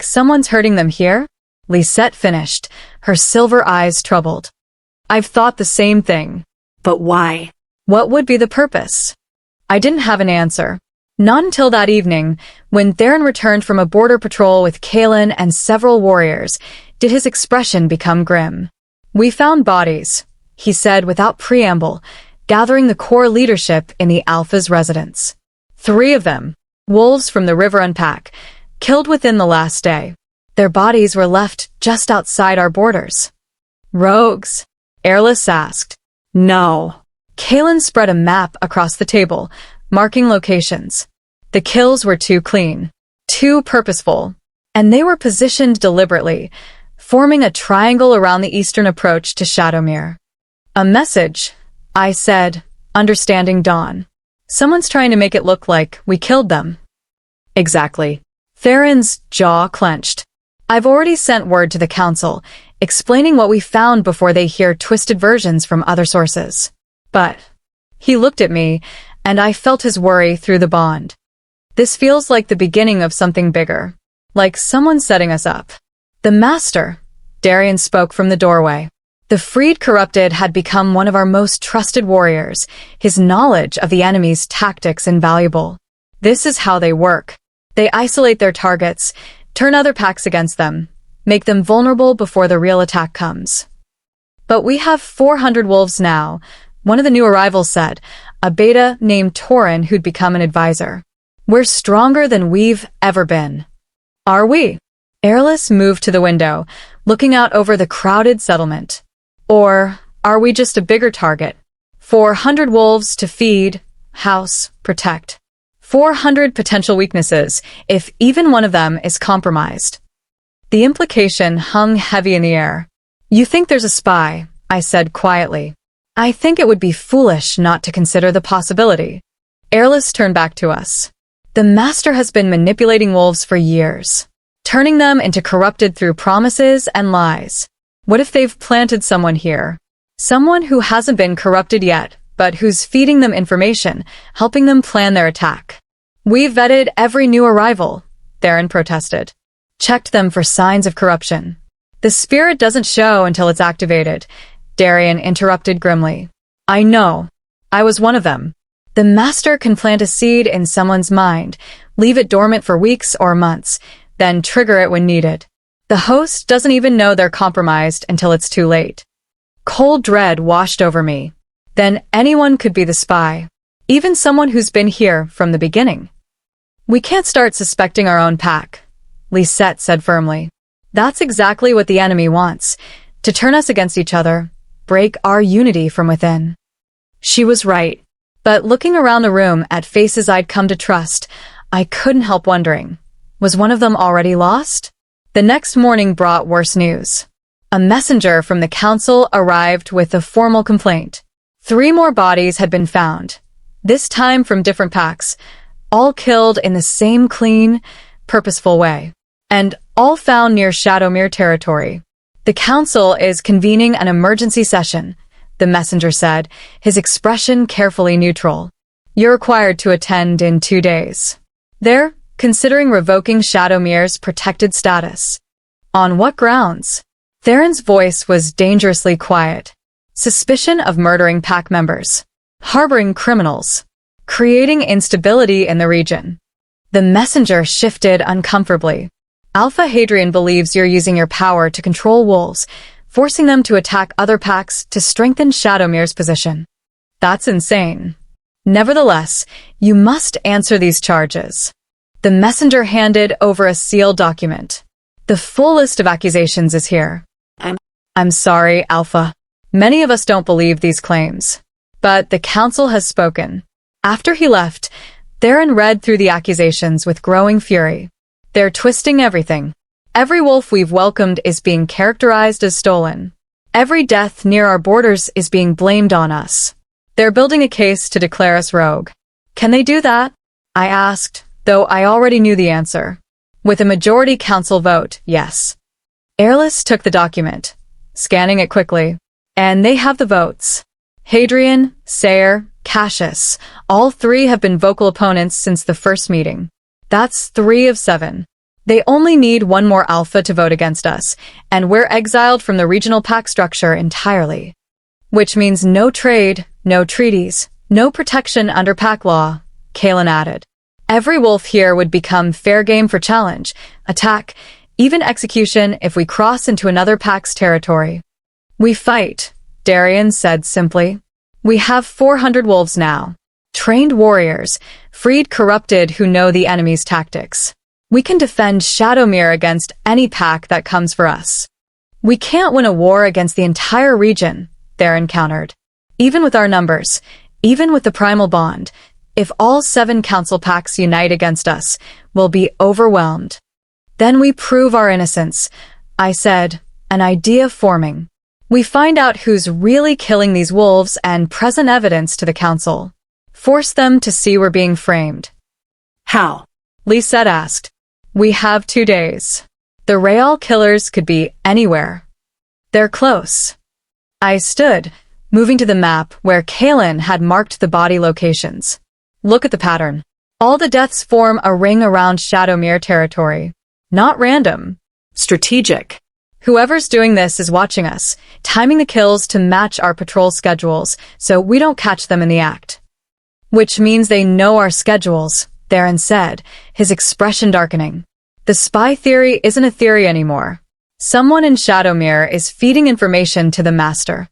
someone's hurting them here? Lisette finished, her silver eyes troubled. I've thought the same thing. But why? What would be the purpose? I didn't have an answer. Not until that evening, when Theron returned from a border patrol with Kaelin and several warriors, did his expression become grim. We found bodies, he said without preamble, gathering the core leadership in the Alpha's residence. 3 of them, wolves from the River Unpack, killed within the last day. Their bodies were left just outside our borders. Rogues? Airless asked. No. Kaelin spread a map across the table, marking locations. The kills were too clean, too purposeful, and they were positioned deliberately, forming a triangle around the eastern approach to Shadowmere. A message, I said, understanding dawn. Someone's trying to make it look like we killed them. Exactly. Theron's jaw clenched. I've already sent word to the council, explaining what we found before they hear twisted versions from other sources. But he looked at me, and I felt his worry through the bond. This feels like the beginning of something bigger, like someone setting us up. The Master, Darian spoke from the doorway. The freed corrupted had become one of our most trusted warriors, his knowledge of the enemy's tactics invaluable. This is how they work. They isolate their targets, turn other packs against them, make them vulnerable before the real attack comes. But we have 400 wolves now, one of the new arrivals said, a beta named Theron who'd become an advisor. We're stronger than we've ever been. Are we? Airless moved to the window, looking out over the crowded settlement. Or are we just a bigger target? 400 wolves to feed, house, protect. 400 potential weaknesses, if even one of them is compromised. The implication hung heavy in the air. You think there's a spy, I said quietly. I think it would be foolish not to consider the possibility. Airless turned back to us. The Master has been manipulating wolves for years, turning them into corrupted through promises and lies. What if they've planted someone here? Someone who hasn't been corrupted yet, but who's feeding them information, helping them plan their attack. We've vetted every new arrival, Theron protested. Checked them for signs of corruption. The spirit doesn't show until it's activated, Darian interrupted grimly. I know. I was one of them. The Master can plant a seed in someone's mind, leave it dormant for weeks or months, then trigger it when needed. The host doesn't even know they're compromised until it's too late. Cold dread washed over me. Then anyone could be the spy, even someone who's been here from the beginning. We can't start suspecting our own pack, Lisette said firmly. That's exactly what the enemy wants, to turn us against each other, break our unity from within. She was right, but looking around the room at faces I'd come to trust, I couldn't help wondering, was one of them already lost? The next morning brought worse news. A messenger from the council arrived with a formal complaint. 3 more bodies had been found, this time from different packs, all killed in the same clean, purposeful way, and all found near Shadowmere territory. The council is convening an emergency session, the messenger said, his expression carefully neutral. You're required to attend in 2 days. They're considering revoking Shadowmere's protected status. On what grounds? Theron's voice was dangerously quiet. Suspicion of murdering pack members, harboring criminals, creating instability in the region. The messenger shifted uncomfortably. Alpha Hadrian believes you're using your power to control wolves, forcing them to attack other packs to strengthen Shadowmere's position. That's insane. Nevertheless, you must answer these charges. The messenger handed over a sealed document. The full list of accusations is here. I'm sorry, Alpha. Many of us don't believe these claims. But the council has spoken. After he left, Theron read through the accusations with growing fury. They're twisting everything. Every wolf we've welcomed is being characterized as stolen. Every death near our borders is being blamed on us. They're building a case to declare us rogue. Can they do that? I asked, though I already knew the answer. With a majority council vote, yes. Airless took the document, scanning it quickly. And they have the votes. Hadrian, Sayer, Cassius, all three have been vocal opponents since the first meeting. That's 3 of 7. They only need one more alpha to vote against us, and we're exiled from the regional pact structure entirely. Which means no trade, no treaties, no protection under pact law, Kalen added. Every wolf here would become fair game for challenge, attack, even execution if we cross into another pact's territory. We fight, Darian said simply. We have 400 wolves now. Trained warriors, freed corrupted who know the enemy's tactics. We can defend Shadowmere against any pack that comes for us. We can't win a war against the entire region, Theron countered. Even with our numbers, even with the Primal Bond, if all 7 council packs unite against us, we'll be overwhelmed. Then we prove our innocence, I said, an idea forming. We find out who's really killing these wolves and present evidence to the council. Force them to see we're being framed. How? Lisette asked. We have 2 days. The Real killers could be anywhere. They're close. I stood, moving to the map where Kalen had marked the body locations. Look at the pattern. All the deaths form a ring around Shadowmere territory. Not random. Strategic. Whoever's doing this is watching us, timing the kills to match our patrol schedules so we don't catch them in the act. Which means they know our schedules, Theron said, his expression darkening. The spy theory isn't a theory anymore. Someone in Shadowmere is feeding information to the master.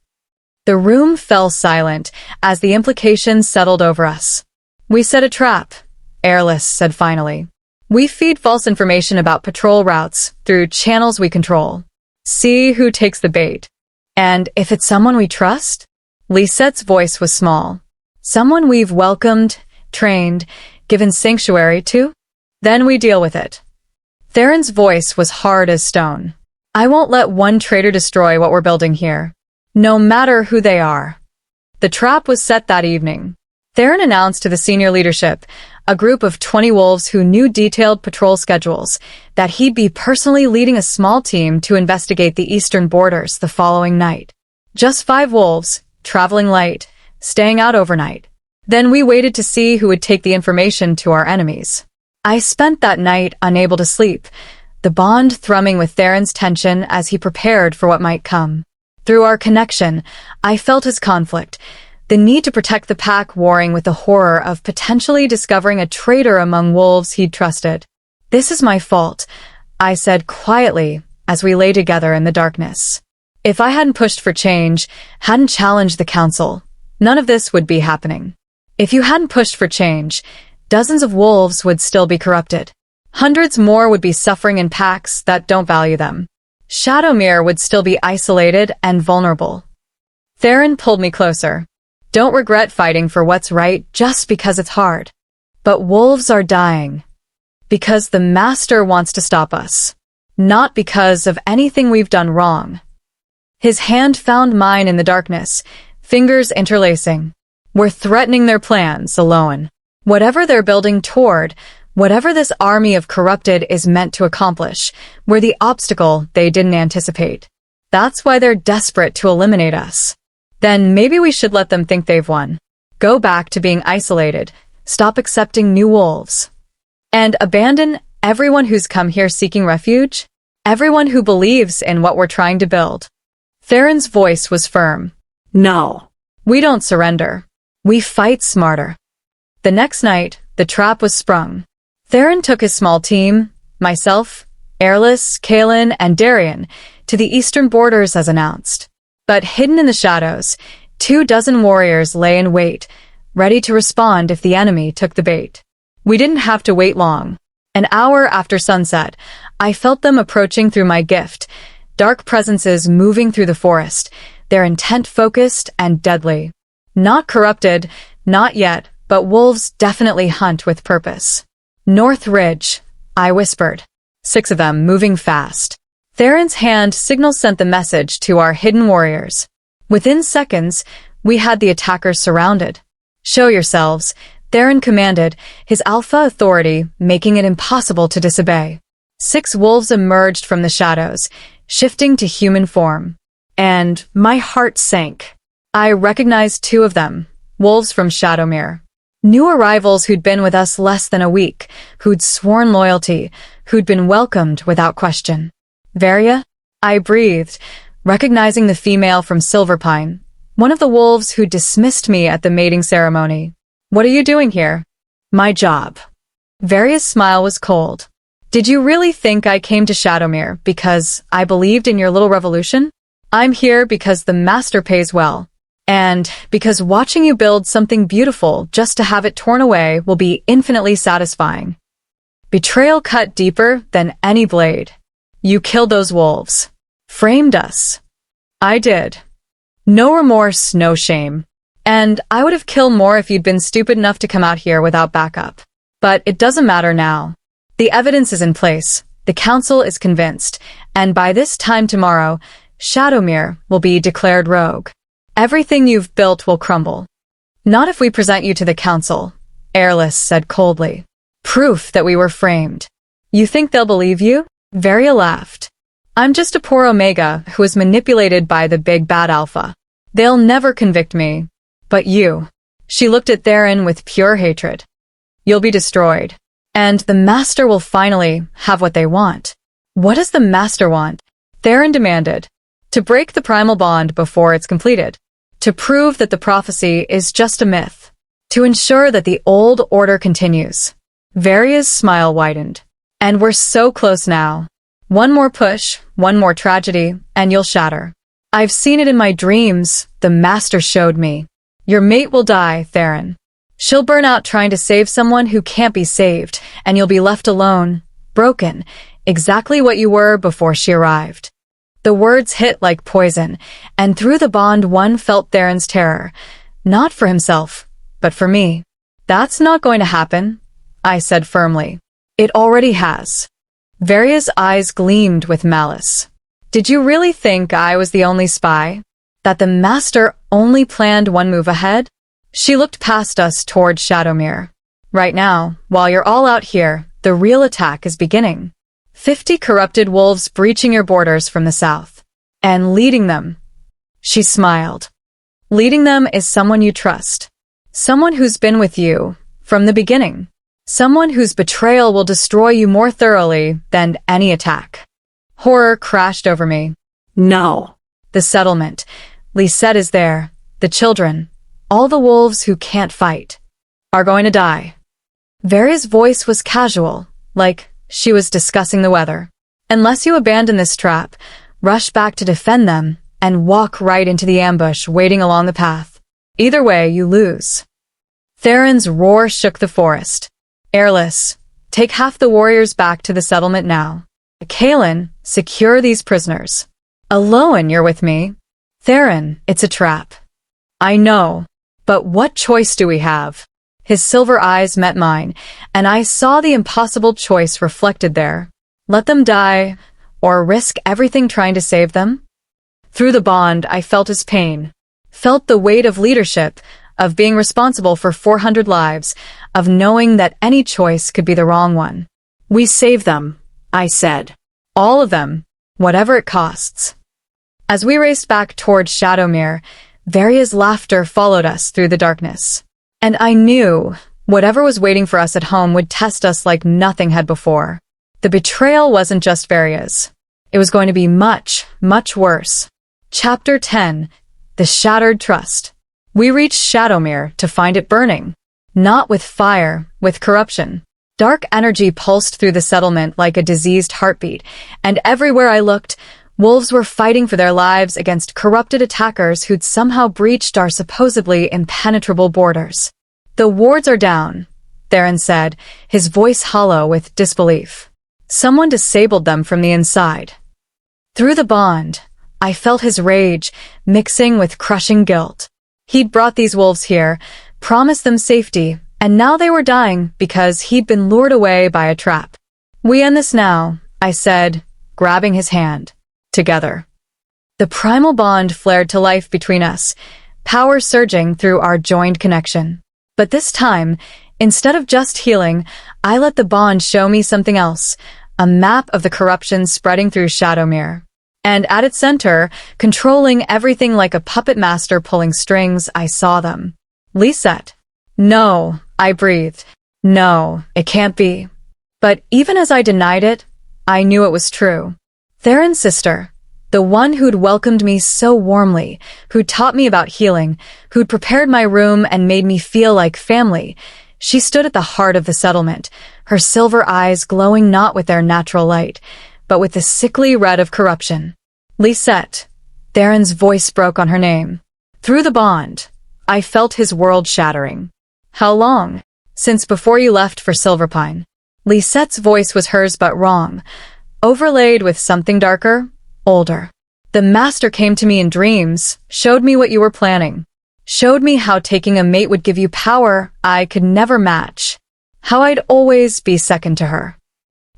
The room fell silent as the implications settled over us. We set a trap, Airless said finally. We feed false information about patrol routes through channels we control. See who takes the bait. And if it's someone we trust? Lisette's voice was small. Someone we've welcomed, trained, given sanctuary to? Then we deal with it. Theron's voice was hard as stone. I won't let one traitor destroy what we're building here, no matter who they are. The trap was set that evening. Theron announced to the senior leadership, a group of 20 wolves who knew detailed patrol schedules, that he'd be personally leading a small team to investigate the eastern borders the following night. Just 5 wolves, traveling light, staying out overnight. Then we waited to see who would take the information to our enemies. I spent that night unable to sleep, the bond thrumming with Theron's tension as he prepared for what might come. Through our connection, I felt his conflict, the need to protect the pack warring with the horror of potentially discovering a traitor among wolves he'd trusted. This is my fault, I said quietly as we lay together in the darkness. If I hadn't pushed for change, hadn't challenged the council, none of this would be happening. If you hadn't pushed for change, dozens of wolves would still be corrupted. Hundreds more would be suffering in packs that don't value them. Shadowmere would still be isolated and vulnerable. Theron pulled me closer. Don't regret fighting for what's right just because it's hard. But wolves are dying. Because the Master wants to stop us. Not because of anything we've done wrong. His hand found mine in the darkness, fingers interlacing. We're threatening their plans, Elowen. Whatever they're building toward, whatever this army of corrupted is meant to accomplish, we're the obstacle they didn't anticipate. That's why they're desperate to eliminate us. Then maybe we should let them think they've won. Go back to being isolated, stop accepting new wolves. And abandon everyone who's come here seeking refuge, everyone who believes in what we're trying to build. Theron's voice was firm. No. We don't surrender. We fight smarter. The next night, the trap was sprung. Theron took his small team, myself, Airless, Kalen, and Darian, to the eastern borders as announced. But hidden in the shadows, 24 warriors lay in wait, ready to respond if the enemy took the bait. We didn't have to wait long. An hour after sunset, I felt them approaching through my gift, dark presences moving through the forest, their intent focused and deadly. Not corrupted, not yet, but wolves definitely hunt with purpose. North Ridge, I whispered. 6 of them, moving fast. Theron's hand signal sent the message to our hidden warriors. Within seconds, we had the attackers surrounded. Show yourselves, Theron commanded, his alpha authority making it impossible to disobey. 6 wolves emerged from the shadows, shifting to human form. And my heart sank. I recognized 2 of them, wolves from Shadowmere. New arrivals who'd been with us less than a week, who'd sworn loyalty, who'd been welcomed without question. Varia? I breathed, recognizing the female from Silverpine, one of the wolves who dismissed me at the mating ceremony. What are you doing here? My job. Varia's smile was cold. Did you really think I came to Shadowmere because I believed in your little revolution? I'm here because the master pays well. And because watching you build something beautiful just to have it torn away will be infinitely satisfying. Betrayal cut deeper than any blade. You killed those wolves. Framed us. I did. No remorse, no shame. And I would have killed more if you'd been stupid enough to come out here without backup. But it doesn't matter now. The evidence is in place. The council is convinced. And by this time tomorrow, Shadowmere will be declared rogue. Everything you've built will crumble. Not if we present you to the council, Airless said coldly. Proof that we were framed. You think they'll believe you? Varia laughed. I'm just a poor Omega who was manipulated by the big bad Alpha. They'll never convict me. But you. She looked at Theron with pure hatred. You'll be destroyed. And the Master will finally have what they want. What does the Master want? Theron demanded. To break the Primal Bond before it's completed. To prove that the prophecy is just a myth. To ensure that the old order continues. Varia's smile widened. And we're so close now. One more push, one more tragedy, and you'll shatter. I've seen it in my dreams, the Master showed me. Your mate will die, Theron. She'll burn out trying to save someone who can't be saved, and you'll be left alone, broken, exactly what you were before she arrived. The words hit like poison, and through the bond one felt Theron's terror. Not for himself, but for me. That's not going to happen, I said firmly. It already has. Varia's eyes gleamed with malice. Did you really think I was the only spy? That the Master only planned one move ahead? She looked past us toward Shadowmere. Right now, while you're all out here, the real attack is beginning. 50 corrupted wolves breaching your borders from the south. And leading them. She smiled. Leading them is someone you trust. Someone who's been with you from the beginning. Someone whose betrayal will destroy you more thoroughly than any attack. Horror crashed over me. No. The settlement. Lisette is there. The children. All the wolves who can't fight. Are going to die. Varia's voice was casual, like she was discussing the weather. Unless you abandon this trap, rush back to defend them, and walk right into the ambush waiting along the path. Either way, you lose. Theron's roar shook the forest. Airless, take half the warriors back to the settlement now. Kaelin, secure these prisoners. Elowen, you're with me. Theron, it's a trap. I know, but what choice do we have? His silver eyes met mine, and I saw the impossible choice reflected there. Let them die, or risk everything trying to save them? Through the bond, I felt his pain. Felt the weight of leadership, of being responsible for 400 lives, of knowing that any choice could be the wrong one. We save them, I said. All of them, whatever it costs. As we raced back toward Shadowmere, Varia's laughter followed us through the darkness. And I knew whatever was waiting for us at home would test us like nothing had before. The betrayal wasn't just Varia's. It was going to be much, much worse. Chapter 10. The Shattered Trust. We reached Shadowmere to find it burning. Not with fire, with corruption. Dark energy pulsed through the settlement like a diseased heartbeat, and everywhere I looked, wolves were fighting for their lives against corrupted attackers who'd somehow breached our supposedly impenetrable borders. The wards are down, Theron said, his voice hollow with disbelief. Someone disabled them from the inside. Through the bond, I felt his rage, mixing with crushing guilt. He'd brought these wolves here, promised them safety, and now they were dying because he'd been lured away by a trap. "We end this now," I said, grabbing his hand. Together. The primal bond flared to life between us, power surging through our joined connection. But this time, instead of just healing, I let the bond show me something else, a map of the corruption spreading through Shadowmere. And at its center, controlling everything like a puppet master pulling strings, I saw them. Lisette. "No," I breathed. "No, it can't be." But even as I denied it, I knew it was true. Theron's sister, the one who'd welcomed me so warmly, who'd taught me about healing, who'd prepared my room and made me feel like family, she stood at the heart of the settlement, her silver eyes glowing not with their natural light, but with the sickly red of corruption. "Lisette." Theron's voice broke on her name. Through the bond, I felt his world shattering. "How long?" "Since before you left for Silverpine." Lisette's voice was hers but wrong, overlaid with something darker, older. "The master came to me in dreams, showed me what you were planning. Showed me how taking a mate would give you power I could never match. How I'd always be second to her."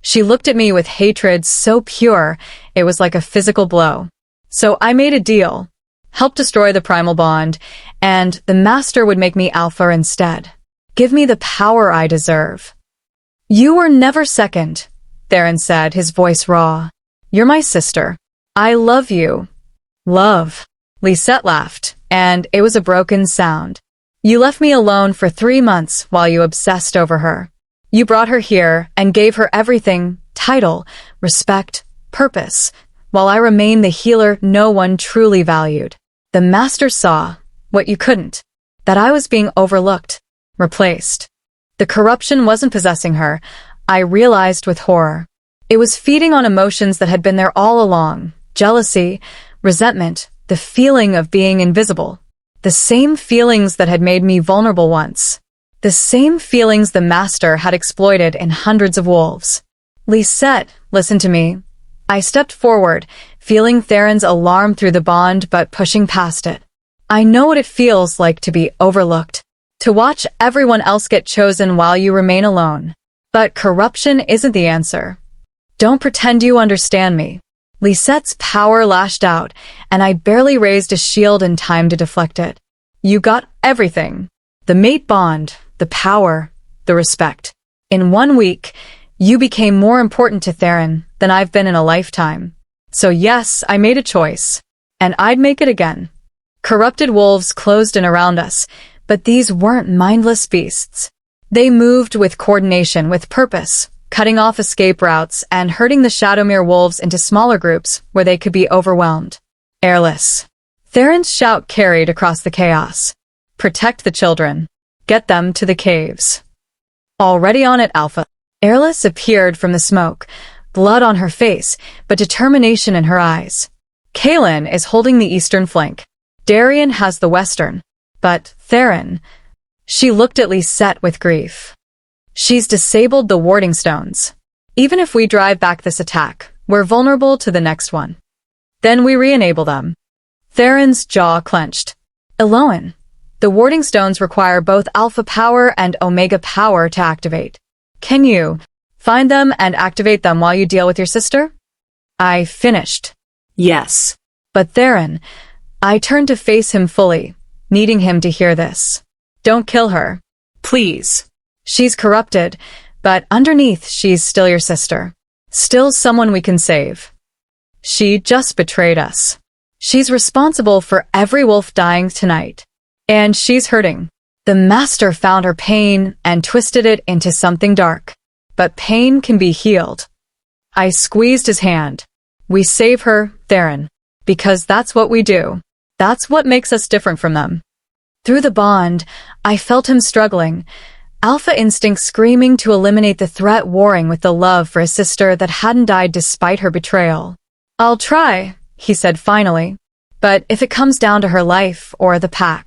She looked at me with hatred so pure, it was like a physical blow. "So I made a deal. Help destroy the primal bond, and the master would make me alpha instead. Give me the power I deserve." "You were never second," Theron said, his voice raw. "You're my sister. I love you." "Love." Lisette laughed, and it was a broken sound. "You left me alone for 3 months while you obsessed over her. You brought her here and gave her everything, title, respect, purpose, while I remained the healer no one truly valued. The master saw what you couldn't, that I was being overlooked, replaced. The corruption wasn't possessing her, I realized with horror. It was feeding on emotions that had been there all along, jealousy, resentment, the feeling of being invisible. The same feelings that had made me vulnerable once. The same feelings the master had exploited in hundreds of wolves. "Lisette, listen to me." I stepped forward, feeling Theron's alarm through the bond but pushing past it. "I know what it feels like to be overlooked. To watch everyone else get chosen while you remain alone. But corruption isn't the answer. Don't pretend you understand me." Lisette's power lashed out, and I barely raised a shield in time to deflect it. "You got everything. The mate bond, the power, the respect. In 1 week, you became more important to Theron than I've been in a lifetime. So yes, I made a choice. And I'd make it again." Corrupted wolves closed in around us, but these weren't mindless beasts. They moved with coordination, with purpose, cutting off escape routes and herding the Shadowmere wolves into smaller groups where they could be overwhelmed. Airless. Theron's shout carried across the chaos. "Protect the children. Get them to the caves." Already on it, Alpha. Airless appeared from the smoke, blood on her face, but determination in her eyes. "Kaelin is holding the eastern flank. Darien has the western. But Theron..." She looked at Lisette with grief. "She's disabled the warding stones. Even if we drive back this attack, we're vulnerable to the next one. Then we re-enable them." Theron's jaw clenched. "Elowen, the warding stones require both alpha power and omega power to activate. Can you find them and activate them while you deal with your sister?" I finished. "Yes." "But Theron..." I turned to face him fully, needing him to hear this. "Don't kill her. Please. She's corrupted, but underneath she's still your sister. Still someone we can save. She just betrayed us. She's responsible for every wolf dying tonight. And she's hurting. The master found her pain and twisted it into something dark. But pain can be healed." I squeezed his hand. "We save her, Theron, because that's what we do. That's what makes us different from them." Through the bond, I felt him struggling, alpha instinct screaming to eliminate the threat, warring with the love for his sister that hadn't died despite her betrayal. "I'll try," he said finally. "But if it comes down to her life or the pack,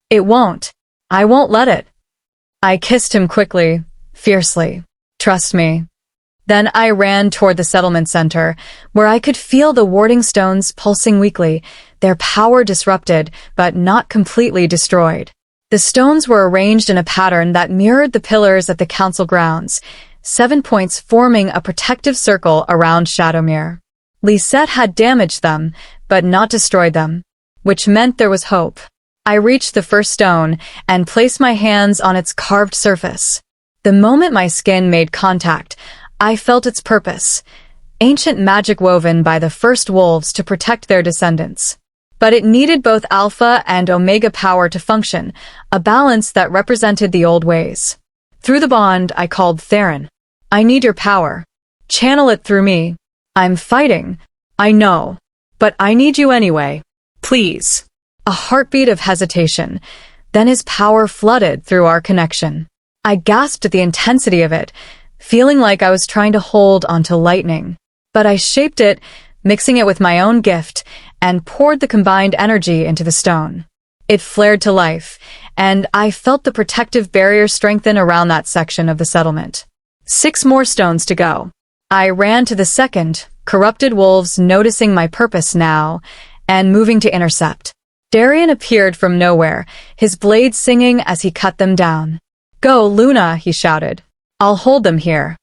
it won't. I won't let it." I kissed him quickly, fiercely. "Trust me." Then I ran toward the settlement center, where I could feel the warding stones pulsing weakly, their power disrupted, but not completely destroyed. The stones were arranged in a pattern that mirrored the pillars at the council grounds, 7 points forming a protective circle around Shadowmere. Lisette had damaged them, but not destroyed them, which meant there was hope. I reached the first stone and placed my hands on its carved surface. The moment my skin made contact, I felt its purpose, ancient magic woven by the first wolves to protect their descendants. But it needed both alpha and omega power to function, a balance that represented the old ways. Through the bond, I called Theron. I need your power. Channel it through me. I'm fighting. I know. But I need you anyway. Please. A heartbeat of hesitation. Then his power flooded through our connection. I gasped at the intensity of it, feeling like I was trying to hold onto lightning. But I shaped it, mixing it with my own gift, and poured the combined energy into the stone. It flared to life, and I felt the protective barrier strengthen around that section of the settlement. 6 more stones to go. I ran to the second, corrupted wolves noticing my purpose now, and moving to intercept. Darian appeared from nowhere, his blade singing as he cut them down. "Go, Luna," he shouted. "I'll hold them here."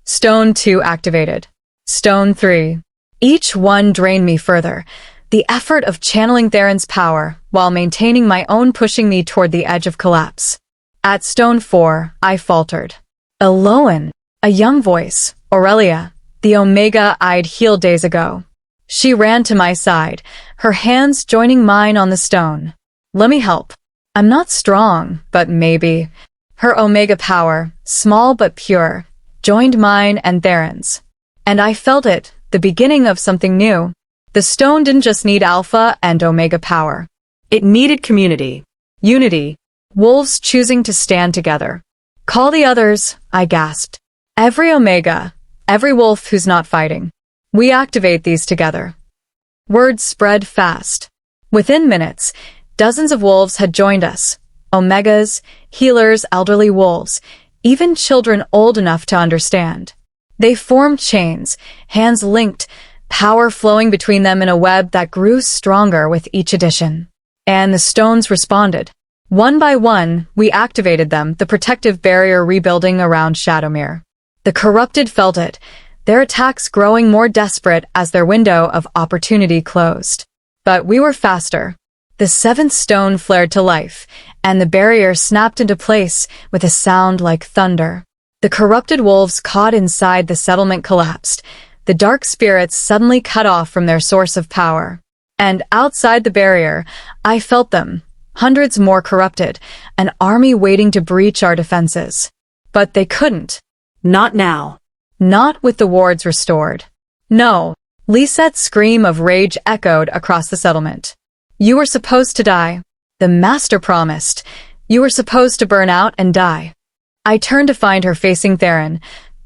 Stone 2 activated. Stone 3. Each one drained me further, the effort of channeling Theron's power while maintaining my own pushing me toward the edge of collapse. At Stone 4, I faltered. Elowen, a young voice, Aurelia, the Omega I'd healed days ago. She ran to my side, her hands joining mine on the stone. "Let me help. I'm not strong, but maybe." Her Omega power, small but pure, joined mine and Theron's. And I felt it, the beginning of something new. The stone didn't just need Alpha and Omega power. It needed community, unity, wolves choosing to stand together. "Call the others," I gasped. "Every Omega, every wolf who's not fighting. We activate these together." Word spread fast. Within minutes, dozens of wolves had joined us. Omegas, healers, elderly wolves, even children old enough to understand. They formed chains, hands linked, power flowing between them in a web that grew stronger with each addition. And the stones responded. One by one, we activated them, the protective barrier rebuilding around Shadowmere. The corrupted felt it, their attacks growing more desperate as their window of opportunity closed. But we were faster. The 7th stone flared to life, and the barrier snapped into place with a sound like thunder. The corrupted wolves caught inside the settlement collapsed, the dark spirits suddenly cut off from their source of power. And outside the barrier, I felt them, hundreds more corrupted, an army waiting to breach our defenses. But they couldn't. Not now. Not with the wards restored. No. Lisette's scream of rage echoed across the settlement. "You were supposed to die. The Master promised. You were supposed to burn out and die." I turned to find her facing Theron,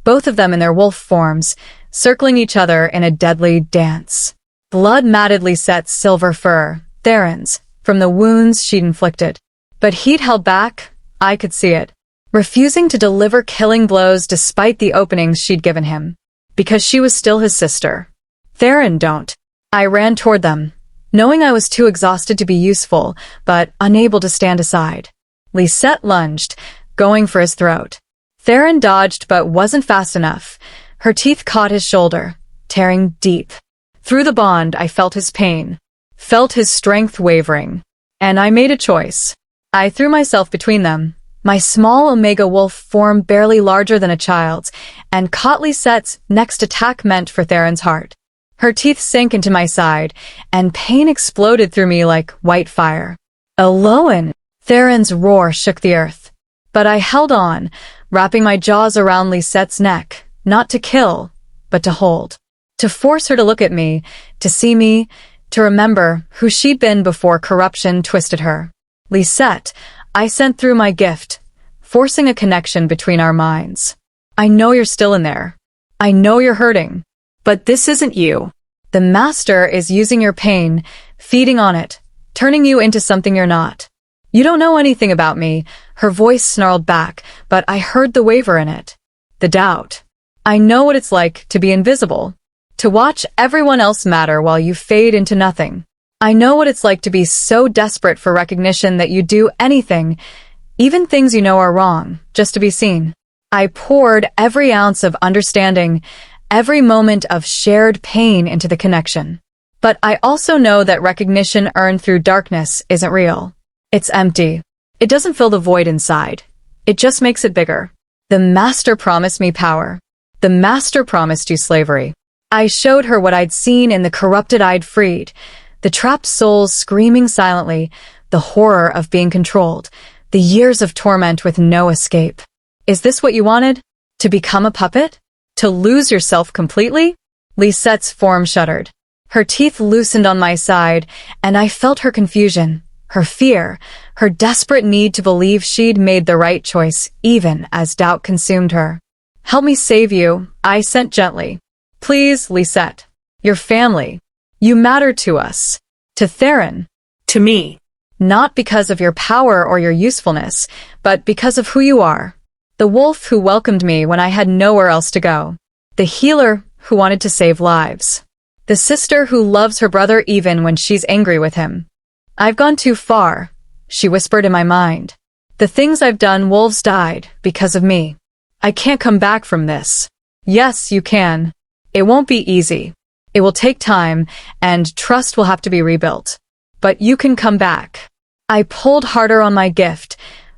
both of them in their wolf forms, circling each other in a deadly dance. Blood matted Lisette's silver fur, Theron's, from the wounds she'd inflicted. But he'd held back, I could see it, refusing to deliver killing blows despite the openings she'd given him, because she was still his sister. "Theron, don't." I ran toward them, knowing I was too exhausted to be useful, but unable to stand aside. Lisette lunged, going for his throat. Theron dodged but wasn't fast enough. Her teeth caught his shoulder, tearing deep. Through the bond, I felt his pain, felt his strength wavering, and I made a choice. I threw myself between them, my small Omega wolf form barely larger than a child's, and caught Lisette's next attack meant for Theron's heart. Her teeth sank into my side, and pain exploded through me like white fire. "Elowen!" Theron's roar shook the earth. But I held on, wrapping my jaws around Lisette's neck, not to kill, but to hold. To force her to look at me, to see me, to remember who she'd been before corruption twisted her. "Lisette," I sent through my gift, forcing a connection between our minds. "I know you're still in there. I know you're hurting. But this isn't you. The Master is using your pain, feeding on it, turning you into something you're not. You don't know anything about me," her voice snarled back, but I heard the waver in it. The doubt. "I know what it's like to be invisible, to watch everyone else matter while you fade into nothing. I know what it's like to be so desperate for recognition that you do anything, even things you know are wrong, just to be seen. I poured every ounce of understanding, every moment of shared pain into the connection. But I also know that recognition earned through darkness isn't real. It's empty. It doesn't fill the void inside. It just makes it bigger. The Master promised me power. The Master promised you slavery. I showed her what I'd seen in the corrupted I'd freed, the trapped souls screaming silently, the horror of being controlled, the years of torment with no escape. Is this what you wanted? To become a puppet? To lose yourself completely? Lisette's form shuddered. Her teeth loosened on my side, and I felt her confusion, her fear, her desperate need to believe she'd made the right choice, even as doubt consumed her. Help me save you, I sent gently. Please, Lisette. Your family. You matter to us. To Theron. To me. Not because of your power or your usefulness, but because of who you are. The wolf who welcomed me when I had nowhere else to go. The healer who wanted to save lives. The sister who loves her brother even when she's angry with him. I've gone too far, she whispered in my mind. The things I've done, wolves died because of me. I can't come back from this. Yes, you can. It won't be easy. It will take time, and trust will have to be rebuilt. But you can come back. I pulled harder on my gift,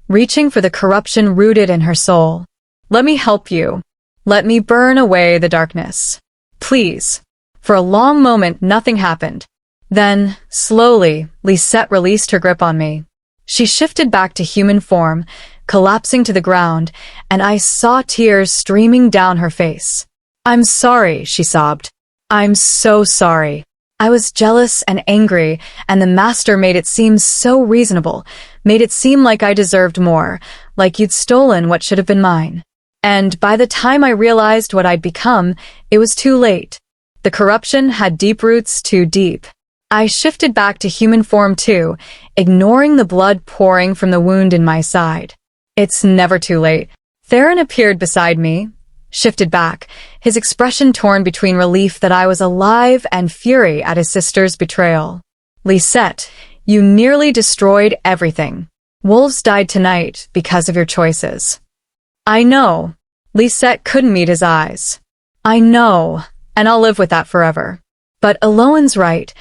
reaching for the corruption rooted in her soul. Let me help you. Let me burn away the darkness. Please. For a long moment, nothing happened. Then, slowly, Lisette released her grip on me. She shifted back to human form, collapsing to the ground, and I saw tears streaming down her face. I'm sorry, she sobbed. I'm so sorry. I was jealous and angry, and the Master made it seem so reasonable, made it seem like I deserved more, like you'd stolen what should have been mine. And by the time I realized what I'd become, it was too late. The corruption had deep roots, too deep. I shifted back to human form too, ignoring the blood pouring from the wound in my side. It's never too late. Theron appeared beside me, shifted back, his expression torn between relief that I was alive and fury at his sister's betrayal. Lisette, you nearly destroyed everything. Wolves died tonight because of your choices. I know. Lisette couldn't meet his eyes. I know, and I'll live with that forever. But Elowen's right.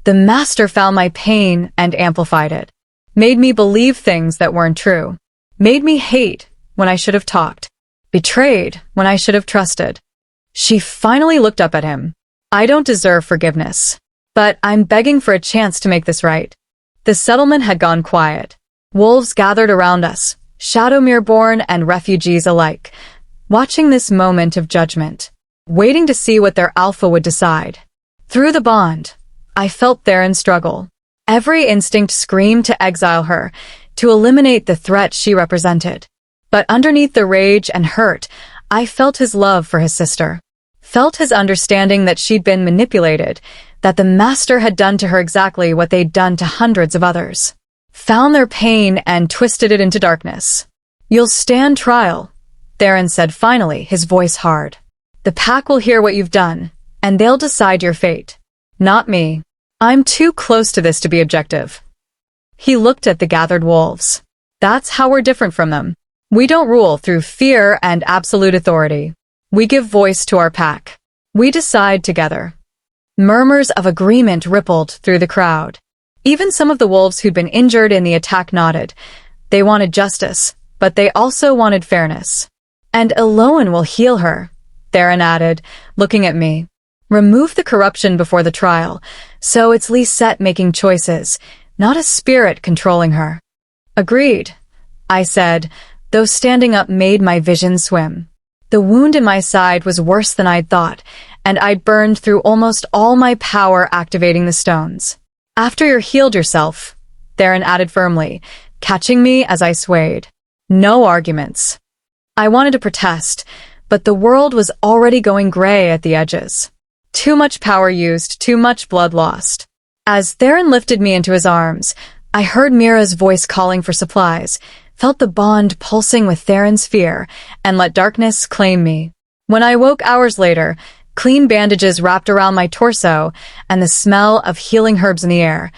The Master found my pain and amplified it. Made me believe things that weren't true. Made me hate when I should have talked. Betrayed when I should have trusted. She finally looked up at him. I don't deserve forgiveness. But I'm begging for a chance to make this right. The settlement had gone quiet. Wolves gathered around us, Shadowmere-born and refugees alike, watching this moment of judgment, waiting to see what their alpha would decide. Through the bond, I felt Theron's struggle. Every instinct screamed to exile her, to eliminate the threat she represented. But underneath the rage and hurt, I felt his love for his sister. Felt his understanding that she'd been manipulated, that the Master had done to her exactly what they'd done to hundreds of others. Found their pain and twisted it into darkness. You'll stand trial, Theron said finally, his voice hard. The pack will hear what you've done, and they'll decide your fate. Not me. I'm too close to this to be objective. He looked at the gathered wolves. That's how we're different from them. We don't rule through fear and absolute authority. We give voice to our pack. We decide together. Murmurs of agreement rippled through the crowd. Even some of the wolves who'd been injured in the attack nodded. They wanted justice, but they also wanted fairness. And Elowen will heal her, Theron added, looking at me. Remove the corruption before the trial, so it's Lisette making choices, not a spirit controlling her. Agreed, I said, though standing up made my vision swim. The wound in my side was worse than I'd thought, and I'd burned through almost all my power activating the stones. After you're healed yourself, Theron added firmly, catching me as I swayed. No arguments. I wanted to protest, but the world was already going gray at the edges. Too much power used, too much blood lost. As Theron lifted me into his arms, I heard Mira's voice calling for supplies, felt the bond pulsing with Theron's fear, and let darkness claim me. When I woke hours later, clean bandages wrapped around my torso, and the smell of healing herbs in the air.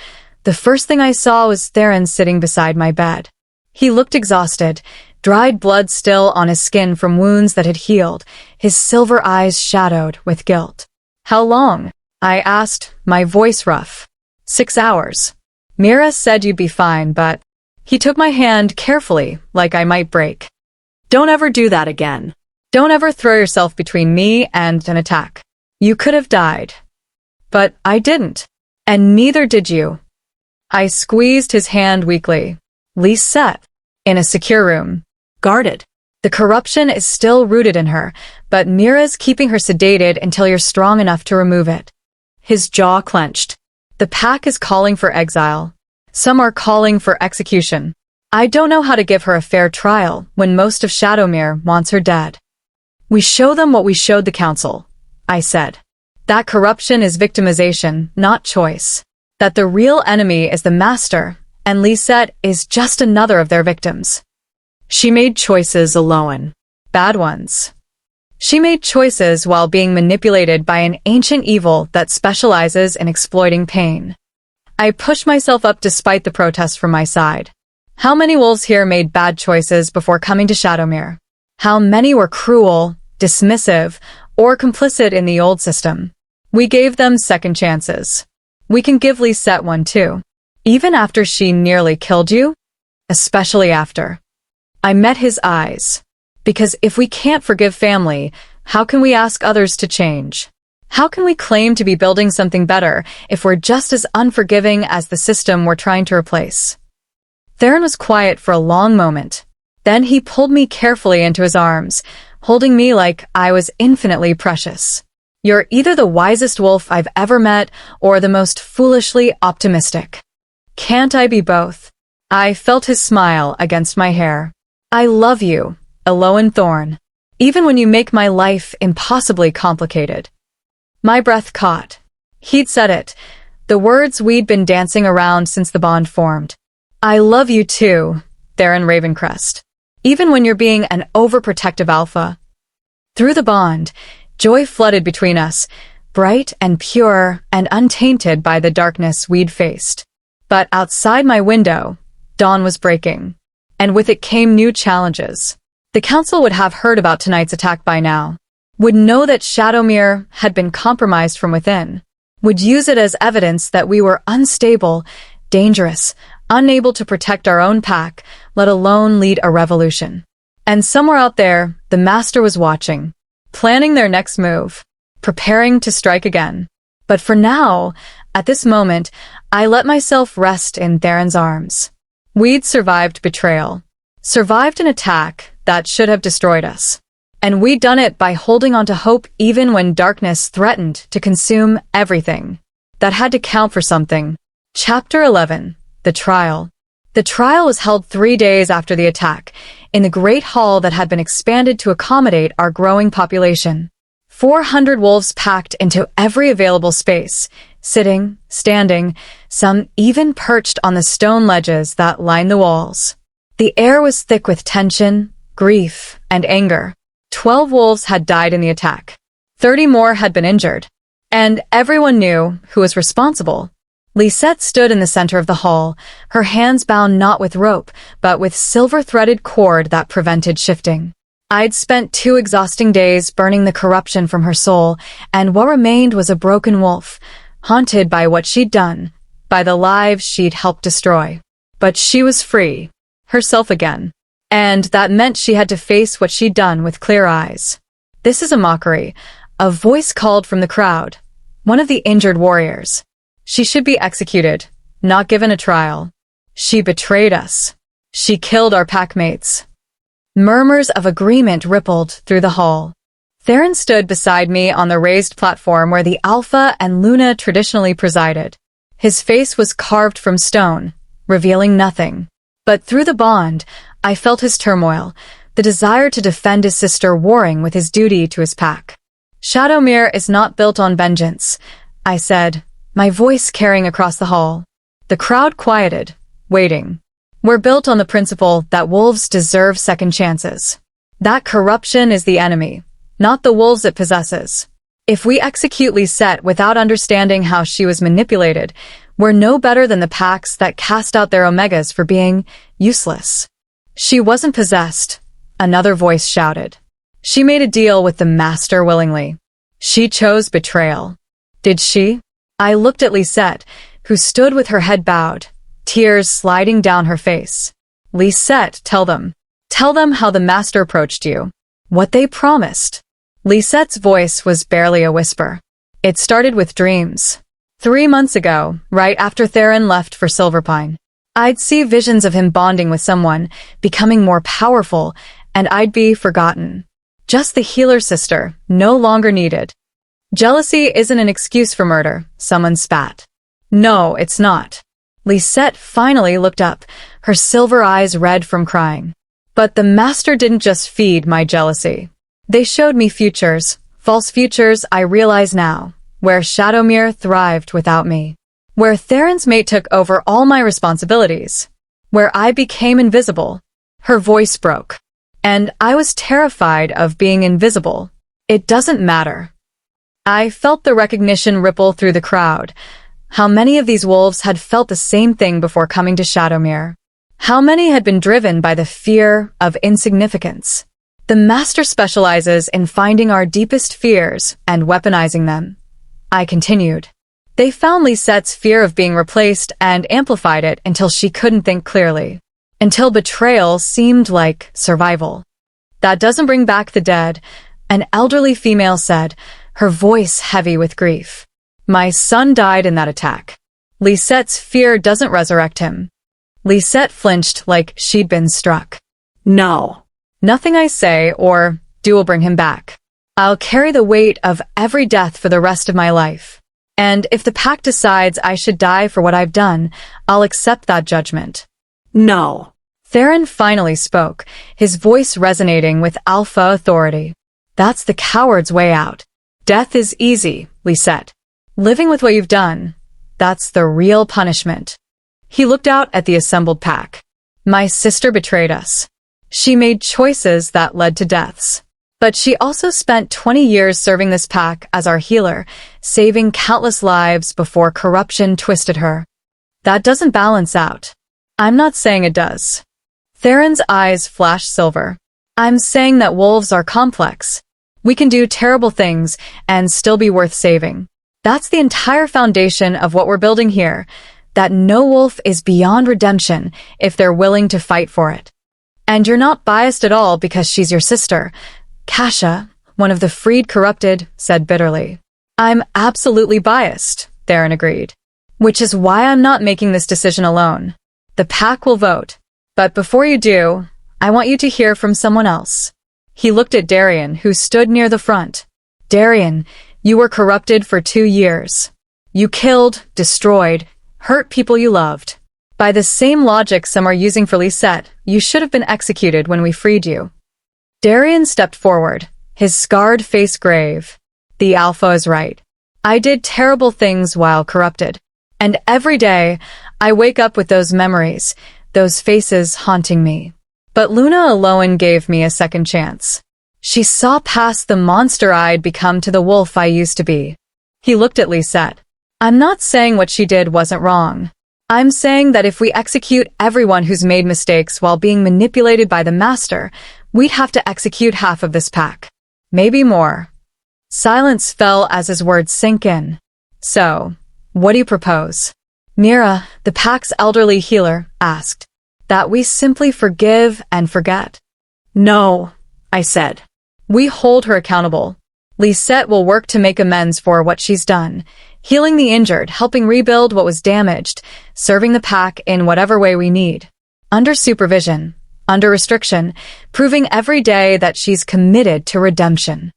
The first thing I saw was Theron sitting beside my bed. He looked exhausted, dried blood still on his skin from wounds that had healed, his silver eyes shadowed with guilt. "How long?" I asked, my voice rough. 6 hours. "Mira said you'd be fine, but—" He took my hand carefully, like I might break. Don't ever do that again. "Don't ever throw yourself between me and an attack. You could have died. But I didn't. And neither did you." I squeezed his hand weakly. "Lisette. In a secure room. Guarded. The corruption is still rooted in her, but Mira's keeping her sedated until you're strong enough to remove it." His jaw clenched. "The pack is calling for exile. Some are calling for execution. I don't know how to give her a fair trial when most of Shadowmere wants her dead." "We show them what we showed the council," I said. "That corruption is victimization, not choice. That the real enemy is the master, and Lisette is just another of their victims." "She made choices, Elowen. Bad ones. She made choices while being manipulated by an ancient evil that specializes in exploiting pain." I pushed myself up despite the protests from my side. How many wolves here made bad choices before coming to Shadowmere? How many were cruel, dismissive, or complicit in the old system? We gave them second chances. We can give Lisette one too. Even after she nearly killed you? Especially after. I met his eyes. Because if we can't forgive family, how can we ask others to change? How can we claim to be building something better if we're just as unforgiving as the system we're trying to replace? Theron was quiet for a long moment. Then he pulled me carefully into his arms, holding me like I was infinitely precious. "You're either the wisest wolf I've ever met or the most foolishly optimistic. Can't I be both?" I felt his smile against my hair. "I love you, Elowen Thorn, even when you make my life impossibly complicated." My breath caught. He'd said it, the words we'd been dancing around since the bond formed. "I love you too, Theron Ravencrest, even when you're being an overprotective alpha." Through the bond, joy flooded between us, bright and pure and untainted by the darkness we'd faced. But outside my window, dawn was breaking, and with it came new challenges. The council would have heard about tonight's attack by now, would know that Shadowmere had been compromised from within, would use it as evidence that we were unstable, dangerous, unable to protect our own pack, let alone lead a revolution. And somewhere out there, the Master was watching, planning their next move, preparing to strike again. But for now, at this moment, I let myself rest in Theron's arms. We'd survived betrayal, survived an attack that should have destroyed us. And we'd done it by holding on to hope even when darkness threatened to consume everything. That had to count for something. Chapter 11. The Trial. The trial was held 3 days after the attack, in the great hall that had been expanded to accommodate our growing population. 400 wolves packed into every available space, sitting, standing, some even perched on the stone ledges that lined the walls. The air was thick with tension, grief, and anger. 12 wolves had died in the attack. 30 more had been injured. And everyone knew who was responsible. Lisette stood in the center of the hall, her hands bound not with rope, but with silver-threaded cord that prevented shifting. I'd spent 2 exhausting days burning the corruption from her soul, and what remained was a broken wolf, haunted by what she'd done, by the lives she'd helped destroy. But she was free, herself again. And that meant she had to face what she'd done with clear eyes. "This is a mockery," a voice called from the crowd. One of the injured warriors. "She should be executed, not given a trial. She betrayed us. She killed our packmates." Murmurs of agreement rippled through the hall. Theron stood beside me on the raised platform where the Alpha and Luna traditionally presided. His face was carved from stone, revealing nothing. But through the bond, I felt his turmoil, the desire to defend his sister warring with his duty to his pack. "Shadowmere is not built on vengeance," I said, my voice carrying across the hall. The crowd quieted, waiting. "We're built on the principle that wolves deserve second chances. That corruption is the enemy, not the wolves it possesses." If we execute Lisette without understanding how she was manipulated, we're no better than the packs that cast out their omegas for being useless. She wasn't possessed, another voice shouted. She made a deal with the master willingly. She chose betrayal. Did she? I looked at Lisette, who stood with her head bowed, tears sliding down her face. Lisette, tell them. Tell them how the master approached you. What they promised. Lisette's voice was barely a whisper. It started with dreams. 3 months ago, right after Theron left for Silverpine, I'd see visions of him bonding with someone, becoming more powerful, and I'd be forgotten. Just the healer sister, no longer needed. Jealousy isn't an excuse for murder, someone spat. No, it's not. Lisette finally looked up, her silver eyes red from crying. But the master didn't just feed my jealousy. They showed me futures, false futures I realize now, where Shadowmere thrived without me. Where Theron's mate took over all my responsibilities. Where I became invisible. Her voice broke. And I was terrified of being invisible. It doesn't matter. I felt the recognition ripple through the crowd. How many of these wolves had felt the same thing before coming to Shadowmere? How many had been driven by the fear of insignificance? The master specializes in finding our deepest fears and weaponizing them. I continued. They found Lisette's fear of being replaced and amplified it until she couldn't think clearly. Until betrayal seemed like survival. That doesn't bring back the dead, an elderly female said, her voice heavy with grief. My son died in that attack. Lisette's fear doesn't resurrect him. Lisette flinched like she'd been struck. No. Nothing I say or do will bring him back. I'll carry the weight of every death for the rest of my life. And if the pack decides I should die for what I've done, I'll accept that judgment. No. Theron finally spoke, his voice resonating with alpha authority. That's the coward's way out. Death is easy, Lisette. Living with what you've done, that's the real punishment. He looked out at the assembled pack. My sister betrayed us. She made choices that led to deaths. But she also spent 20 years serving this pack as our healer, saving countless lives before corruption twisted her. That doesn't balance out. I'm not saying it does. Theron's eyes flashed silver. I'm saying that wolves are complex. We can do terrible things and still be worth saving. That's the entire foundation of what we're building here, that no wolf is beyond redemption if they're willing to fight for it. And you're not biased at all because she's your sister. Kasha, one of the freed corrupted, said bitterly. I'm absolutely biased, Theron agreed. Which is why I'm not making this decision alone. The pack will vote. But before you do, I want you to hear from someone else. He looked at Darian, who stood near the front. Darian, you were corrupted for 2 years. You killed, destroyed, hurt people you loved. By the same logic some are using for Lisette, you should have been executed when we freed you. Darian stepped forward, his scarred face grave. The alpha is right. I did terrible things while corrupted. And every day, I wake up with those memories, those faces haunting me. But Luna Elowen gave me a second chance. She saw past the monster I'd become to the wolf I used to be. He looked at Lisette. I'm not saying what she did wasn't wrong. I'm saying that if we execute everyone who's made mistakes while being manipulated by the master, we'd have to execute half of this pack. Maybe more. Silence fell as his words sank in. So, what do you propose? Mira, the pack's elderly healer, asked. That we simply forgive and forget. No, I said. We hold her accountable. Lisette will work to make amends for what she's done, healing the injured, helping rebuild what was damaged, serving the pack in whatever way we need. Under supervision, under restriction, proving every day that she's committed to redemption.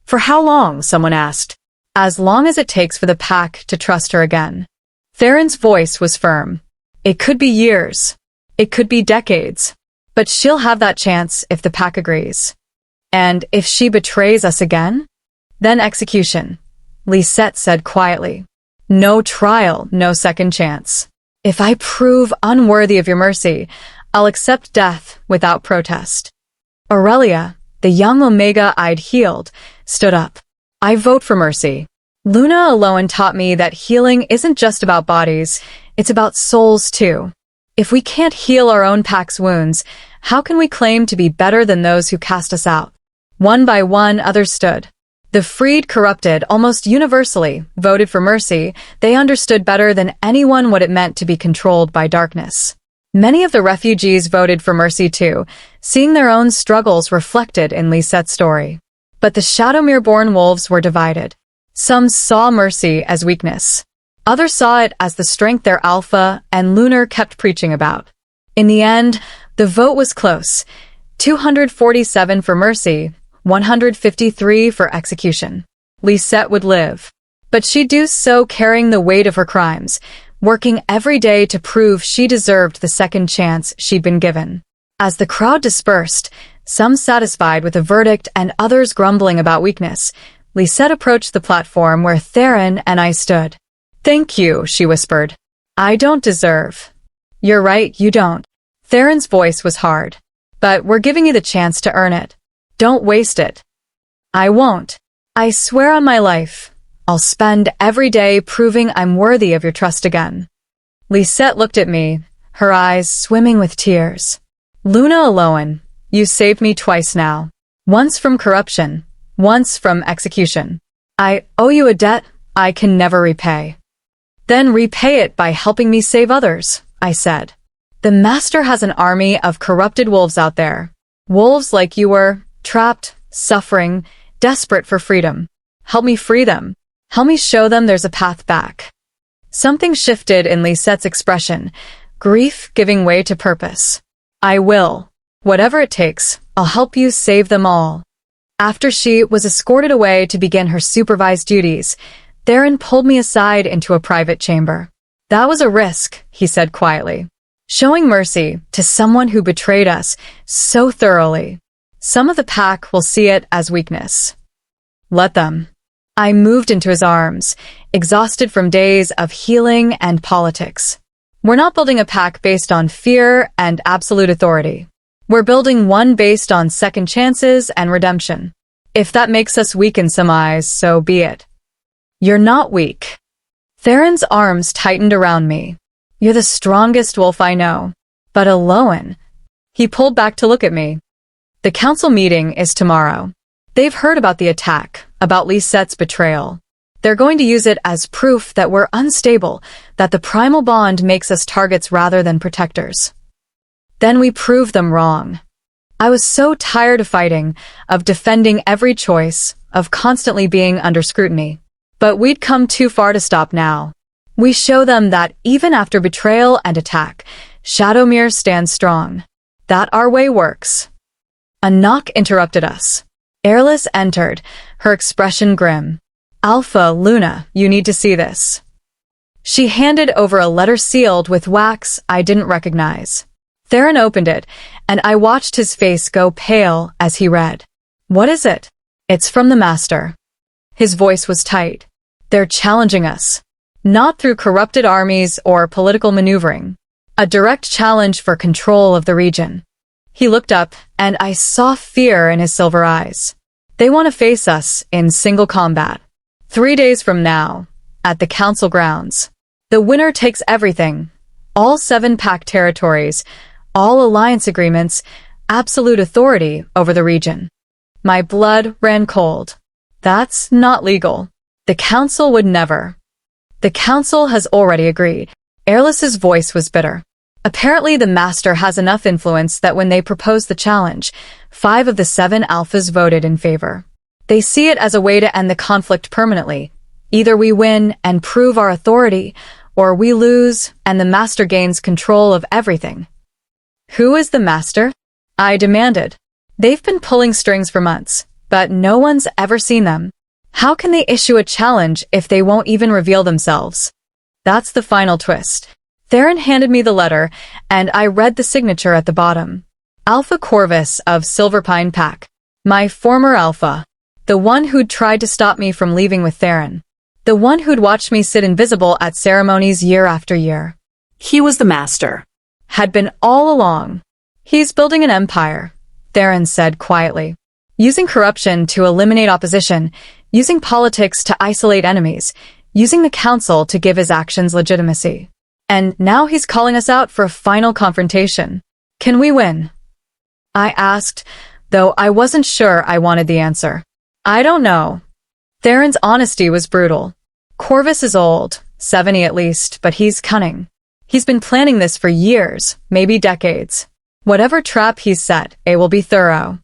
For how long? Someone asked. As long as it takes for the pack to trust her again. Theron's voice was firm. It could be years. It could be decades. But she'll have that chance if the pack agrees. And if she betrays us again? Then execution, Lisette said quietly. No trial, no second chance. If I prove unworthy of your mercy, I'll accept death without protest. Aurelia, the young Omega I'd healed, stood up. I vote for mercy. Luna Elowen taught me that healing isn't just about bodies, it's about souls too. If we can't heal our own pack's wounds, how can we claim to be better than those who cast us out? One by one, others stood. The freed corrupted almost universally voted for mercy. They understood better than anyone what it meant to be controlled by darkness. Many of the refugees voted for mercy too, seeing their own struggles reflected in Lisette's story. But the Shadowmere-born wolves were divided. Some saw mercy as weakness. Others saw it as the strength their Alpha and Lunar kept preaching about. In the end, the vote was close. 247 for mercy, 153 for execution. Lisette would live. But she'd do so carrying the weight of her crimes, working every day to prove she deserved the second chance she'd been given. As the crowd dispersed, some satisfied with the verdict and others grumbling about weakness, Lisette approached the platform where Theron and I stood. "Thank you," she whispered. "I don't deserve." "You're right, you don't." Theron's voice was hard. "But we're giving you the chance to earn it. Don't waste it." "I won't. I swear on my life. I'll spend every day proving I'm worthy of your trust again." Lisette looked at me, her eyes swimming with tears. "Luna Elowen, you saved me twice now. Once from corruption, once from execution. I owe you a debt I can never repay." "Then repay it by helping me save others," I said. "The Master has an army of corrupted wolves out there. Wolves like you were, trapped, suffering, desperate for freedom. Help me free them. Help me show them there's a path back." Something shifted in Lisette's expression, grief giving way to purpose. "I will. Whatever it takes, I'll help you save them all." After she was escorted away to begin her supervised duties, Theron pulled me aside into a private chamber. "That was a risk," he said quietly. "Showing mercy to someone who betrayed us so thoroughly. Some of the pack will see it as weakness. Let them." I moved into his arms, exhausted from days of healing and politics. "We're not building a pack based on fear and absolute authority. We're building one based on second chances and redemption. If that makes us weak in some eyes, so be it." "You're not weak." Theron's arms tightened around me. "You're the strongest wolf I know. But Elowen." He pulled back to look at me. "The council meeting is tomorrow. They've heard about the attack, about Lisette's betrayal. They're going to use it as proof that we're unstable, that the Primal Bond makes us targets rather than protectors. Then we prove them wrong." I was so tired of fighting, of defending every choice, of constantly being under scrutiny. But we'd come too far to stop now. We show them that even after betrayal and attack, Shadowmere stands strong. That our way works. A knock interrupted us. Airless entered, her expression grim. "Alpha, Luna, you need to see this." She handed over a letter sealed with wax I didn't recognize. Theron opened it, and I watched his face go pale as he read. "What is it?" "It's from the Master." His voice was tight. "They're challenging us. Not through corrupted armies or political maneuvering. A direct challenge for control of the region." He looked up, and I saw fear in his silver eyes. "They want to face us in single combat. 3 days from now, at the council grounds. The winner takes everything. All 7 pack territories, all alliance agreements, absolute authority over the region." My blood ran cold. "That's not legal. The council would never." "The council has already agreed." Airless's voice was bitter. "Apparently the Master has enough influence that when they proposed the challenge, 5 of the 7 alphas voted in favor. They see it as a way to end the conflict permanently. Either we win and prove our authority, or we lose and the Master gains control of everything." "Who is the Master?" I demanded. "They've been pulling strings for months, but no one's ever seen them. How can they issue a challenge if they won't even reveal themselves?" That's the final twist. Theron handed me the letter, and I read the signature at the bottom. Alpha Corvus of Silverpine Pack. My former Alpha. The one who'd tried to stop me from leaving with Theron. The one who'd watched me sit invisible at ceremonies year after year. He was the Master. Had been all along. "He's building an empire," Theron said quietly. "Using corruption to eliminate opposition, using politics to isolate enemies, using the council to give his actions legitimacy. And now he's calling us out for a final confrontation. Can we win? I asked, though I wasn't sure I wanted the answer. I don't know. Theron's honesty was brutal. Corvus is old, 70 at least, but he's cunning. He's been planning this for years, maybe decades. Whatever trap he's set, it will be thorough.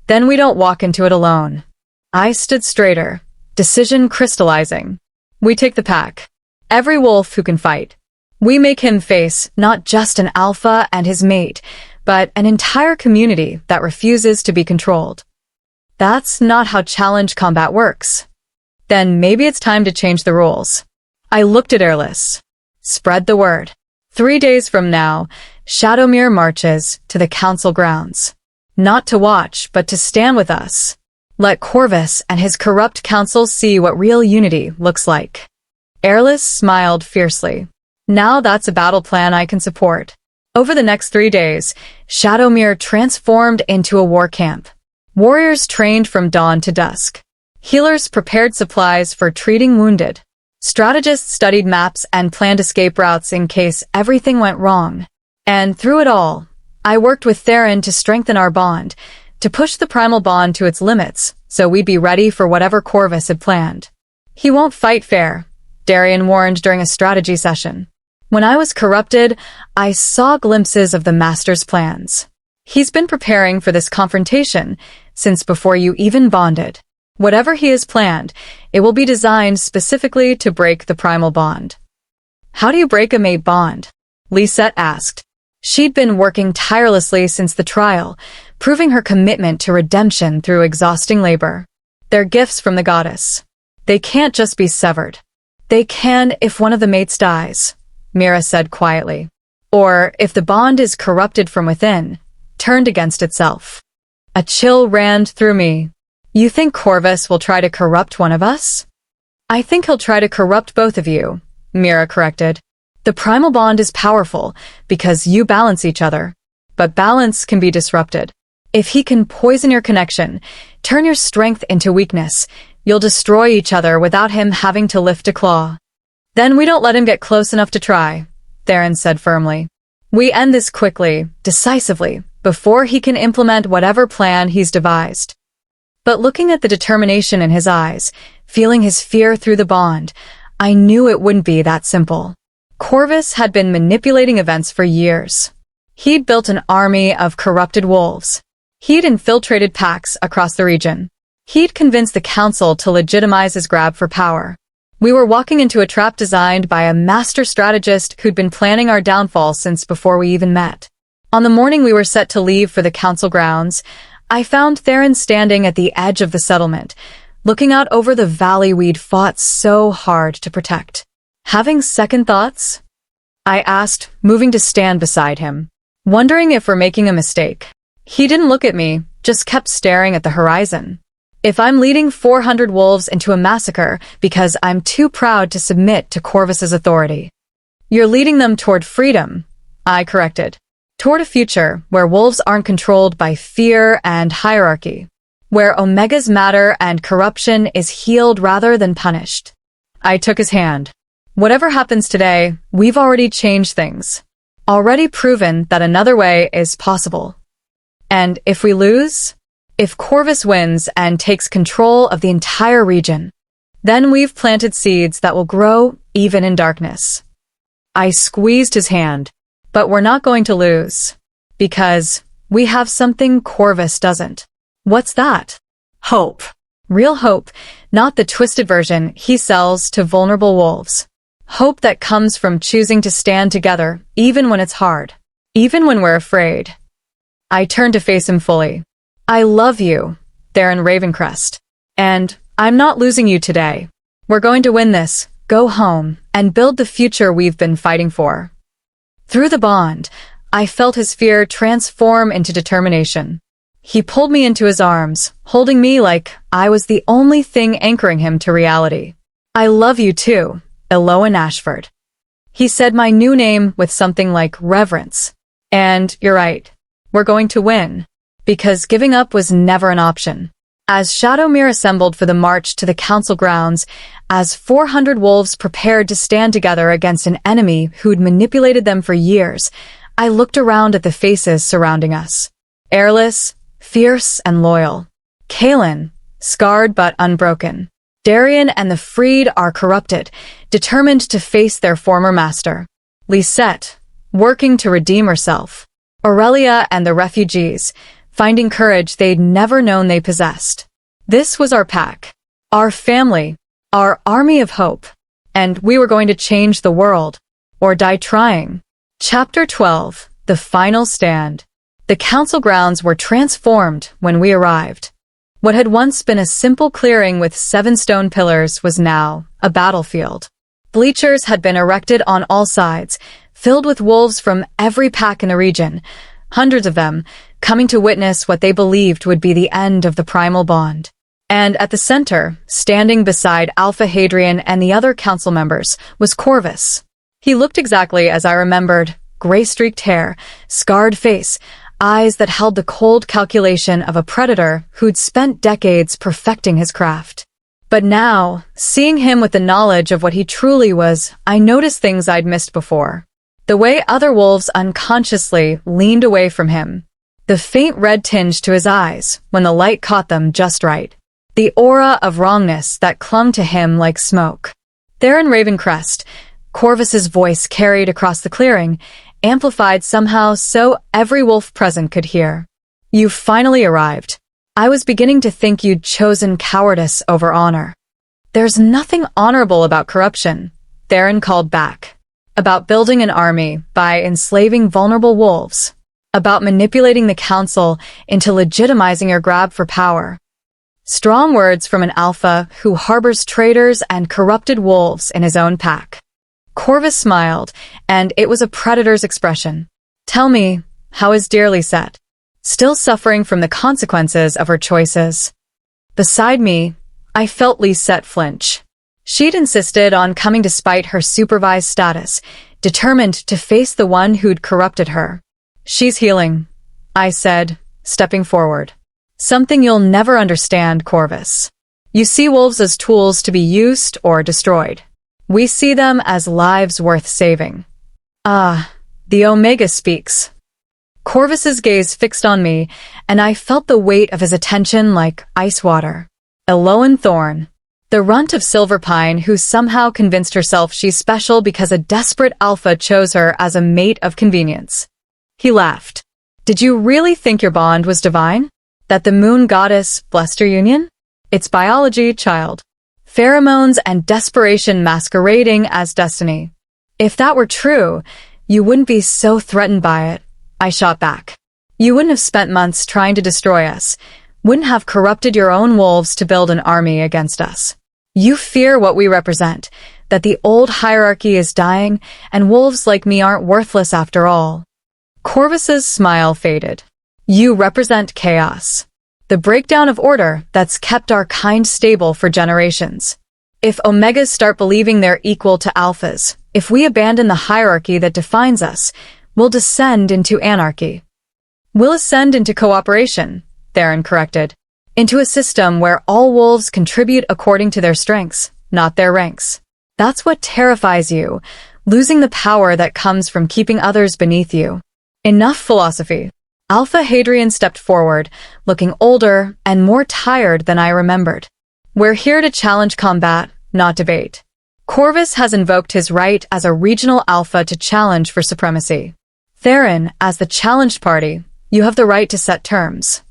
Then we don't walk into it alone. I stood straighter, decision crystallizing. We take the pack. Every wolf who can fight. We make him face not just an alpha and his mate, but an entire community that refuses to be controlled. That's not how challenge combat works. Then maybe it's time to change the rules. I looked at Airless. Spread the word. 3 days from now, Shadowmere marches to the council grounds. Not to watch, but to stand with us. Let Corvus and his corrupt council see what real unity looks like. Airless smiled fiercely. Now that's a battle plan I can support. Over the next 3 days, Shadowmere transformed into a war camp. Warriors trained from dawn to dusk. Healers prepared supplies for treating wounded. Strategists studied maps and planned escape routes in case everything went wrong. And through it all, I worked with Theron to strengthen our bond, to push the Primal Bond to its limits, so we'd be ready for whatever Corvus had planned. He won't fight fair, Darian warned during a strategy session. When I was corrupted, I saw glimpses of the Master's plans. He's been preparing for this confrontation since before you even bonded. Whatever he has planned, it will be designed specifically to break the Primal Bond. How do you break a mate bond? Lisette asked. She'd been working tirelessly since the trial, proving her commitment to redemption through exhausting labor. They're gifts from the goddess. They can't just be severed. They can if one of the mates dies, Mira said quietly. Or if the bond is corrupted from within, turned against itself. A chill ran through me. You think Corvus will try to corrupt one of us? I think he'll try to corrupt both of you, Mira corrected. The Primal Bond is powerful because you balance each other, but balance can be disrupted. If he can poison your connection, turn your strength into weakness, you'll destroy each other without him having to lift a claw. Then we don't let him get close enough to try, Theron said firmly. We end this quickly, decisively, before he can implement whatever plan he's devised. But looking at the determination in his eyes, feeling his fear through the bond, I knew it wouldn't be that simple. Corvus had been manipulating events for years. He'd built an army of corrupted wolves. He'd infiltrated packs across the region. He'd convinced the council to legitimize his grab for power. We were walking into a trap designed by a master strategist who'd been planning our downfall since before we even met. On the morning we were set to leave for the council grounds, I found Theron standing at the edge of the settlement, looking out over the valley we'd fought so hard to protect. Having second thoughts? I asked, moving to stand beside him, wondering if we're making a mistake. He didn't look at me, just kept staring at the horizon. If I'm leading 400 wolves into a massacre because I'm too proud to submit to Corvus's authority. You're leading them toward freedom, I corrected. Toward a future where wolves aren't controlled by fear and hierarchy. Where Omega's matter and corruption is healed rather than punished. I took his hand. Whatever happens today, we've already changed things. Already proven that another way is possible. And if we lose? If Corvus wins and takes control of the entire region, then we've planted seeds that will grow even in darkness. I squeezed his hand, but we're not going to lose. Because we have something Corvus doesn't. What's that? Hope. Real hope, not the twisted version he sells to vulnerable wolves. Hope that comes from choosing to stand together, even when it's hard. Even when we're afraid. I turned to face him fully. I love you, Theron Ravencrest. And I'm not losing you today. We're going to win this, go home, and build the future we've been fighting for. Through the bond, I felt his fear transform into determination. He pulled me into his arms, holding me like I was the only thing anchoring him to reality. I love you too, Elowen Ashford. He said my new name with something like reverence. And you're right. We're going to win. Because giving up was never an option. As Shadowmere assembled for the march to the council grounds, as 400 wolves prepared to stand together against an enemy who'd manipulated them for years, I looked around at the faces surrounding us. Airless, fierce, and loyal. Kaelin, scarred but unbroken. Darian and the freed are corrupted, determined to face their former master. Lisette, working to redeem herself. Aurelia and the refugees, finding courage they'd never known they possessed. This was our pack, our family, our army of hope, and we were going to change the world, or die trying. Chapter 12, The Final Stand. The council grounds were transformed when we arrived. What had once been a simple clearing with 7 stone pillars was now a battlefield. Bleachers had been erected on all sides, filled with wolves from every pack in the region, hundreds of them, coming to witness what they believed would be the end of the Primal Bond. And at the center, standing beside Alpha Hadrian and the other council members, was Corvus. He looked exactly as I remembered, gray-streaked hair, scarred face, eyes that held the cold calculation of a predator who'd spent decades perfecting his craft. But now, seeing him with the knowledge of what he truly was, I noticed things I'd missed before. The way other wolves unconsciously leaned away from him. The faint red tinge to his eyes when the light caught them just right. The aura of wrongness that clung to him like smoke. There in Ravencrest, Corvus's voice carried across the clearing, amplified somehow so every wolf present could hear. You finally arrived. I was beginning to think you'd chosen cowardice over honor. There's nothing honorable about corruption, Theron called back. About building an army by enslaving vulnerable wolves. About manipulating the council into legitimizing your grab for power. Strong words from an alpha who harbors traitors and corrupted wolves in his own pack. Corvus smiled, and it was a predator's expression. Tell me, how is dear Lisette? Still suffering from the consequences of her choices. Beside me, I felt Lisette flinch. She'd insisted on coming despite her supervised status, determined to face the one who'd corrupted her. She's healing, I said, stepping forward. Something you'll never understand, Corvus. You see wolves as tools to be used or destroyed. We see them as lives worth saving. Ah, the Omega speaks. Corvus's gaze fixed on me, and I felt the weight of his attention like ice water. Elowen Thorn, the runt of Silverpine who somehow convinced herself she's special because a desperate alpha chose her as a mate of convenience. He laughed. Did you really think your bond was divine? That the moon goddess blessed your union? It's biology, child. Pheromones and desperation masquerading as destiny. If that were true, you wouldn't be so threatened by it, I shot back. You wouldn't have spent months trying to destroy us, wouldn't have corrupted your own wolves to build an army against us. You fear what we represent, that the old hierarchy is dying, and wolves like me aren't worthless after all. Corvus's smile faded. You represent chaos. The breakdown of order that's kept our kind stable for generations. If Omegas start believing they're equal to Alphas, if we abandon the hierarchy that defines us, we'll descend into anarchy. We'll ascend into cooperation, Theron corrected. Into a system where all wolves contribute according to their strengths, not their ranks. That's what terrifies you, losing the power that comes from keeping others beneath you. Enough philosophy. Alpha Hadrian stepped forward, looking older and more tired than I remembered. We're here to challenge combat, not debate. Corvus has invoked his right as a regional alpha to challenge for supremacy. Theron, as the challenged party, you have the right to set terms.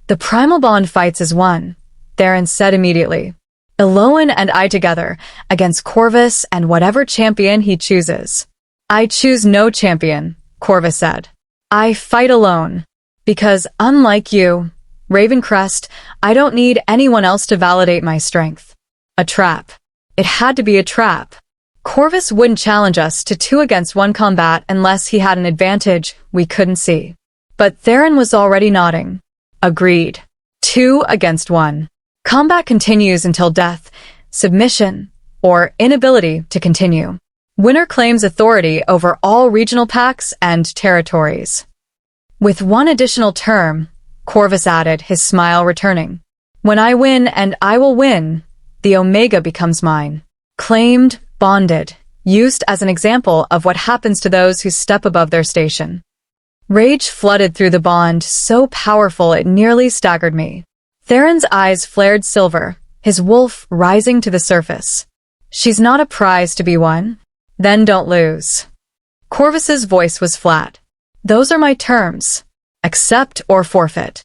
The Primal Bond fights as one, Theron said immediately. Elowen and I together, against Corvus and whatever champion he chooses. I choose no champion, Corvus said. I fight alone. Because, unlike you, Ravencrest, I don't need anyone else to validate my strength. A trap. It had to be a trap. Corvus wouldn't challenge us to 2-against-1 combat unless he had an advantage we couldn't see. But Theron was already nodding. Agreed. 2-against-1. Combat continues until death, submission, or inability to continue. Winner claims authority over all regional packs and territories. With one additional term, Corvus added, his smile returning. When I win, and I will win, the Omega becomes mine. Claimed, bonded, used as an example of what happens to those who step above their station. Rage flooded through the bond, so powerful it nearly staggered me. Theron's eyes flared silver, his wolf rising to the surface. She's not a prize to be won? Then don't lose. Corvus's voice was flat. Those are my terms. Accept or forfeit.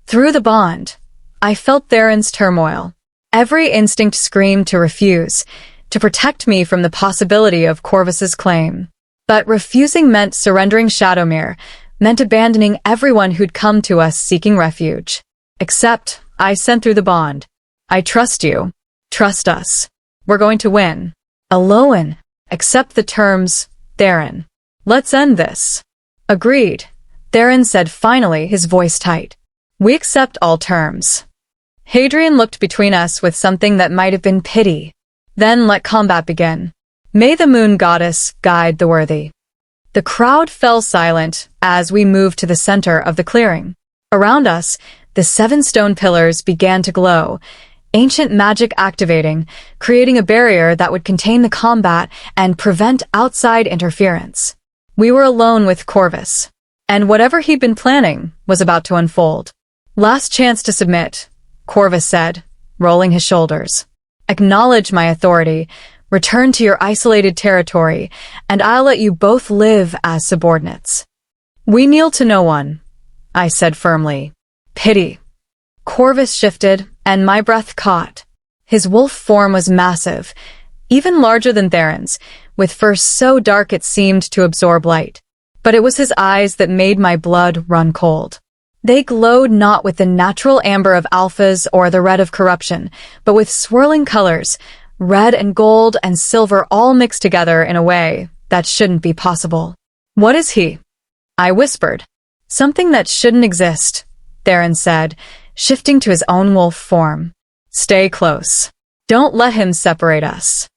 Through the bond, I felt Theron's turmoil. Every instinct screamed to refuse, to protect me from the possibility of Corvus's claim. But refusing meant surrendering Shadowmere, meant abandoning everyone who'd come to us seeking refuge. Accept, I sent through the bond. I trust you. Trust us. We're going to win. Elowen, accept the terms, Theron. Let's end this. Agreed, Theron said finally, his voice tight. We accept all terms. Hadrian looked between us with something that might have been pity. Then let combat begin. May the moon goddess guide the worthy. The crowd fell silent as we moved to the center of the clearing. Around us, the 7 stone pillars began to glow, ancient magic activating, creating a barrier that would contain the combat and prevent outside interference. We were alone with Corvus, and whatever he'd been planning was about to unfold. Last chance to submit, Corvus said, rolling his shoulders. Acknowledge my authority, return to your isolated territory, and I'll let you both live as subordinates. We kneel to no one, I said firmly. Pity. Corvus shifted, and my breath caught. His wolf form was massive, even larger than Theron's, with fur so dark it seemed to absorb light. But it was his eyes that made my blood run cold. They glowed not with the natural amber of alphas or the red of corruption, but with swirling colors, red and gold and silver all mixed together in a way that shouldn't be possible. What is he? I whispered. Something that shouldn't exist, Theron said, shifting to his own wolf form. Stay close. Don't let him separate us.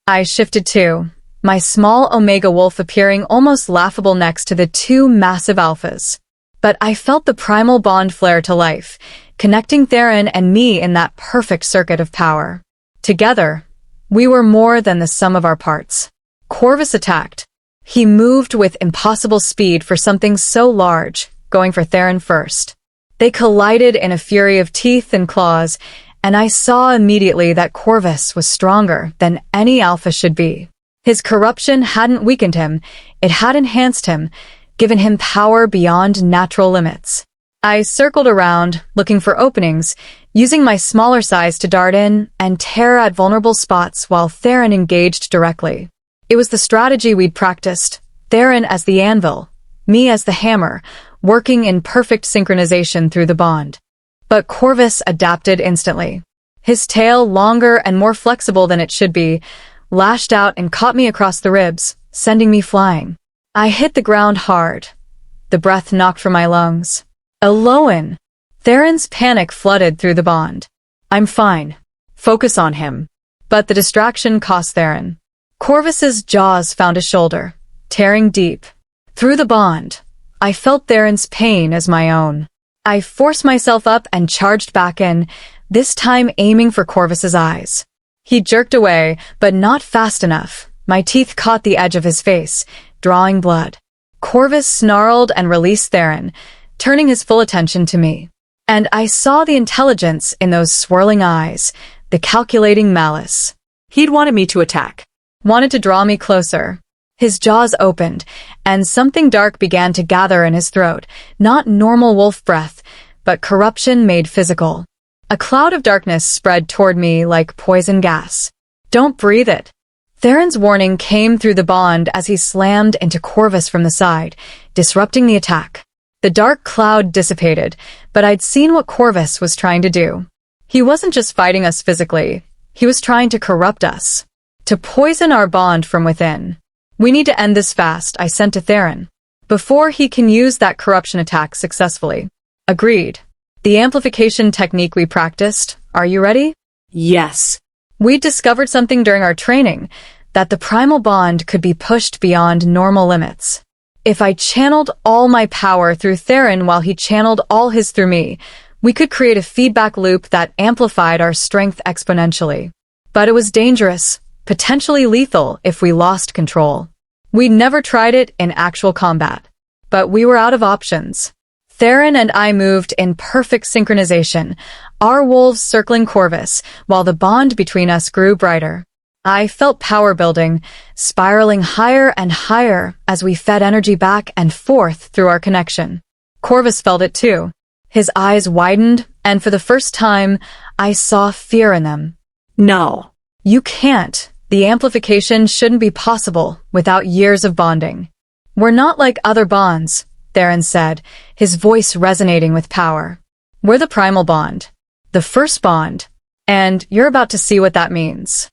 I shifted too, my small Omega wolf appearing almost laughable next to the 2 massive alphas. But I felt the Primal Bond flare to life, connecting Theron and me in that perfect circuit of power. Together, we were more than the sum of our parts. Corvus attacked. He moved with impossible speed for something so large, going for Theron first. They collided in a fury of teeth and claws, and I saw immediately that Corvus was stronger than any alpha should be. His corruption hadn't weakened him, it had enhanced him, given him power beyond natural limits. I circled around, looking for openings, using my smaller size to dart in and tear at vulnerable spots while Theron engaged directly. It was the strategy we'd practiced, Theron as the anvil, me as the hammer, working in perfect synchronization through the bond. But Corvus adapted instantly. His tail, longer and more flexible than it should be, lashed out and caught me across the ribs, sending me flying. I hit the ground hard. The breath knocked from my lungs. Elowen! Theron's panic flooded through the bond. I'm fine. Focus on him. But the distraction cost Theron. Corvus's jaws found his shoulder, tearing deep. Through the bond, I felt Theron's pain as my own. I forced myself up and charged back in, this time aiming for Corvus's eyes. He jerked away, but not fast enough. My teeth caught the edge of his face, drawing blood. Corvus snarled and released Theron, turning his full attention to me. And I saw the intelligence in those swirling eyes, the calculating malice. He'd wanted me to attack. Wanted to draw me closer. His jaws opened, and something dark began to gather in his throat, not normal wolf breath, but corruption made physical. A cloud of darkness spread toward me like poison gas. Don't breathe it. Theron's warning came through the bond as he slammed into Corvus from the side, disrupting the attack. The dark cloud dissipated, but I'd seen what Corvus was trying to do. He wasn't just fighting us physically, he was trying to corrupt us, to poison our bond from within. We need to end this fast, I sent to Theron, before he can use that corruption attack successfully. Agreed. The amplification technique we practiced, are you ready? Yes. We discovered something during our training, that the Primal Bond could be pushed beyond normal limits. If I channeled all my power through Theron while he channeled all his through me, We could create a feedback loop that amplified our strength exponentially. But it was dangerous, potentially lethal if we lost control. We'd never tried it in actual combat. But we were out of options. Theron and I moved in perfect synchronization, our wolves circling Corvus, while the bond between us grew brighter. I felt power building, spiraling higher and higher as we fed energy back and forth through our connection. Corvus felt it too. His eyes widened, and for the first time, I saw fear in them. No. You can't. The amplification shouldn't be possible without years of bonding. We're not like other bonds, Theron said, his voice resonating with power. We're the Primal Bond. The first bond. And you're about to see what that means.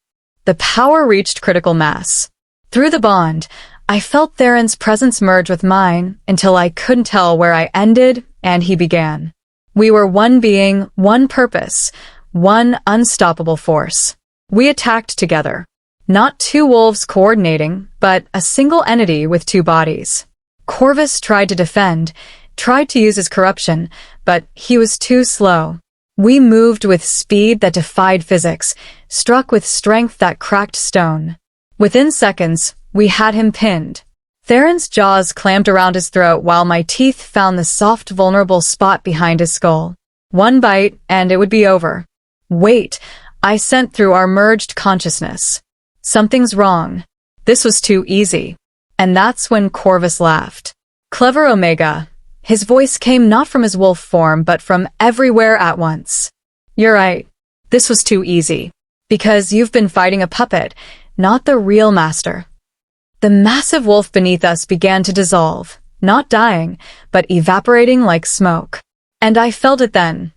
The power reached critical mass. Through the bond, I felt Theron's presence merge with mine until I couldn't tell where I ended and he began. We were one being, one purpose, one unstoppable force. We attacked together. Not two wolves coordinating, but a single entity with two bodies. Corvus tried to defend, tried to use his corruption, but he was too slow. We moved with speed that defied physics, struck with strength that cracked stone. Within seconds, we had him pinned. Theron's jaws clamped around his throat while my teeth found the soft, vulnerable spot behind his skull. One bite, and it would be over. Wait, I sent through our merged consciousness. Something's wrong. This was too easy. And that's when Corvus laughed. Clever Omega. His voice came not from his wolf form, but from everywhere at once. You're right. This was too easy. Because you've been fighting a puppet, not the real master. The massive wolf beneath us began to dissolve, not dying, but evaporating like smoke. And I felt it then.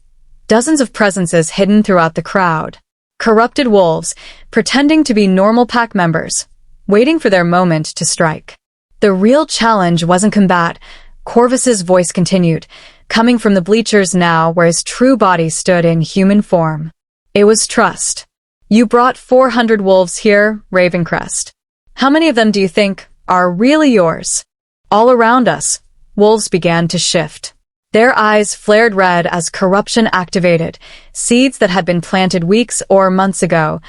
Dozens of presences hidden throughout the crowd. Corrupted wolves, pretending to be normal pack members, waiting for their moment to strike. The real challenge wasn't combat. Corvus's voice continued, coming from the bleachers now where his true body stood in human form. It was trust. You brought 400 wolves here, Ravencrest. How many of them do you think are really yours? All around us, wolves began to shift. Their eyes flared red as corruption activated, seeds that had been planted weeks or months ago,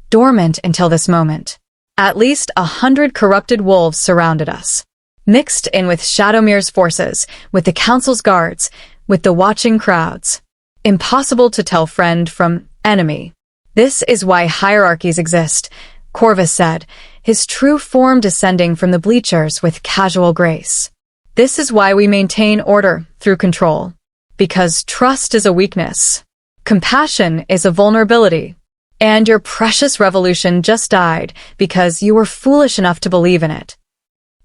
dormant until this moment. At least 100 corrupted wolves surrounded us. Mixed in with Shadowmere's forces, with the council's guards, with the watching crowds. Impossible to tell friend from enemy. This is why hierarchies exist, Corvus said, his true form descending from the bleachers with casual grace. This is why we maintain order through control. Because trust is a weakness. Compassion is a vulnerability. And your precious revolution just died because you were foolish enough to believe in it.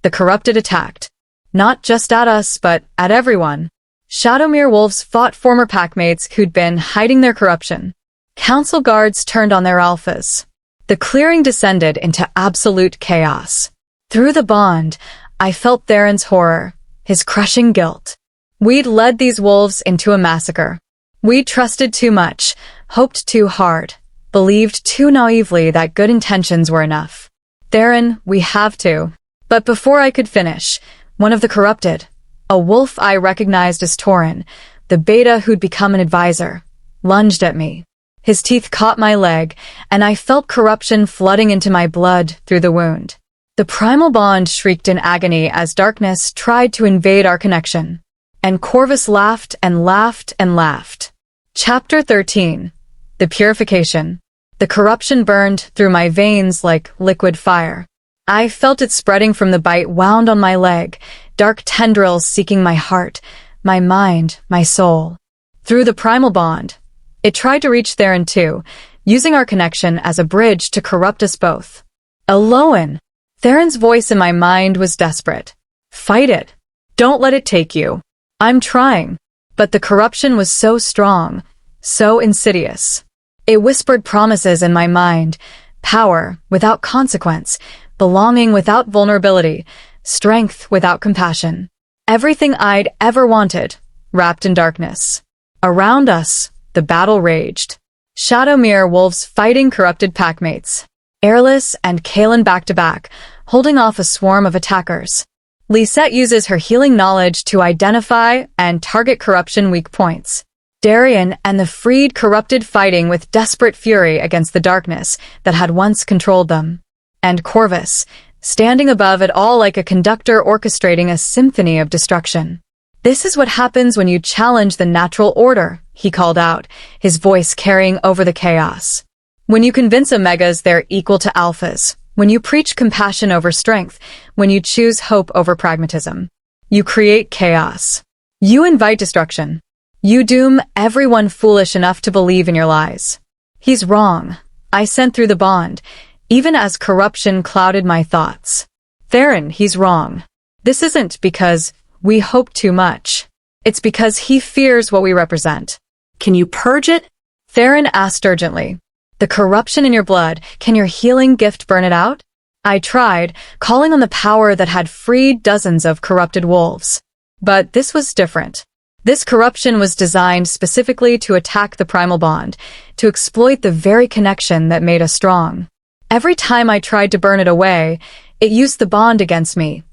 The corrupted attacked. Not just at us, but at everyone. Shadowmere wolves fought former packmates who'd been hiding their corruption. Council guards turned on their alphas. The clearing descended into absolute chaos. Through the bond, I felt Theron's horror, his crushing guilt. We'd led these wolves into a massacre. We trusted too much, hoped too hard, believed too naively that good intentions were enough. Theron, we have to. But before I could finish, one of the corrupted, a wolf I recognized as Torin, the beta who'd become an advisor, lunged at me. His teeth caught my leg, and I felt corruption flooding into my blood through the wound. The Primal Bond shrieked in agony as darkness tried to invade our connection. And Corvus laughed and laughed and laughed. Chapter 13. The Purification. The corruption burned through my veins like liquid fire. I felt it spreading from the bite wound on my leg, dark tendrils seeking my heart, my mind, my soul. Through the Primal Bond, it tried to reach Theron too, using our connection as a bridge to corrupt us both. Elowen! Theron's voice in my mind was desperate. Fight it. Don't let it take you. I'm trying. But the corruption was so strong, so insidious. It whispered promises in my mind, power without consequence, belonging without vulnerability, strength without compassion. Everything I'd ever wanted, wrapped in darkness. Around us, the battle raged. Shadowmere wolves fighting corrupted packmates. Airless and Kaelin back-to-back, holding off a swarm of attackers. Lisette uses her healing knowledge to identify and target corruption weak points. Darien and the freed corrupted fighting with desperate fury against the darkness that had once controlled them. And Corvus, standing above it all like a conductor orchestrating a symphony of destruction. "This is what happens when you challenge the natural order," he called out, his voice carrying over the chaos. "When you convince omegas they're equal to alphas, when you preach compassion over strength, when you choose hope over pragmatism, you create chaos. You invite destruction. You doom everyone foolish enough to believe in your lies." "He's wrong," I sent through the bond, even as corruption clouded my thoughts. "Theron, he's wrong. This isn't because we hope too much. It's because he fears what we represent." Can you purge it? Theron asked urgently. "The corruption in your blood, can your healing gift burn it out?" I tried, calling on the power that had freed dozens of corrupted wolves. But this was different. This corruption was designed specifically to attack the Primal Bond, to exploit the very connection that made us strong. Every time I tried to burn it away, it used the bond against me,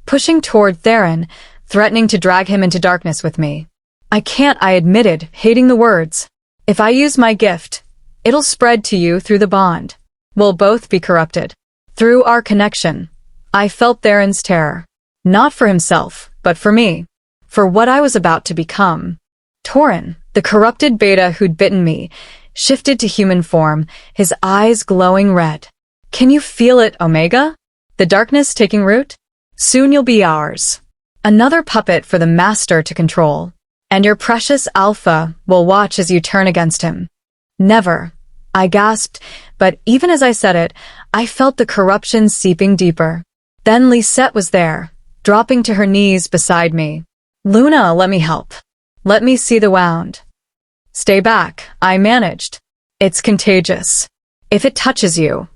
pushing toward Theron, threatening to drag him into darkness with me. "I can't," I admitted, hating the words. "If I use my gift, it'll spread to you through the bond. We'll both be corrupted." Through our connection, I felt Theron's terror. Not for himself, but for me. For what I was about to become. Torin, the corrupted beta who'd bitten me, shifted to human form, his eyes glowing red. "Can you feel it, Omega? The darkness taking root? Soon you'll be ours. Another puppet for the master to control. And your precious Alpha will watch as you turn against him." "Never," I gasped, but even as I said it, I felt the corruption seeping deeper. Then Lisette was there, dropping to her knees beside me. "Luna, let me help. Let me see the wound." "Stay back," I managed. "It's contagious. If it touches you."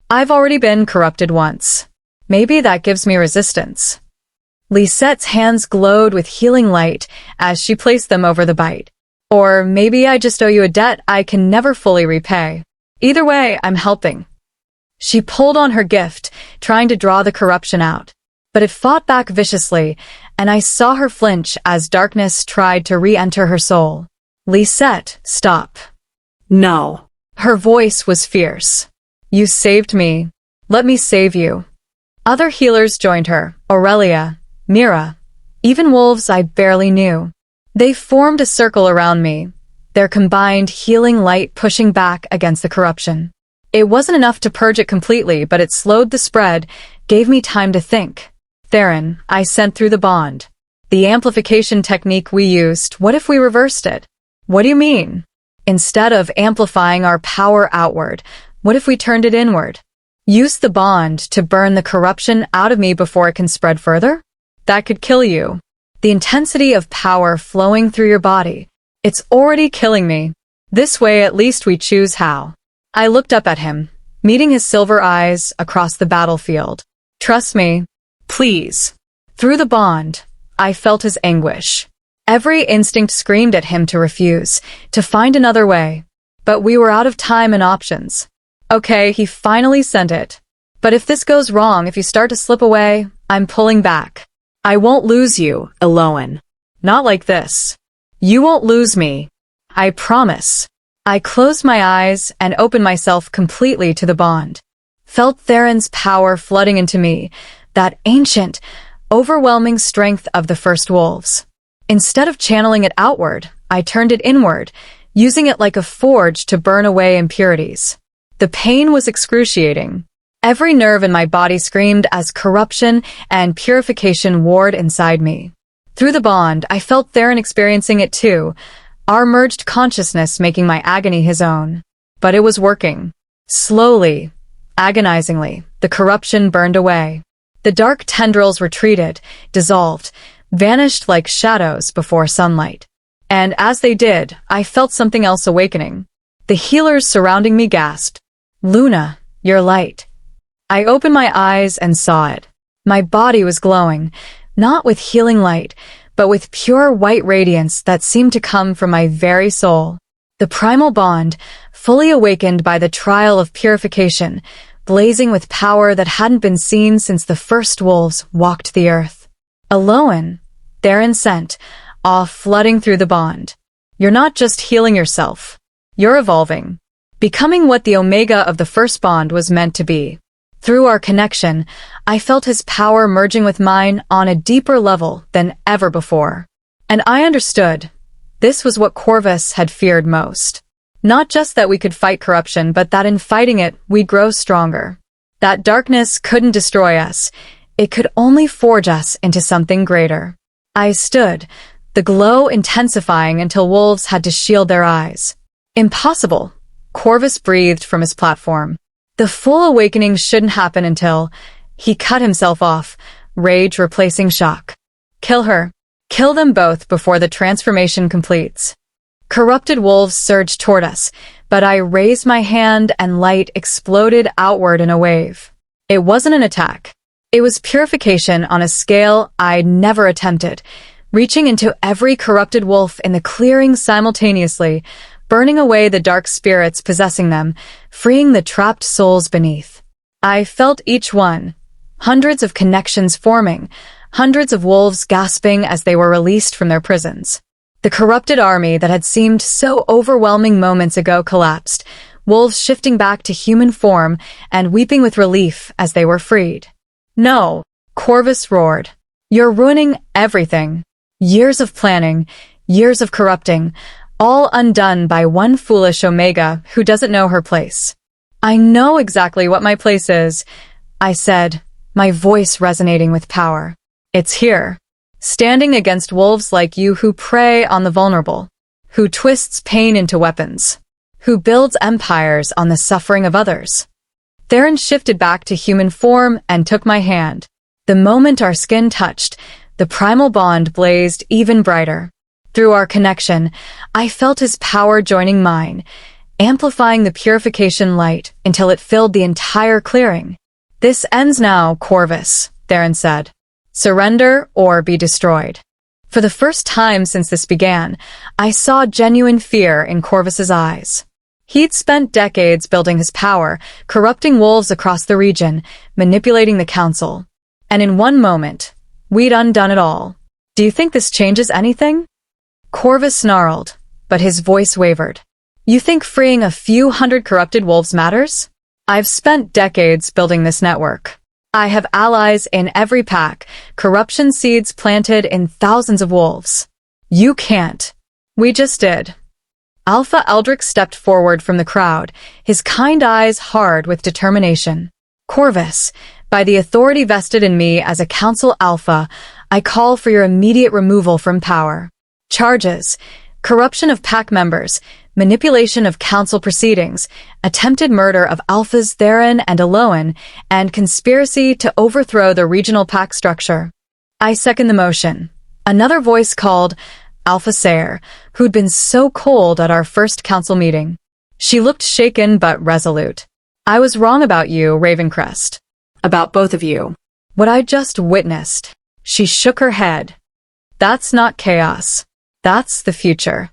I've already been corrupted once. Maybe that gives me resistance. Lisette's hands glowed with healing light as she placed them over the bite. Or maybe I just owe you a debt I can never fully repay. Either way, I'm helping. She pulled on her gift, trying to draw the corruption out. But it fought back viciously, and I saw her flinch as darkness tried to re-enter her soul. "Lisette, stop." No. Her voice was fierce. "You saved me. Let me save you." Other healers joined her, Aurelia, Mira, even wolves I barely knew. They formed a circle around me, their combined healing light pushing back against the corruption. It wasn't enough to purge it completely, but it slowed the spread, gave me time to think. "Theron, I sent through the bond. The amplification technique we used, what if we reversed it?" "What do you mean?" "Instead of amplifying our power outward, what if we turned it inward? Use the bond to burn the corruption out of me before it can spread further? That could kill you. The intensity of power flowing through your body. It's already killing me. This way at least we choose how." I looked up at him, meeting his silver eyes across the battlefield. "Trust me. Please." Through the bond, I felt his anguish. Every instinct screamed at him to refuse, to find another way. But we were out of time and options. Okay, he finally sent it. "But if this goes wrong, if you start to slip away, I'm pulling back." I won't lose you, Elowen. "Not like this. You won't lose me. I promise." I closed my eyes and opened myself completely to the bond. Felt Theron's power flooding into me, that ancient, overwhelming strength of the first wolves. Instead of channeling it outward, I turned it inward, using it like a forge to burn away impurities. The pain was excruciating. Every nerve in my body screamed as corruption and purification warred inside me. Through the bond, I felt Theron experiencing it too, our merged consciousness making my agony his own. But it was working. Slowly, agonizingly, the corruption burned away. The dark tendrils retreated, dissolved, vanished like shadows before sunlight. And as they did, I felt something else awakening. The healers surrounding me gasped, "Luna, your light." I opened my eyes and saw it. My body was glowing, not with healing light, but with pure white radiance that seemed to come from my very soul. The Primal Bond, fully awakened by the trial of purification, blazing with power that hadn't been seen since the first wolves walked the earth. Elowen, Theron sent, awe flooding through the bond. You're not just healing yourself. You're evolving, becoming what the Omega of the first bond was meant to be. Through our connection, I felt his power merging with mine on a deeper level than ever before. And I understood. This was what Corvus had feared most. Not just that we could fight corruption, but that in fighting it, we'd grow stronger. That darkness couldn't destroy us. It could only forge us into something greater. I stood, the glow intensifying until wolves had to shield their eyes. Impossible, Corvus breathed from his platform. The full awakening shouldn't happen until... He cut himself off, rage replacing shock. Kill her. Kill them both before the transformation completes. Corrupted wolves surged toward us, but I raised my hand and light exploded outward in a wave. It wasn't an attack. It was purification on a scale I'd never attempted, reaching into every corrupted wolf in the clearing simultaneously, burning away the dark spirits possessing them, freeing the trapped souls beneath. I felt each one, hundreds of connections forming, hundreds of wolves gasping as they were released from their prisons. The corrupted army that had seemed so overwhelming moments ago collapsed, wolves shifting back to human form and weeping with relief as they were freed. No, Corvus roared. You're ruining everything. Years of planning, years of corrupting, all undone by one foolish Omega who doesn't know her place. I know exactly what my place is, I said, my voice resonating with power. It's here, standing against wolves like you who prey on the vulnerable, who twists pain into weapons, who builds empires on the suffering of others. Theron shifted back to human form and took my hand. The moment our skin touched, the primal bond blazed even brighter. Through our connection, I felt his power joining mine, amplifying the purification light until it filled the entire clearing. This ends now, Corvus, Theron said. Surrender or be destroyed. For the first time since this began, I saw genuine fear in Corvus's eyes. He'd spent decades building his power, corrupting wolves across the region, manipulating the council. And in one moment, we'd undone it all. Do you think this changes anything? Corvus snarled, but his voice wavered. You think freeing a few hundred corrupted wolves matters? I've spent decades building this network. I have allies in every pack, corruption seeds planted in thousands of wolves. You can't. We just did. Alpha Eldrick stepped forward from the crowd, his kind eyes hard with determination. Corvus, by the authority vested in me as a Council Alpha, I call for your immediate removal from power. Charges: corruption of pack members, manipulation of council proceedings, attempted murder of Alphas Theron and Elowen, and conspiracy to overthrow the regional pack structure. I second the motion. Another voice called Alpha Sayer, who'd been so cold at our first council meeting. She looked shaken but resolute. I was wrong about you, Ravencrest. About both of you. What I just witnessed. She shook her head. That's not chaos. That's the future.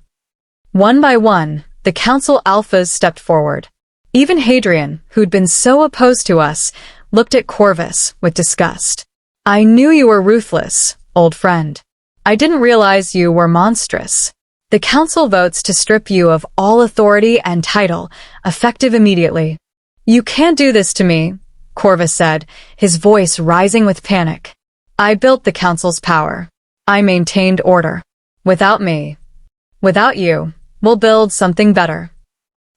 One by one, the council alphas stepped forward. Even Hadrian, who'd been so opposed to us, looked at Corvus with disgust. I knew you were ruthless, old friend. I didn't realize you were monstrous. The council votes to strip you of all authority and title, effective immediately. You can't do this to me, Corvus said, his voice rising with panic. I built the council's power. I maintained order. Without me, without you, we'll build something better.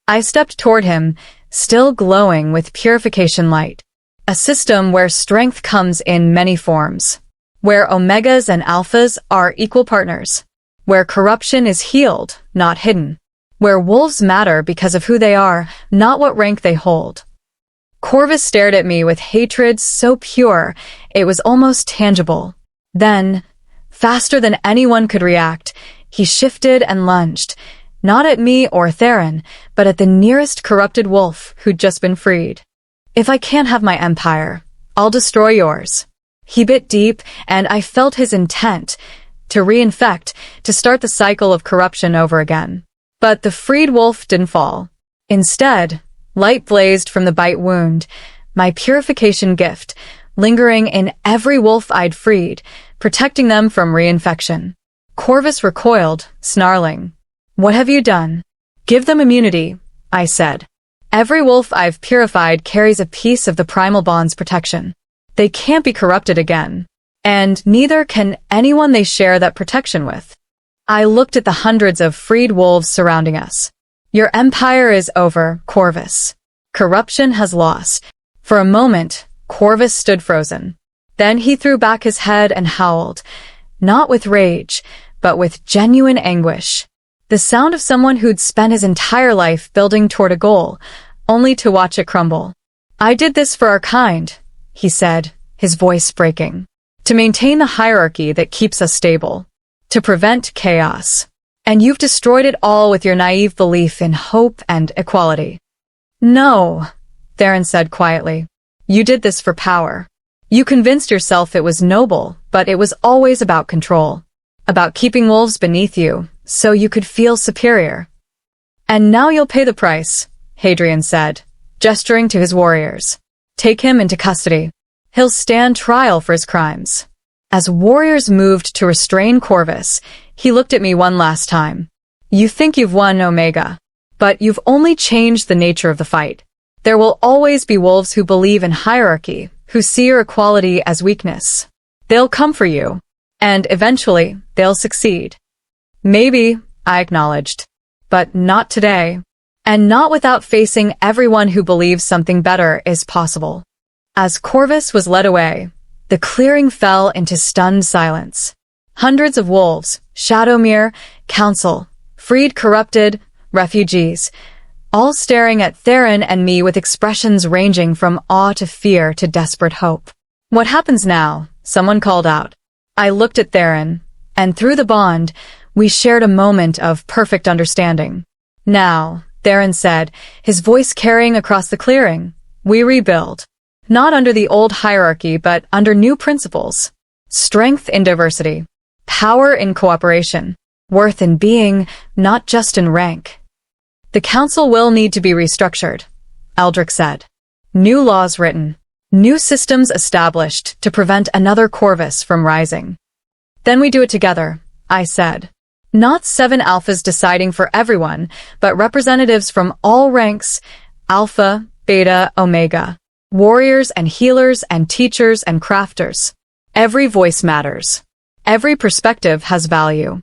I stepped toward him, still glowing with purification light. A system where strength comes in many forms. Where Omegas and Alphas are equal partners. Where corruption is healed, not hidden. Where wolves matter because of who they are, not what rank they hold. Corvus stared at me with hatred so pure, it was almost tangible. Then, faster than anyone could react, he shifted and lunged, not at me or Theron, but at the nearest corrupted wolf who'd just been freed. If I can't have my empire, I'll destroy yours. He bit deep, and I felt his intent, to reinfect, to start the cycle of corruption over again. But the freed wolf didn't fall. Instead, light blazed from the bite wound, my purification gift, lingering in every wolf I'd freed, protecting them from reinfection. Corvus recoiled, snarling. What have you done? Give them immunity, I said. Every wolf I've purified carries a piece of the Primal Bond's protection. They can't be corrupted again. And neither can anyone they share that protection with. I looked at the hundreds of freed wolves surrounding us. Your empire is over, Corvus. Corruption has lost. For a moment, Corvus stood frozen. Then he threw back his head and howled, not with rage, but with genuine anguish. The sound of someone who'd spent his entire life building toward a goal, only to watch it crumble. I did this for our kind, he said, his voice breaking. To maintain the hierarchy that keeps us stable. To prevent chaos. And you've destroyed it all with your naive belief in hope and equality. No, Theron said quietly. You did this for power. You convinced yourself it was noble, but it was always about control. About keeping wolves beneath you, so you could feel superior. And now you'll pay the price, Hadrian said, gesturing to his warriors. Take him into custody. He'll stand trial for his crimes. As warriors moved to restrain Corvus, he looked at me one last time. You think you've won, Omega, but you've only changed the nature of the fight. There will always be wolves who believe in hierarchy, who see your equality as weakness. They'll come for you, and eventually they'll succeed. Maybe, I acknowledged, but not today, and not without facing everyone who believes something better is possible. As Corvus was led away, the clearing fell into stunned silence. Hundreds of wolves, Shadowmere, Council, freed corrupted, refugees, all staring at Theron and me with expressions ranging from awe to fear to desperate hope. What happens now? Someone called out. I looked at Theron, and through the bond, we shared a moment of perfect understanding. Now, Theron said, his voice carrying across the clearing, we rebuild. Not under the old hierarchy, but under new principles. Strength in diversity. Power in cooperation. Worth in being, not just in rank. The council will need to be restructured, Eldrick said. New laws written. New systems established to prevent another Corvus from rising. Then we do it together, I said. Not 7 alphas deciding for everyone, but representatives from all ranks, alpha, beta, omega. Warriors and healers and teachers and crafters. Every voice matters. Every perspective has value.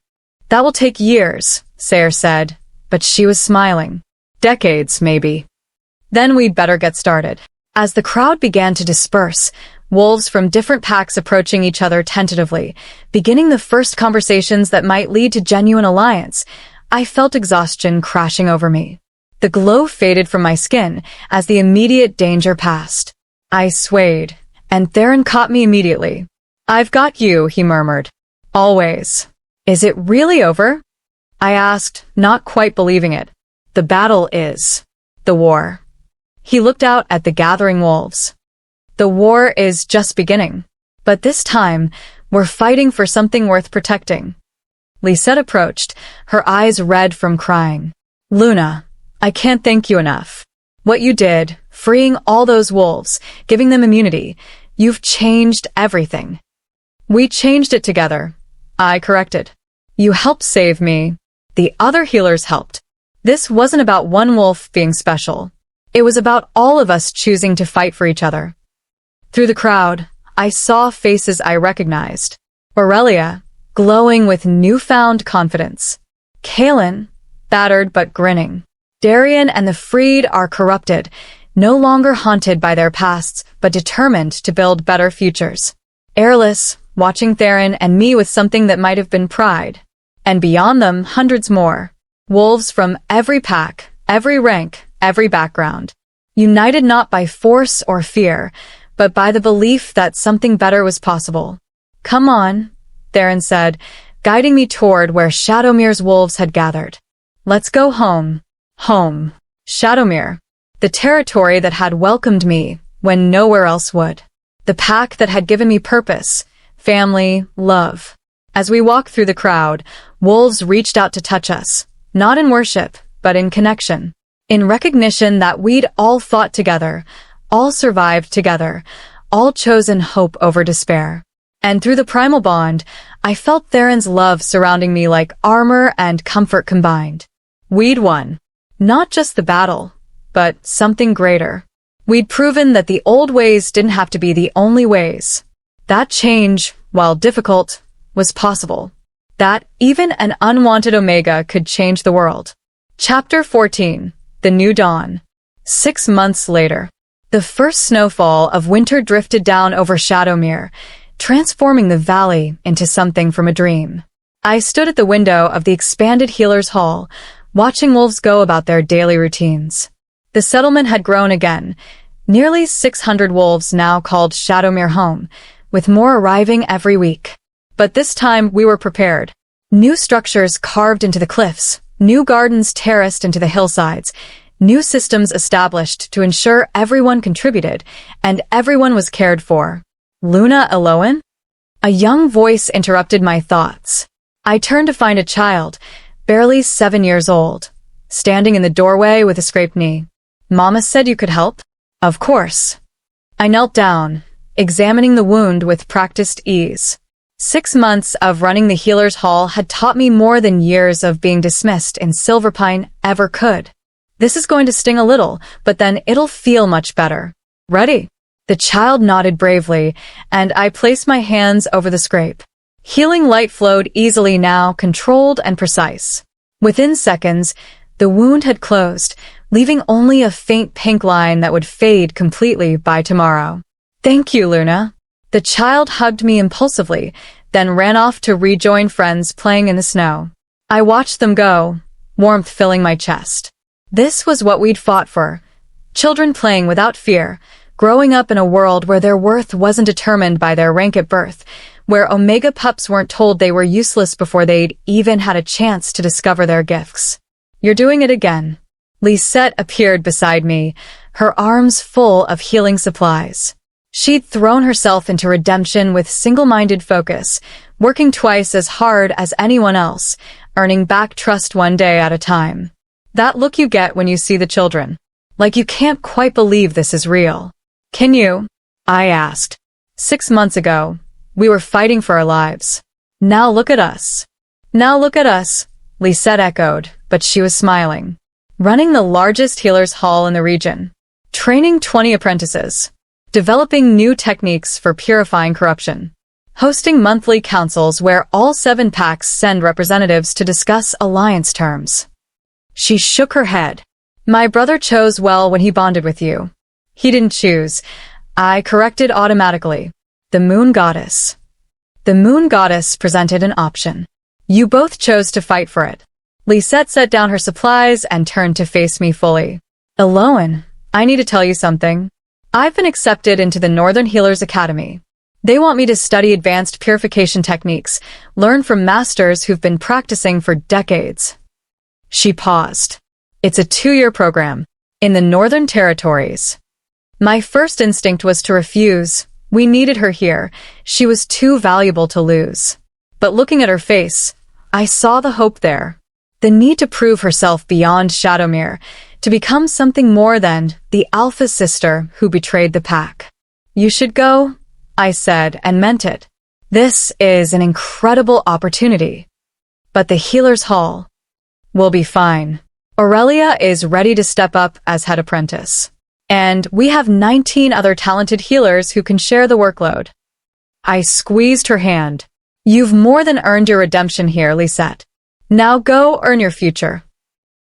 That will take years, Sayre said, but she was smiling. Decades, maybe. Then we'd better get started. As the crowd began to disperse, wolves from different packs approaching each other tentatively, beginning the first conversations that might lead to genuine alliance, I felt exhaustion crashing over me. The glow faded from my skin as the immediate danger passed. I swayed, and Theron caught me immediately. I've got you, he murmured. Always. Is it really over? I asked, not quite believing it. The battle is. The war. He looked out at the gathering wolves. The war is just beginning. But this time, we're fighting for something worth protecting. Lisette approached, her eyes red from crying. Luna, I can't thank you enough. What you did, freeing all those wolves, giving them immunity, you've changed everything. We changed it together, I corrected. You helped save me. The other healers helped. This wasn't about one wolf being special. It was about all of us choosing to fight for each other. Through the crowd, I saw faces I recognized. Aurelia, glowing with newfound confidence. Kaelin, battered but grinning. Darian and the freed are corrupted, no longer haunted by their pasts, but determined to build better futures. Airless, watching Theron and me with something that might have been pride. And beyond them, hundreds more. Wolves from every pack, every rank, every background. United not by force or fear, but by the belief that something better was possible. Come on, Theron said, guiding me toward where Shadowmere's wolves had gathered. Let's go home. Home. Shadowmere. The territory that had welcomed me when nowhere else would. The pack that had given me purpose, family, love. As we walked through the crowd, wolves reached out to touch us, not in worship, but in connection. In recognition that we'd all fought together, all survived together, all chosen hope over despair. And through the Primal Bond, I felt Theron's love surrounding me like armor and comfort combined. We'd won. Not just the battle, but something greater. We'd proven that the old ways didn't have to be the only ways. That change, while difficult, was possible. That even an unwanted Omega could change the world. Chapter 14. The New Dawn. 6 months later. The first snowfall of winter drifted down over Shadowmere, transforming the valley into something from a dream. I stood at the window of the expanded Healer's Hall, watching wolves go about their daily routines. The settlement had grown again. Nearly 600 wolves now called Shadowmere home, with more arriving every week. But this time we were prepared. New structures carved into the cliffs, new gardens terraced into the hillsides, new systems established to ensure everyone contributed and everyone was cared for. Luna Elowen? A young voice interrupted my thoughts. I turned to find a child, barely 7 years old, standing in the doorway with a scraped knee. Mama said you could help? Of course. I knelt down, examining the wound with practiced ease. 6 months of running the Healer's Hall had taught me more than years of being dismissed in Silverpine ever could. This is going to sting a little, but then it'll feel much better. Ready? The child nodded bravely, and I placed my hands over the scrape. Healing light flowed easily now, controlled and precise. Within seconds, the wound had closed, leaving only a faint pink line that would fade completely by tomorrow. Thank you, Luna. The child hugged me impulsively, then ran off to rejoin friends playing in the snow. I watched them go, warmth filling my chest. This was what we'd fought for. Children playing without fear, growing up in a world where their worth wasn't determined by their rank at birth, where Omega pups weren't told they were useless before they'd even had a chance to discover their gifts. You're doing it again. Lisette appeared beside me, her arms full of healing supplies. She'd thrown herself into redemption with single-minded focus, working twice as hard as anyone else, earning back trust one day at a time. That look you get when you see the children. Like you can't quite believe this is real. Can you? I asked. 6 months ago, we were fighting for our lives. Now look at us. Now look at us, Lisette echoed, but she was smiling. Running the largest Healer's Hall in the region. Training 20 apprentices. Developing new techniques for purifying corruption. Hosting monthly councils where all 7 packs send representatives to discuss alliance terms. She shook her head. My brother chose well when he bonded with you. He didn't choose. I corrected automatically. The Moon Goddess. The Moon Goddess presented an option. You both chose to fight for it. Lisette set down her supplies and turned to face me fully. Elowen, I need to tell you something. I've been accepted into the Northern Healers Academy. They want me to study advanced purification techniques, learn from masters who've been practicing for decades. She paused. It's a 2-year program. In the Northern Territories. My first instinct was to refuse. We needed her here. She was too valuable to lose. But looking at her face, I saw the hope there. The need to prove herself beyond Shadowmere, to become something more than the alpha sister who betrayed the pack. You should go, I said, and meant it. This is an incredible opportunity. But the Healer's Hall will be fine. Aurelia is ready to step up as head apprentice. And we have 19 other talented healers who can share the workload. I squeezed her hand. You've more than earned your redemption here, Lisette. Now go earn your future.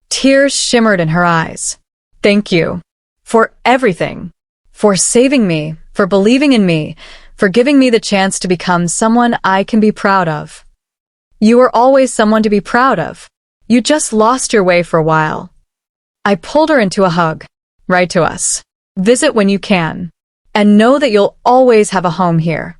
Tears shimmered in her eyes. Thank you. For everything. For saving me, for believing in me, for giving me the chance to become someone I can be proud of. You were always someone to be proud of. You just lost your way for a while. I pulled her into a hug. Write to us. Visit when you can. And know that you'll always have a home here.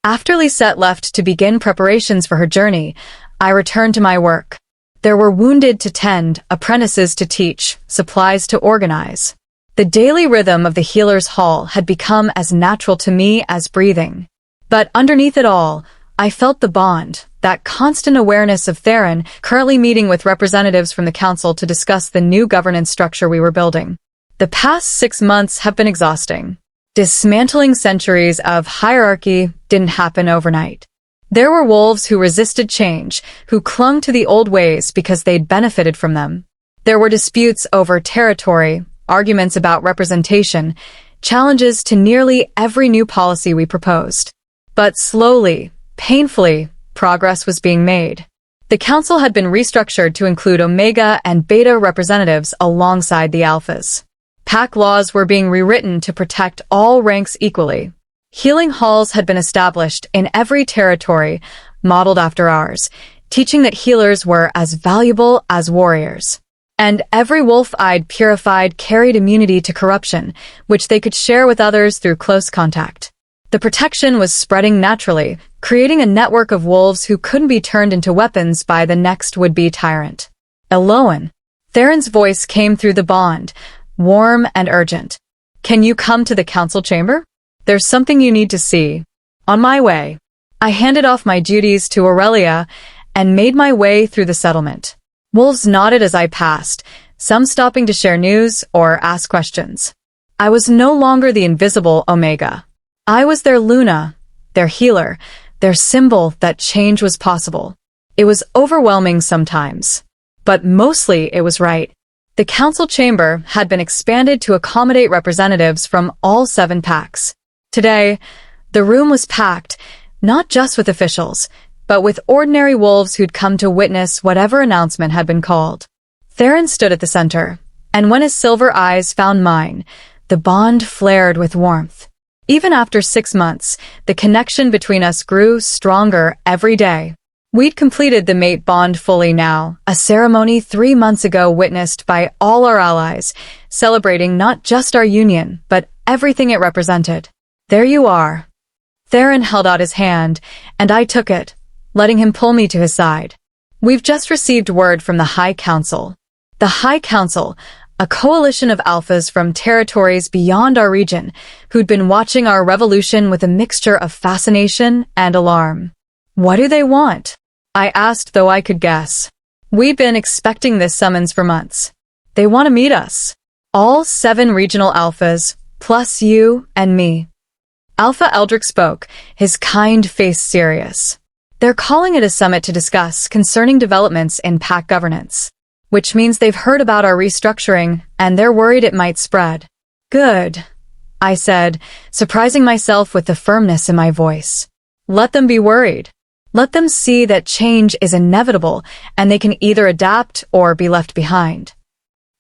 After Lisette left to begin preparations for her journey, I returned to my work. There were wounded to tend, apprentices to teach, supplies to organize. The daily rhythm of the Healer's Hall had become as natural to me as breathing. But underneath it all, I felt the bond, that constant awareness of Theron currently meeting with representatives from the council to discuss the new governance structure we were building. The past 6 months have been exhausting. Dismantling centuries of hierarchy didn't happen overnight. There were wolves who resisted change, who clung to the old ways because they'd benefited from them. There were disputes over territory, arguments about representation, challenges to nearly every new policy we proposed. But slowly, painfully, progress was being made. The council had been restructured to include Omega and Beta representatives alongside the Alphas. Pack laws were being rewritten to protect all ranks equally. Healing halls had been established in every territory, modeled after ours, teaching that healers were as valuable as warriors. And every wolf-eyed purified carried immunity to corruption, which they could share with others through close contact. The protection was spreading naturally, creating a network of wolves who couldn't be turned into weapons by the next would-be tyrant. Elowen. Theron's voice came through the bond, warm and urgent. Can you come to the council chamber? There's something you need to see. On my way. I handed off my duties to Aurelia and made my way through the settlement. Wolves nodded as I passed, some stopping to share news or ask questions. I was no longer the invisible Omega. I was their Luna, their healer, their symbol that change was possible. It was overwhelming sometimes, but mostly it was right. The council chamber had been expanded to accommodate representatives from all 7 packs. Today, the room was packed, not just with officials, but with ordinary wolves who'd come to witness whatever announcement had been called. Theron stood at the center, and when his silver eyes found mine, the bond flared with warmth. Even after 6 months, the connection between us grew stronger every day. We'd completed the mate bond fully now, a ceremony 3 months ago witnessed by all our allies, celebrating not just our union, but everything it represented. There you are. Theron held out his hand, and I took it, letting him pull me to his side. We've just received word from the High Council. The High Council, a coalition of alphas from territories beyond our region, who'd been watching our revolution with a mixture of fascination and alarm. What do they want? I asked, though I could guess. We've been expecting this summons for months. They want to meet us. All 7 regional alphas, plus you and me. Alpha Eldrick spoke, his kind face serious. They're calling it a summit to discuss concerning developments in pack governance, which means they've heard about our restructuring and they're worried it might spread. Good, I said, surprising myself with the firmness in my voice. Let them be worried. Let them see that change is inevitable and they can either adapt or be left behind.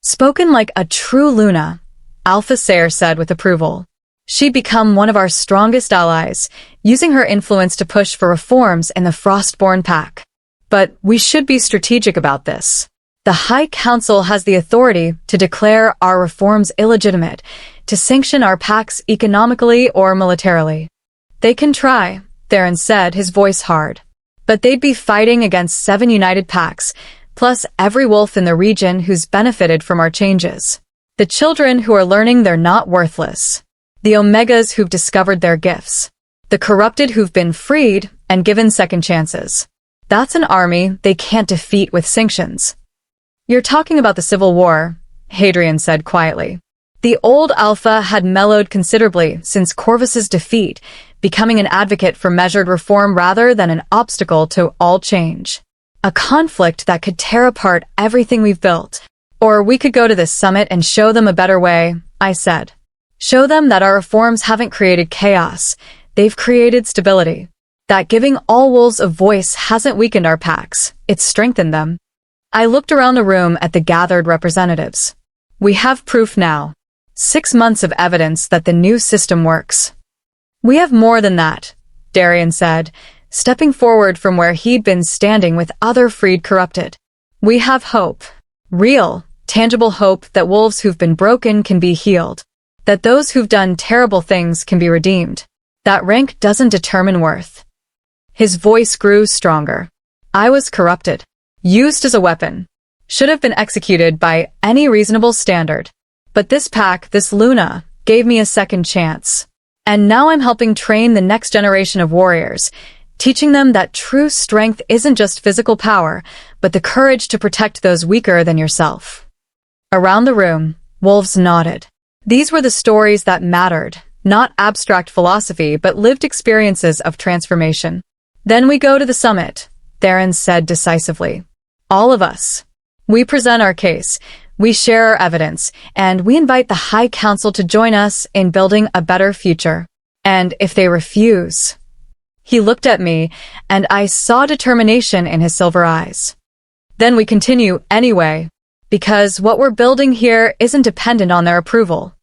Spoken like a true Luna, Alpha Sayer said with approval. She'd become one of our strongest allies, using her influence to push for reforms in the Frostborn pack. But we should be strategic about this. The High Council has the authority to declare our reforms illegitimate, to sanction our packs economically or militarily. They can try, Theron said, his voice hard. But they'd be fighting against 7 united packs, plus every wolf in the region who's benefited from our changes. The children who are learning they're not worthless. The Omegas who've discovered their gifts. The corrupted who've been freed and given second chances. That's an army they can't defeat with sanctions. You're talking about the Civil War, Hadrian said quietly. The old Alpha had mellowed considerably since Corvus's defeat, becoming an advocate for measured reform rather than an obstacle to all change. A conflict that could tear apart everything we've built. Or we could go to this summit and show them a better way, I said. Show them that our reforms haven't created chaos, they've created stability. That giving all wolves a voice hasn't weakened our packs, it's strengthened them. I looked around the room at the gathered representatives. We have proof now. 6 months of evidence that the new system works. We have more than that, Darian said, stepping forward from where he'd been standing with other freed corrupted. We have hope. Real, tangible hope that wolves who've been broken can be healed. That those who've done terrible things can be redeemed. That rank doesn't determine worth. His voice grew stronger. I was corrupted. Used as a weapon. Should have been executed by any reasonable standard. But this pack, this Luna, gave me a second chance. And now I'm helping train the next generation of warriors, teaching them that true strength isn't just physical power, but the courage to protect those weaker than yourself. Around the room, wolves nodded. These were the stories that mattered, Not abstract philosophy, but lived experiences of transformation. Then we go to the summit, Theron said decisively. All of us. We present our case, we share our evidence, and we invite the High Council to join us in building a better future. And if they refuse... He looked at me, and I saw determination in his silver eyes. Then we continue anyway, because what we're building here isn't dependent on their approval.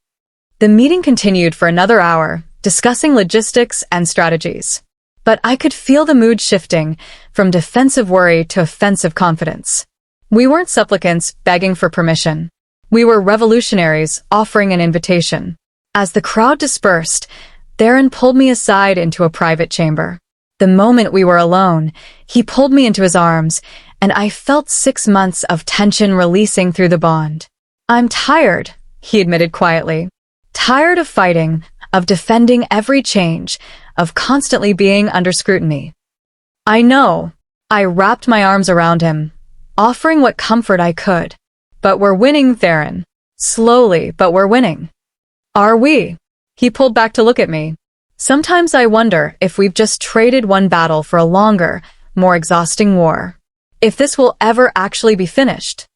The meeting continued for another hour, discussing logistics and strategies. But I could feel the mood shifting from defensive worry to offensive confidence. We weren't supplicants begging for permission. We were revolutionaries offering an invitation. As the crowd dispersed, Theron pulled me aside into a private chamber. The moment we were alone, he pulled me into his arms, and I felt 6 months of tension releasing through the bond. I'm tired, he admitted quietly. Tired of fighting, of defending every change, of constantly being under scrutiny. I know. I wrapped my arms around him, offering what comfort I could. But we're winning, Theron. Slowly, but we're winning. Are we? He pulled back to look at me. Sometimes I wonder if we've just traded one battle for a longer, more exhausting war. If this will ever actually be finished.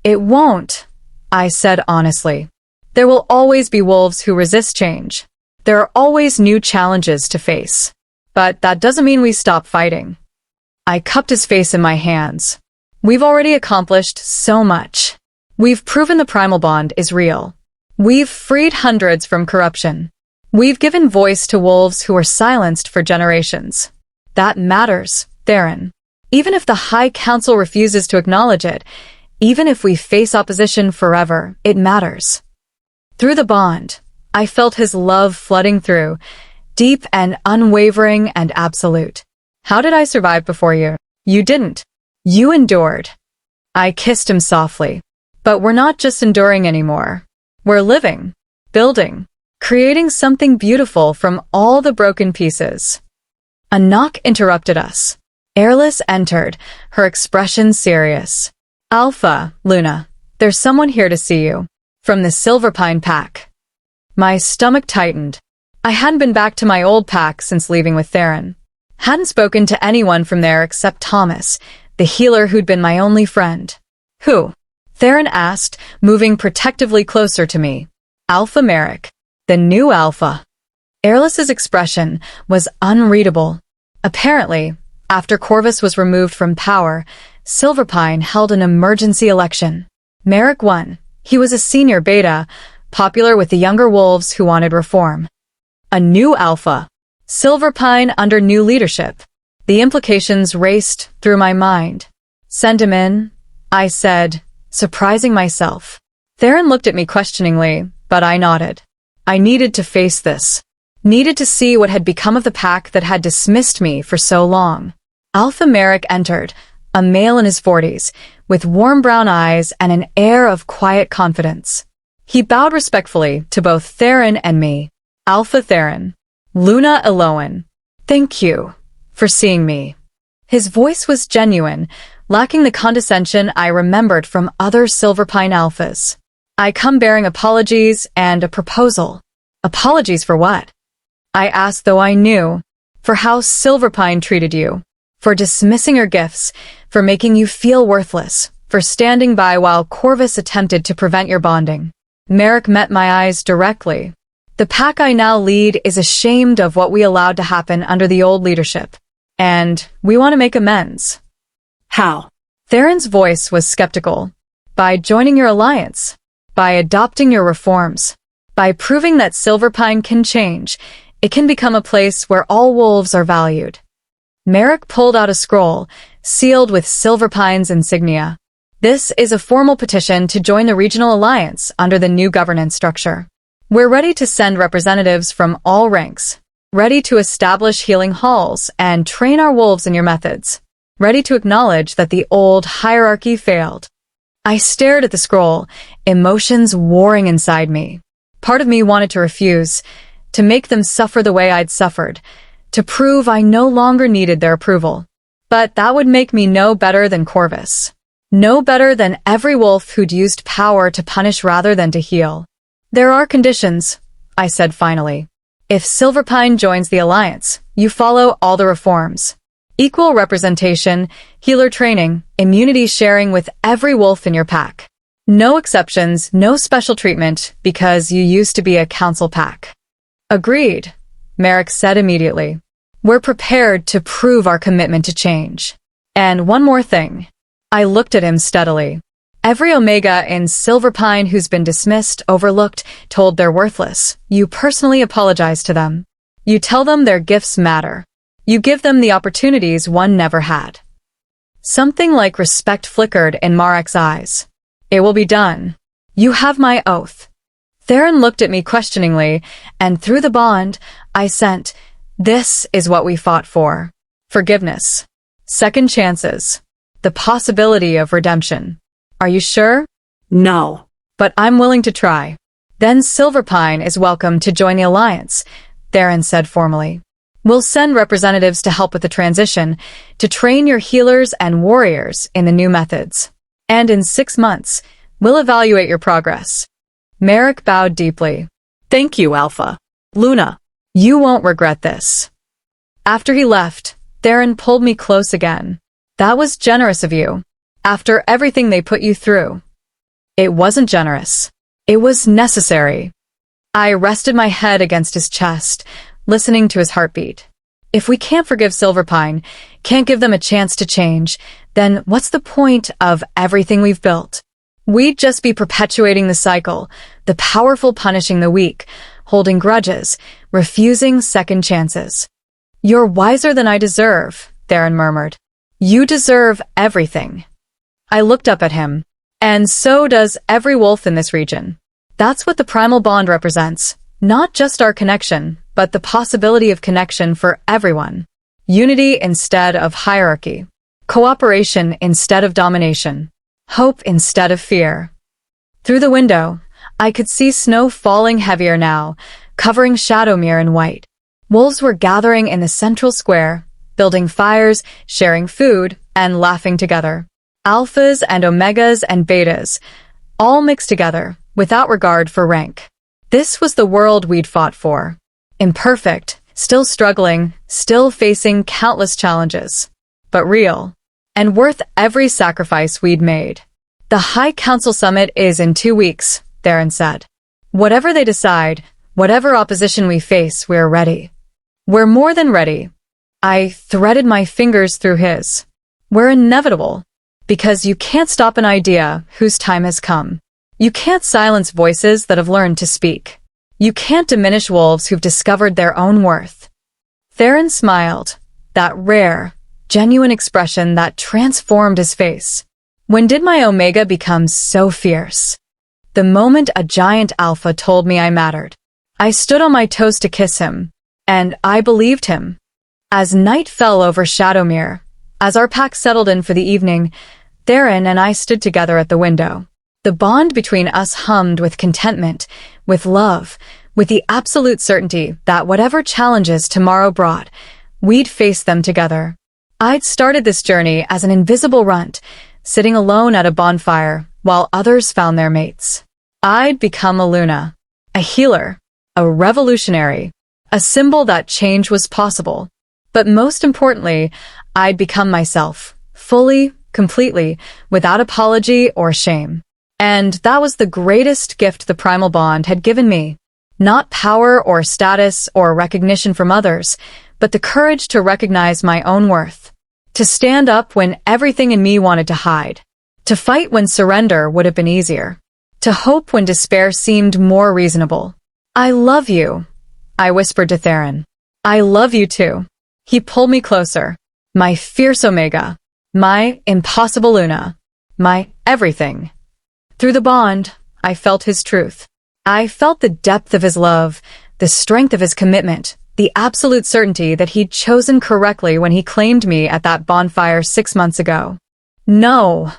It won't, I said honestly. There will always be wolves who resist change. There are always new challenges to face. But that doesn't mean we stop fighting. I cupped his face in my hands. We've already accomplished so much. We've proven the Primal Bond is real. We've freed hundreds from corruption. We've given voice to wolves who were silenced for generations. That matters, Theron. Even if the High Council refuses to acknowledge it, even if we face opposition forever, it matters. Through the bond, I felt his love flooding through, deep and unwavering and absolute. How did I survive before you? You didn't. You endured. I kissed him softly. But we're not just enduring anymore. We're living, building, creating something beautiful from all the broken pieces. A knock interrupted us. Airless entered, her expression serious. Alpha, Luna, there's someone here to see you. From the Silverpine pack. My stomach tightened. I hadn't been back to my old pack since leaving with Theron. Hadn't spoken to anyone from there except Thomas, the healer who'd been my only friend. Who? Theron asked, moving protectively closer to me. Alpha Merrick. The new Alpha. Airless's expression was unreadable. Apparently, after Corvus was removed from power, Silverpine held an emergency election. Merrick won. He was a senior beta, popular with the younger wolves who wanted reform. A new Alpha. Silverpine under new leadership. The implications raced through my mind. Send him in, I said, surprising myself. Theron looked at me questioningly, but I nodded. I needed to face this. Needed to see what had become of the pack that had dismissed me for so long. Alpha Merrick entered, a male in his 40s, with warm brown eyes and an air of quiet confidence. He bowed respectfully to both Theron and me. Alpha Theron. Luna Elowen. Thank you for seeing me. His voice was genuine, lacking the condescension I remembered from other Silverpine Alphas. I come bearing apologies and a proposal. Apologies for what? I asked, though I knew. For how Silverpine treated you. For dismissing your gifts. For making you feel worthless. For standing by while Corvus attempted to prevent your bonding. Merrick met my eyes directly. The pack I now lead is ashamed of what we allowed to happen under the old leadership. And we want to make amends. How? Theron's voice was skeptical. By joining your alliance. By adopting your reforms. By proving that Silverpine can change. It can become a place where all wolves are valued. Merrick pulled out a scroll, sealed with Silverpine's insignia. This is a formal petition to join the regional alliance under the new governance structure. We're ready to send representatives from all ranks. Ready to establish healing halls and train our wolves in your methods. Ready to acknowledge that the old hierarchy failed. I stared at the scroll, emotions warring inside me. Part of me wanted to refuse, to make them suffer the way I'd suffered, to prove I no longer needed their approval. But that would make me no better than Corvus. No better than every wolf who'd used power to punish rather than to heal. There are conditions, I said finally. If Silverpine joins the alliance, you follow all the reforms. Equal representation, healer training, immunity sharing with every wolf in your pack. No exceptions, no special treatment, because you used to be a council pack. Agreed, Merrick said immediately. We're prepared to prove our commitment to change. And one more thing. I looked at him steadily. Every Omega in Silverpine who's been dismissed, overlooked, told they're worthless. You personally apologize to them. You tell them their gifts matter. You give them the opportunities one never had. Something like respect flickered in Marek's eyes. It will be done. You have my oath. Theron looked at me questioningly, and through the bond, I sent, this is what we fought for. Forgiveness. Second chances. The possibility of redemption. Are you sure? No. But I'm willing to try. Then Silverpine is welcome to join the alliance, Theron said formally. We'll send representatives to help with the transition, to train your healers and warriors in the new methods. And in 6 months, we'll evaluate your progress. Merrick bowed deeply. Thank you, Alpha. Luna. You won't regret this. After he left, Theron pulled me close again. That was generous of you. After everything they put you through. It wasn't generous. It was necessary. I rested my head against his chest, listening to his heartbeat. If we can't forgive Silverpine, can't give them a chance to change, then what's the point of everything we've built? We'd just be perpetuating the cycle, the powerful punishing the weak, holding grudges, refusing second chances. You're wiser than I deserve, Theron murmured. You deserve everything. I looked up at him. And so does every wolf in this region. That's what the Primal Bond represents. Not just our connection, but the possibility of connection for everyone. Unity instead of hierarchy. Cooperation instead of domination. Hope instead of fear. Through the window, I could see snow falling heavier now, covering Shadowmere in white. Wolves were gathering in the central square, building fires, sharing food, and laughing together. Alphas and Omegas and Betas, all mixed together, without regard for rank. This was the world we'd fought for. Imperfect, still struggling, still facing countless challenges. But real. And worth every sacrifice we'd made. The High Council Summit is in 2 weeks, Theron said. Whatever they decide, whatever opposition we face, we're ready. We're more than ready. I threaded my fingers through his. We're inevitable. Because you can't stop an idea whose time has come. You can't silence voices that have learned to speak. You can't diminish wolves who've discovered their own worth. Theron smiled, that rare, genuine expression that transformed his face. When did my Omega become so fierce? The moment a giant alpha told me I mattered. I stood on my toes to kiss him, and I believed him. As night fell over Shadowmere, as our pack settled in for the evening, Theron and I stood together at the window. The bond between us hummed with contentment, with love, with the absolute certainty that whatever challenges tomorrow brought, we'd face them together. I'd started this journey as an invisible runt, sitting alone at a bonfire while others found their mates. I'd become a Luna, a healer, a revolutionary, a symbol that change was possible. But most importantly, I'd become myself, fully, completely, without apology or shame. And that was the greatest gift the Primal Bond had given me. Not power or status or recognition from others, but the courage to recognize my own worth. To stand up when everything in me wanted to hide. To fight when surrender would have been easier. To hope when despair seemed more reasonable. I love you, I whispered to Theron. I love you too. He pulled me closer. My fierce Omega. My impossible Luna. My everything. Through the bond, I felt his truth. I felt the depth of his love, the strength of his commitment, the absolute certainty that he'd chosen correctly when he claimed me at that bonfire 6 months ago. No,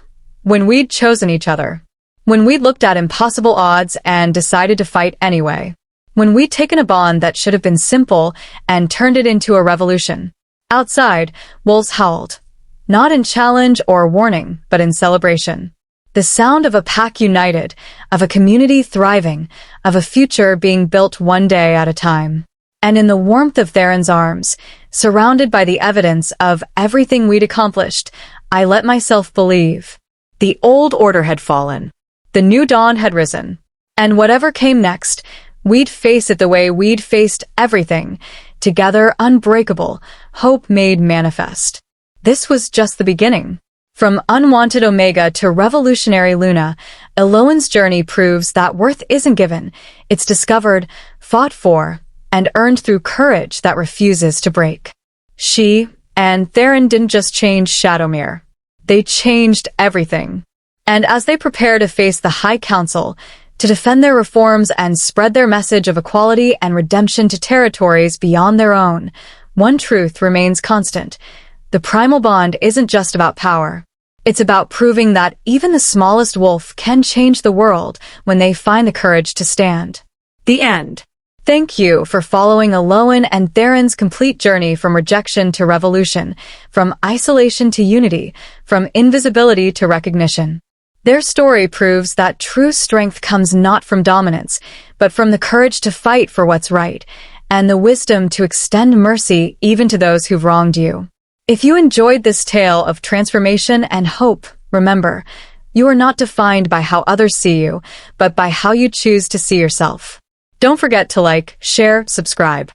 when we'd chosen each other. When we'd looked at impossible odds and decided to fight anyway. When we'd taken a bond that should have been simple and turned it into a revolution. Outside, wolves howled. Not in challenge or warning, but in celebration. The sound of a pack united, of a community thriving, of a future being built one day at a time. And in the warmth of Theron's arms, surrounded by the evidence of everything we'd accomplished, I let myself believe. The old order had fallen. The new dawn had risen. And whatever came next, we'd face it the way we'd faced everything, together, unbreakable, hope made manifest. This was just the beginning. From unwanted Omega to revolutionary Luna, Elowen's journey proves that worth isn't given. It's discovered, fought for, and earned through courage that refuses to break. She and Theron didn't just change Shadowmere. They changed everything. And as they prepare to face the High Council, to defend their reforms and spread their message of equality and redemption to territories beyond their own, one truth remains constant. The Primal Bond isn't just about power. It's about proving that even the smallest wolf can change the world when they find the courage to stand. The end. Thank you for following Elowen and Theron's complete journey from rejection to revolution, from isolation to unity, from invisibility to recognition. Their story proves that true strength comes not from dominance, but from the courage to fight for what's right, and the wisdom to extend mercy even to those who've wronged you. If you enjoyed this tale of transformation and hope, remember, you are not defined by how others see you, but by how you choose to see yourself. Don't forget to like, share, subscribe.